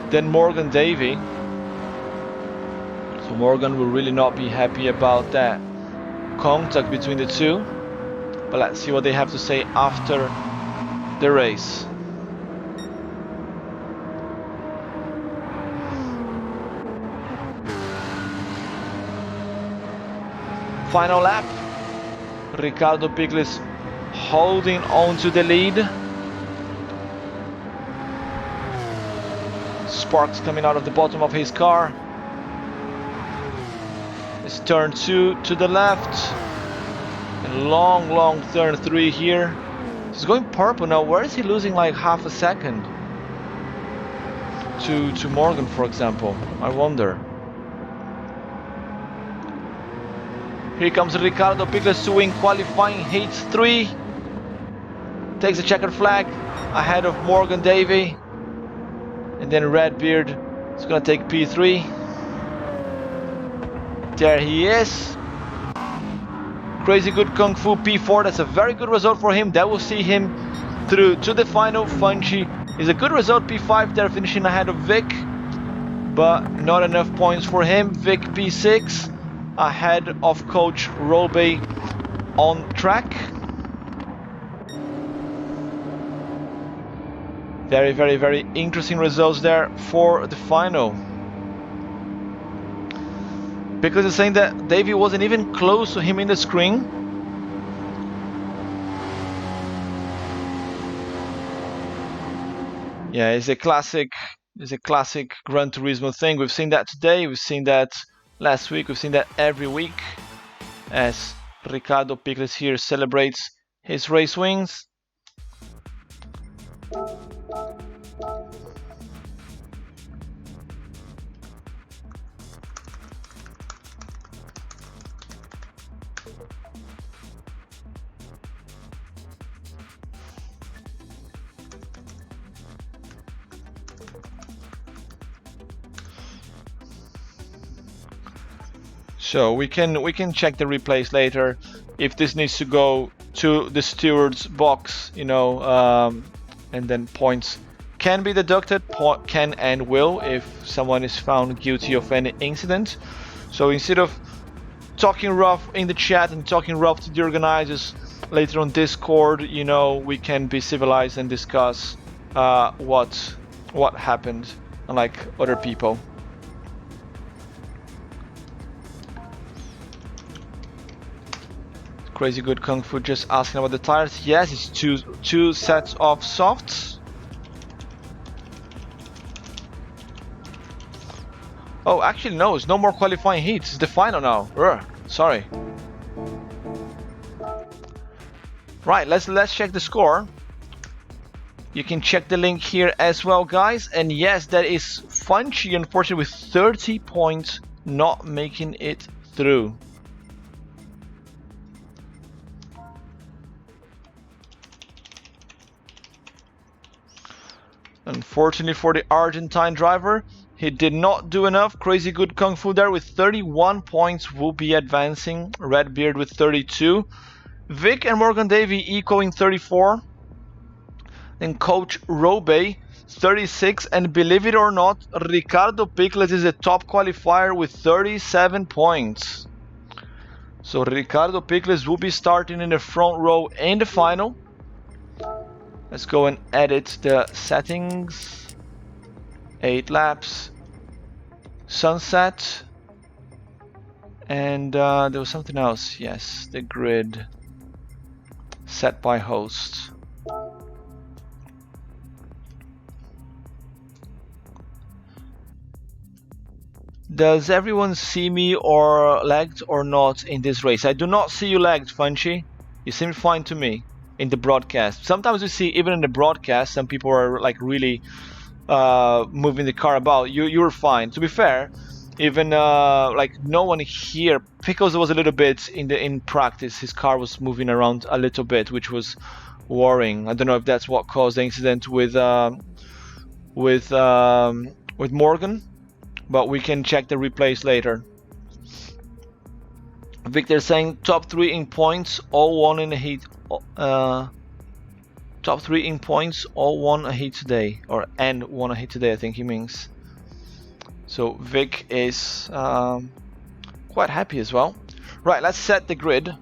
than Morgan Davey. So Morgan will really not be happy about that contact between the two. But let's see what they have to say after the race. Final lap. Ricardo Picles holding on to the lead. Sparks coming out of the bottom of his car. It's turn 2 to the left. And long turn 3 here. He's going purple now. Where is he losing like half a second? To Morgan, for example. I wonder. Here comes Ricardo Picles to win qualifying heat 3. Takes a checkered flag ahead of Morgan Davey. And then Redbeard is going to take P3. There he is. Crazy Good Kung Fu P4. That's a very good result for him. That will see him through to the final. Funchi is a good result. P5 there, finishing ahead of Vic. But not enough points for him. Vic P6. Ahead of Coach Rolbey on track. Very interesting results there for the final. Because it's saying that Davey wasn't even close to him in the screen. Yeah, it's a classic Gran Turismo thing. We've seen that today, we've seen that last week, we've seen that every week as Ricardo Picles here celebrates his race wins. So we can check the replays later if this needs to go to the steward's box, you know, and then points can be deducted, can and will, if someone is found guilty of any incident. So instead of talking rough in the chat and talking rough to the organizers later on Discord, you know, we can be civilized and discuss what happened, unlike other people. Crazy Good Kung Fu just asking about the tires. Yes, it's two sets of softs. Oh, actually no, it's no more qualifying heats. It's the final now. Sorry. Right, let's check the score. You can check the link here as well, guys. And yes, that is Funchi, unfortunately, with 30 points, not making it through. Unfortunately for the Argentine driver, He did not do enough. Crazy good Kung Fu there with 31 points will be advancing. Redbeard with 32. Vic and Morgan Davey equaling 34. Then Coach Robe 36. And believe it or not, Ricardo Pickles is a top qualifier with 37 points. So Ricardo Pickles will be starting in the front row in the final. Let's go and edit the settings. 8 laps. Sunset. And there was something else. Yes, the grid set by host. Does everyone see me or lagged or not in this race? I do not see you lagged, Funchy. You seem fine to me in the broadcast. Sometimes we see even in the broadcast some people are like really moving the car about. You were fine. To be fair, even like no one here. Pickles was a little bit in practice. His car was moving around a little bit, which was worrying. I don't know if that's what caused the incident with Morgan. But we can check the replays later. Victor saying top 3 in points, all won in a heat. Top 3 in points, all won a heat today, and won a heat today. I think he means. So Vic is quite happy as well. Right, let's set the grid.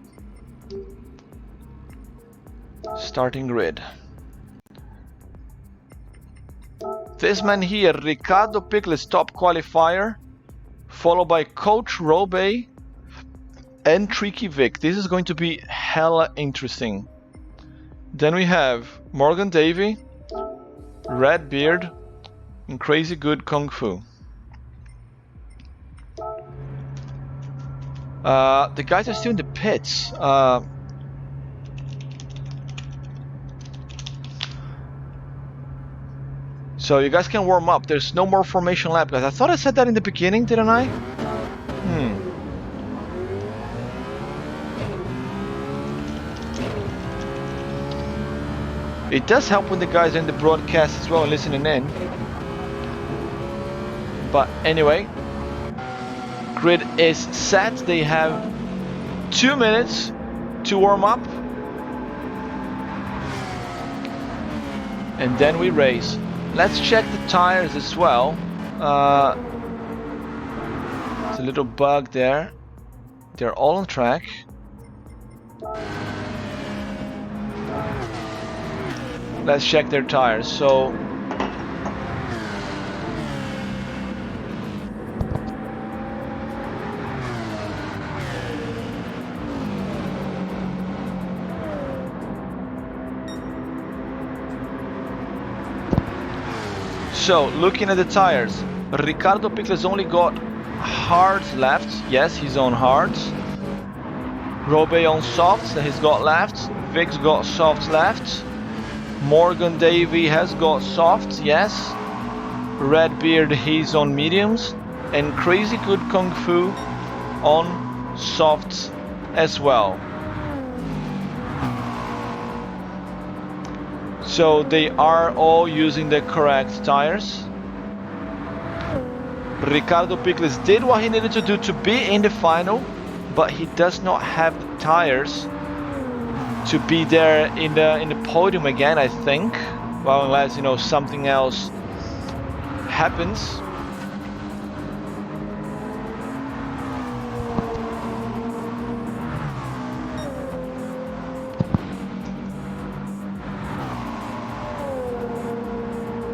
Starting grid. This man here, Ricardo Pickles, top qualifier, followed by Coach Robe and Tricky Vic. This is going to be hella interesting. Then we have Morgan Davey, Redbeard, and Crazy Good Kung Fu. The guys are still in the pits. So you guys can warm up. There's no more formation lap, guys. I thought I said that in the beginning, didn't I? It does help when the guys are in the broadcast as well and listening in. But anyway, grid is set. They have 2 minutes to warm up. And then we race. Let's check the tires as well. There's a little bug there. They're all on track. Let's check their tires. So looking at the tires, Ricardo Pickles only got hards left. Yes, he's on hards. Robe on softs, and he's got left. Vic's got softs left. Morgan Davey has got softs, yes. Redbeard, he's on mediums. And Crazy Good Kung Fu on softs as well. So they are all using the correct tires. Ricardo Pickles did what he needed to do to be in the final, but he does not have the tires to be there in the podium again, I think. Well, unless something else happens.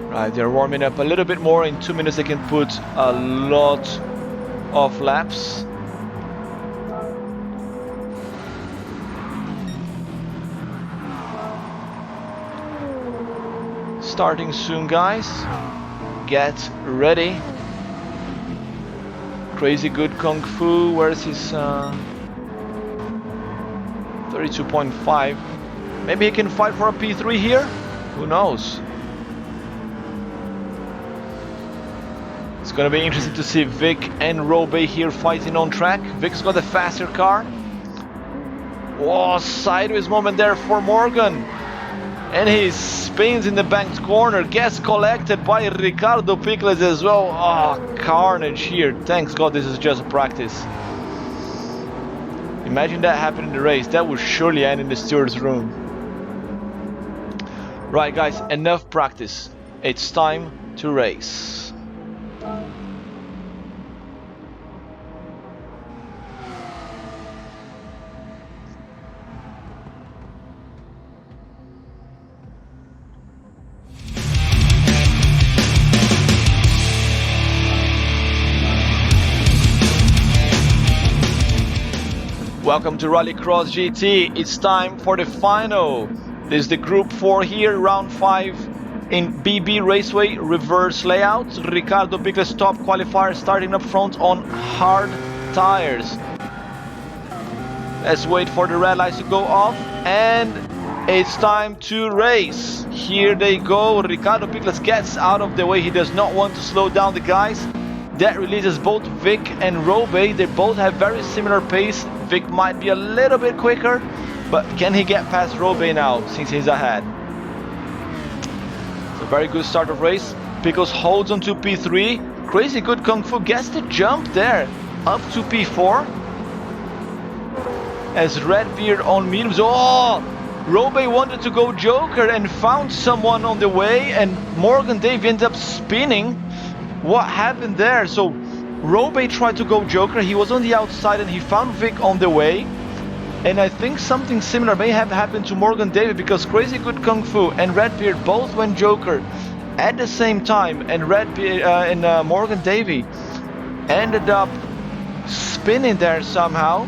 Right, they're warming up a little bit more. In 2 minutes they can put a lot of laps. Starting soon, guys. Get ready. Crazy Good Kung Fu, where's his 32.5? Maybe he can fight for a P3 here? Who knows? It's gonna be interesting to see Vic and Robe here fighting on track. Vic's got a faster car. Whoa, sideways moment there for Morgan. And he spins in the banked corner, gets collected by Ricardo Pickles as well. Oh, carnage here. Thanks God this is just a practice. Imagine that happened in the race. That would surely end in the steward's room. Right guys, enough practice. It's time to race. Welcome to Rallycross GT. It's time for the final. This is the Group 4 here, round 5 in BB Raceway reverse layout. Ricardo Pickles top qualifier starting up front on hard tires. Let's wait for the red lights to go off and it's time to race. Here they go. Ricardo Pickles gets out of the way. He does not want to slow down the guys. That releases both Vic and Robe. They both have very similar pace. Vic might be a little bit quicker, but can he get past Robe now since he's ahead? It's a very good start of race. Pickles holds on to P3. Crazy good Kung Fu gets the jump there up to P4. As Redbeard on mediums. Oh! Robe wanted to go Joker and found someone on the way, and Morgan Davey ended up spinning. What happened there? So Robe tried to go Joker, he was on the outside and he found Vic on the way. And I think something similar may have happened to Morgan Davey because Crazy Good Kung Fu and Redbeard both went Joker at the same time, and Redbeard and Morgan Davey ended up spinning there somehow.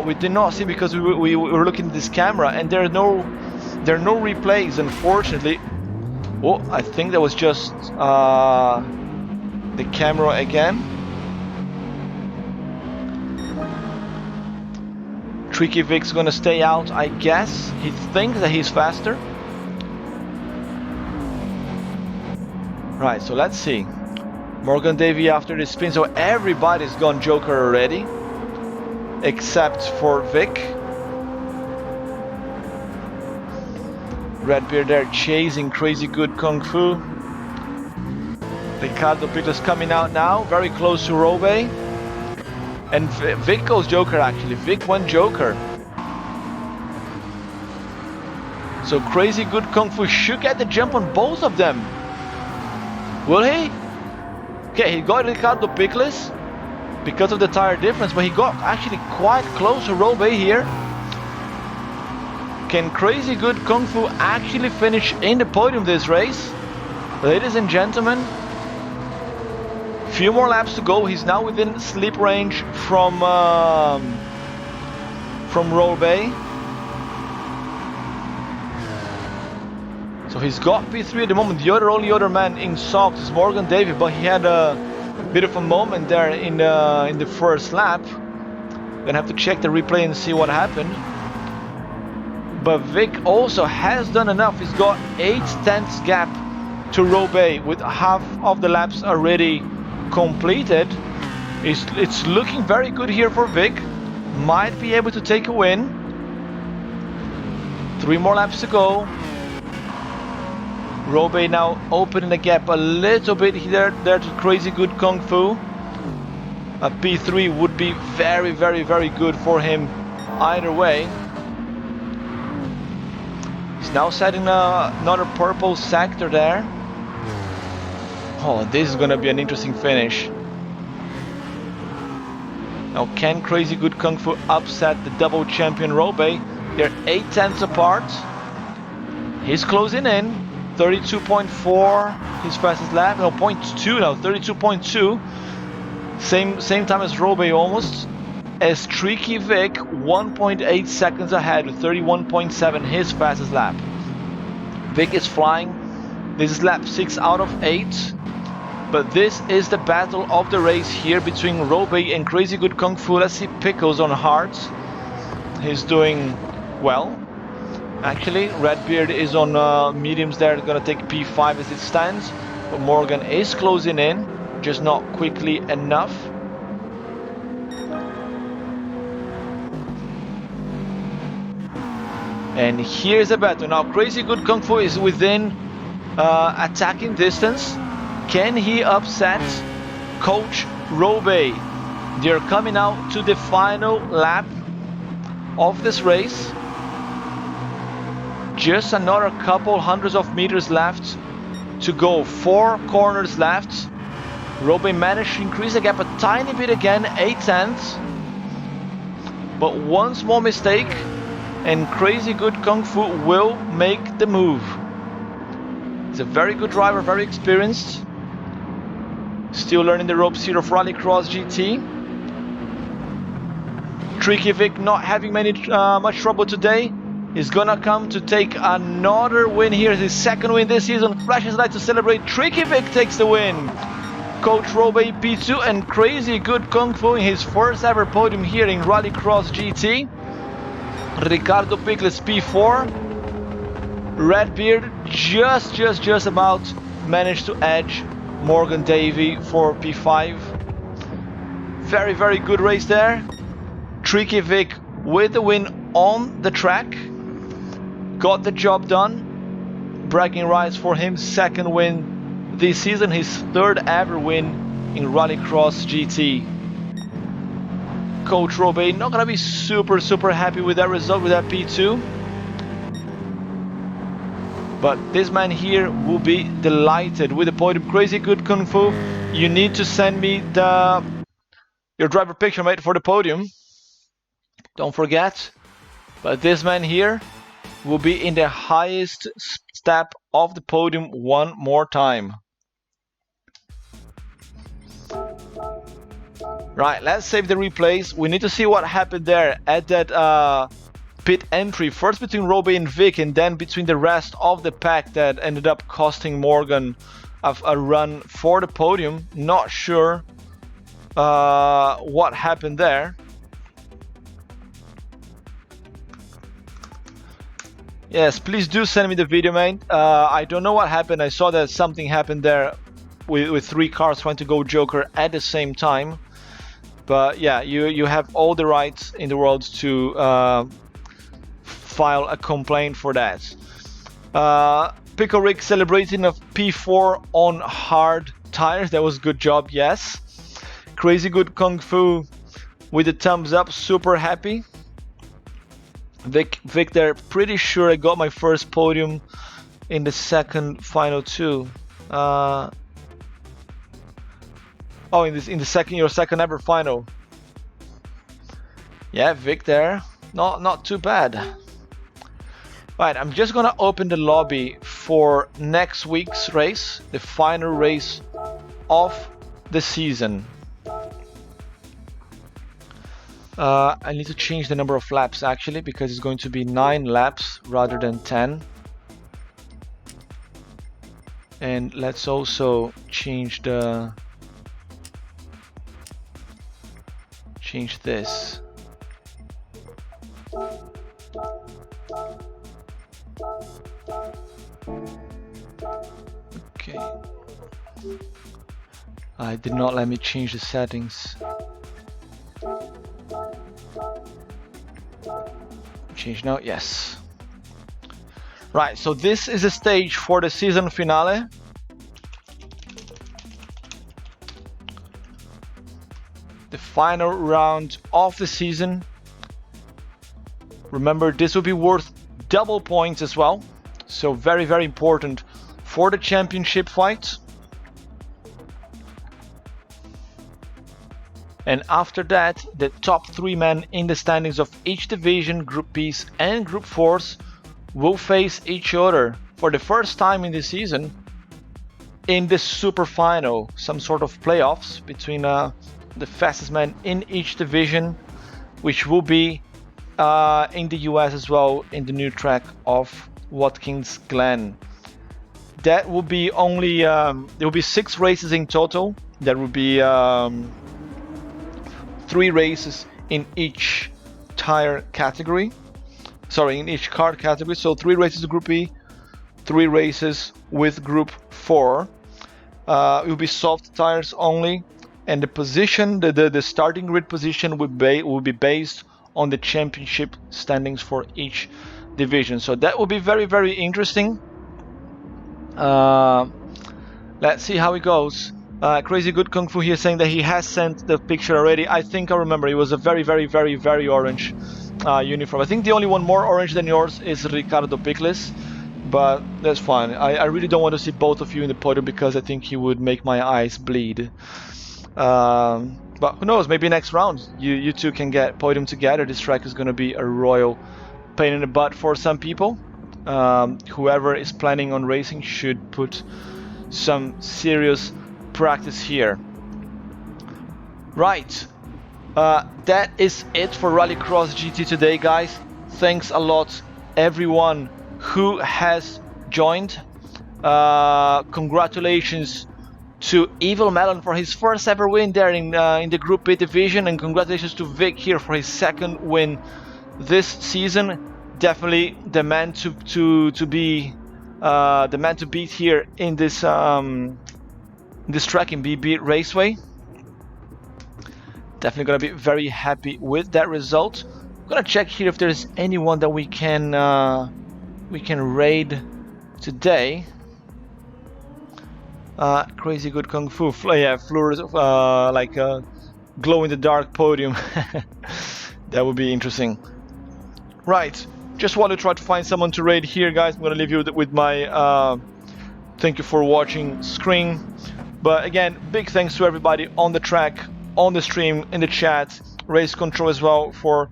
We did not see because we were looking at this camera, and there are no replays, unfortunately. Oh, I think that was just the camera again. Tricky Vic's gonna stay out, I guess. He thinks that he's faster. Right, so let's see. Morgan Davey after the spin, so everybody's gone Joker already, except for Vic. Redbeard there chasing Crazy Good Kung Fu. Ricardo Pickles coming out now, very close to Robe. And Vic goes Joker actually. Vic went Joker. So Crazy Good Kung Fu should get the jump on both of them. Will he? Okay, he got Ricardo Pickles because of the tire difference, but he got actually quite close to Robe here. Can Crazy Good Kung Fu actually finish in the podium this race? Ladies and gentlemen, few more laps to go. He's now within slip range from Robe. So he's got P3 at the moment. The only other man in socks is Morgan Davey, but he had a bit of a moment there in the first lap. Gonna have to check the replay and see what happened. But Vic also has done enough. He's got 8/10 gap to Robe with half of the laps already completed. It's looking very good here for Vic. Might be able to take a win. 3 more laps to go. Robe now opening the gap a little bit here there to Crazy Good Kung Fu. A P3 would be very, very, very good for him either way. He's now setting another purple sector there. Oh, this is gonna be an interesting finish. Now, can Crazy Good Kung Fu upset the double champion Robe? They're 8/10 apart. He's closing in. 32.4, his fastest lap. No, 0.2 now, 32.2. Same time as Robe almost. As Tricky Vic, 1.8 seconds ahead with 31.7, his fastest lap. Vic is flying. This is lap 6 out of 8. But this is the battle of the race here between Robe and Crazy Good Kung Fu. Let's see Pickles on hards. He's doing well. Actually, Redbeard is on mediums there. They're gonna take P5 as it stands. But Morgan is closing in, just not quickly enough. And here's a battle. Now Crazy Good Kung Fu is within attacking distance. Can he upset Coach Robe? They're coming out to the final lap of this race. Just another couple hundreds of meters left to go. 4 corners left. Robe managed to increase the gap a tiny bit again, 8 tenths. But one small mistake and Crazy Good Kung Fu will make the move. He's a very good driver, very experienced. Still learning the ropes here of Rallycross GT. Tricky Vic not having much trouble today. He's gonna come to take another win here. His second win this season. Flashes light to celebrate. Tricky Vic takes the win. Coach Robe P2 and Crazy Good Kung Fu in his first ever podium here in Rallycross GT. Ricardo Pickles P4. Redbeard just about managed to edge Morgan Davey for P5. Very good race there. Tricky Vic with the win on the track. Got the job done. Bragging rights for him. Second win this season. His third ever win in Rallycross GT. Coach Robe not gonna be super happy with that result, with that P2. But this man here will be delighted with the podium. Crazy Good Kung Fu, you need to send me your driver picture, mate, for the podium. Don't forget. But this man here will be in the highest step of the podium one more time. Right, let's save the replays. We need to see what happened there at that pit entry. First between Robe and Vic, and then between the rest of the pack that ended up costing Morgan a run for the podium. Not sure what happened there. Yes, please do send me the video, mate. I don't know what happened. I saw that something happened there with 3 cars trying to go Joker at the same time. But yeah, you have all the rights in the world to file a complaint for that. Pickle Rick celebrating a P4 on hard tires. That was good job, yes. Crazy Good Kung Fu with the thumbs up, super happy. Vic there, pretty sure I got my first podium in the second final too. Oh, in your second ever final. Yeah, Vic there, not too bad. Right, I'm just gonna open the lobby for next week's race, the final race of the season. I need to change the number of laps actually, because it's going to be 9 laps rather than 10. And let's also change this. Okay. It did not let me change the settings. Change now, yes. Right, so this is a stage for the season finale. The final round of the season. Remember, this will be worth double points as well. So very important for the championship fight. And after that, the top 3 men in the standings of each division, Group B's and Group 4's, will face each other for the first time in the season in the super final, some sort of playoffs between the fastest men in each division, which will be in the US as well, in the new track of Watkins Glen. That will be only there will be 6 races in total. There will be 3 races in each tire category. Sorry, in each car category. So 3 races with Group E, 3 races with Group 4. It will be soft tires only, and the position, the starting grid position will be based on the championship standings for each division. So that will be very, very interesting. Let's see how it goes. Crazy Good Kung Fu here saying that he has sent the picture already. I think I remember it was a very, very, very, very orange uniform. I think the only one more orange than yours is Ricardo Picles, but that's fine. I really don't want to see both of you in the podium because I think he would make my eyes bleed. But who knows, maybe next round you two can get podium together. This track is going to be a royal pain in the butt for some people. Whoever is planning on racing should put some serious practice here. Right, that is it for Rallycross GT today, guys. Thanks a lot everyone who has joined. Congratulations to Evil Melon for his first ever win there in the Group B division, and congratulations to Vic here for his second win this season. Definitely the man to be the man to beat here in this this track in BB Raceway. Definitely gonna be very happy with that result. I'm gonna check here if there's anyone that we can raid today. Crazy Good Kung Fu, yeah, like a glow in the dark podium. That would be interesting. Right, just want to try to find someone to raid here, guys. I'm gonna leave you with my thank you for watching screen. But again, big thanks to everybody on the track, on the stream, in the chat, Race Control as well for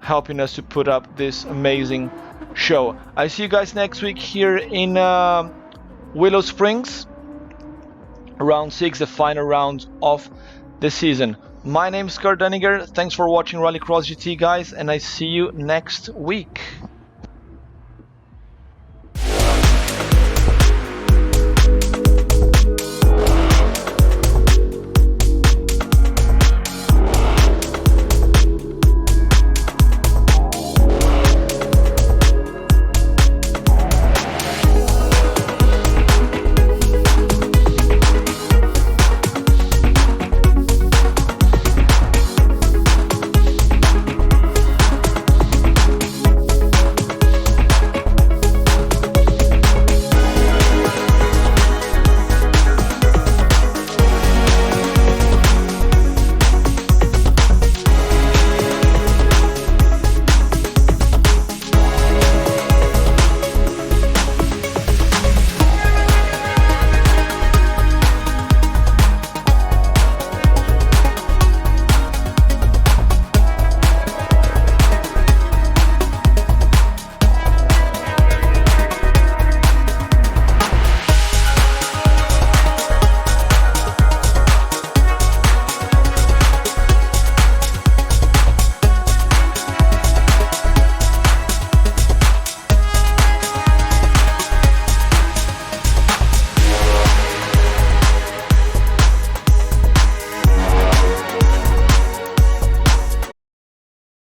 helping us to put up this amazing show. I see you guys next week here in Willow Springs. Round 6, the final round of the season. My name is Kurt Dunninger. Thanks for watching Rallycross GT, guys, and I see you next week.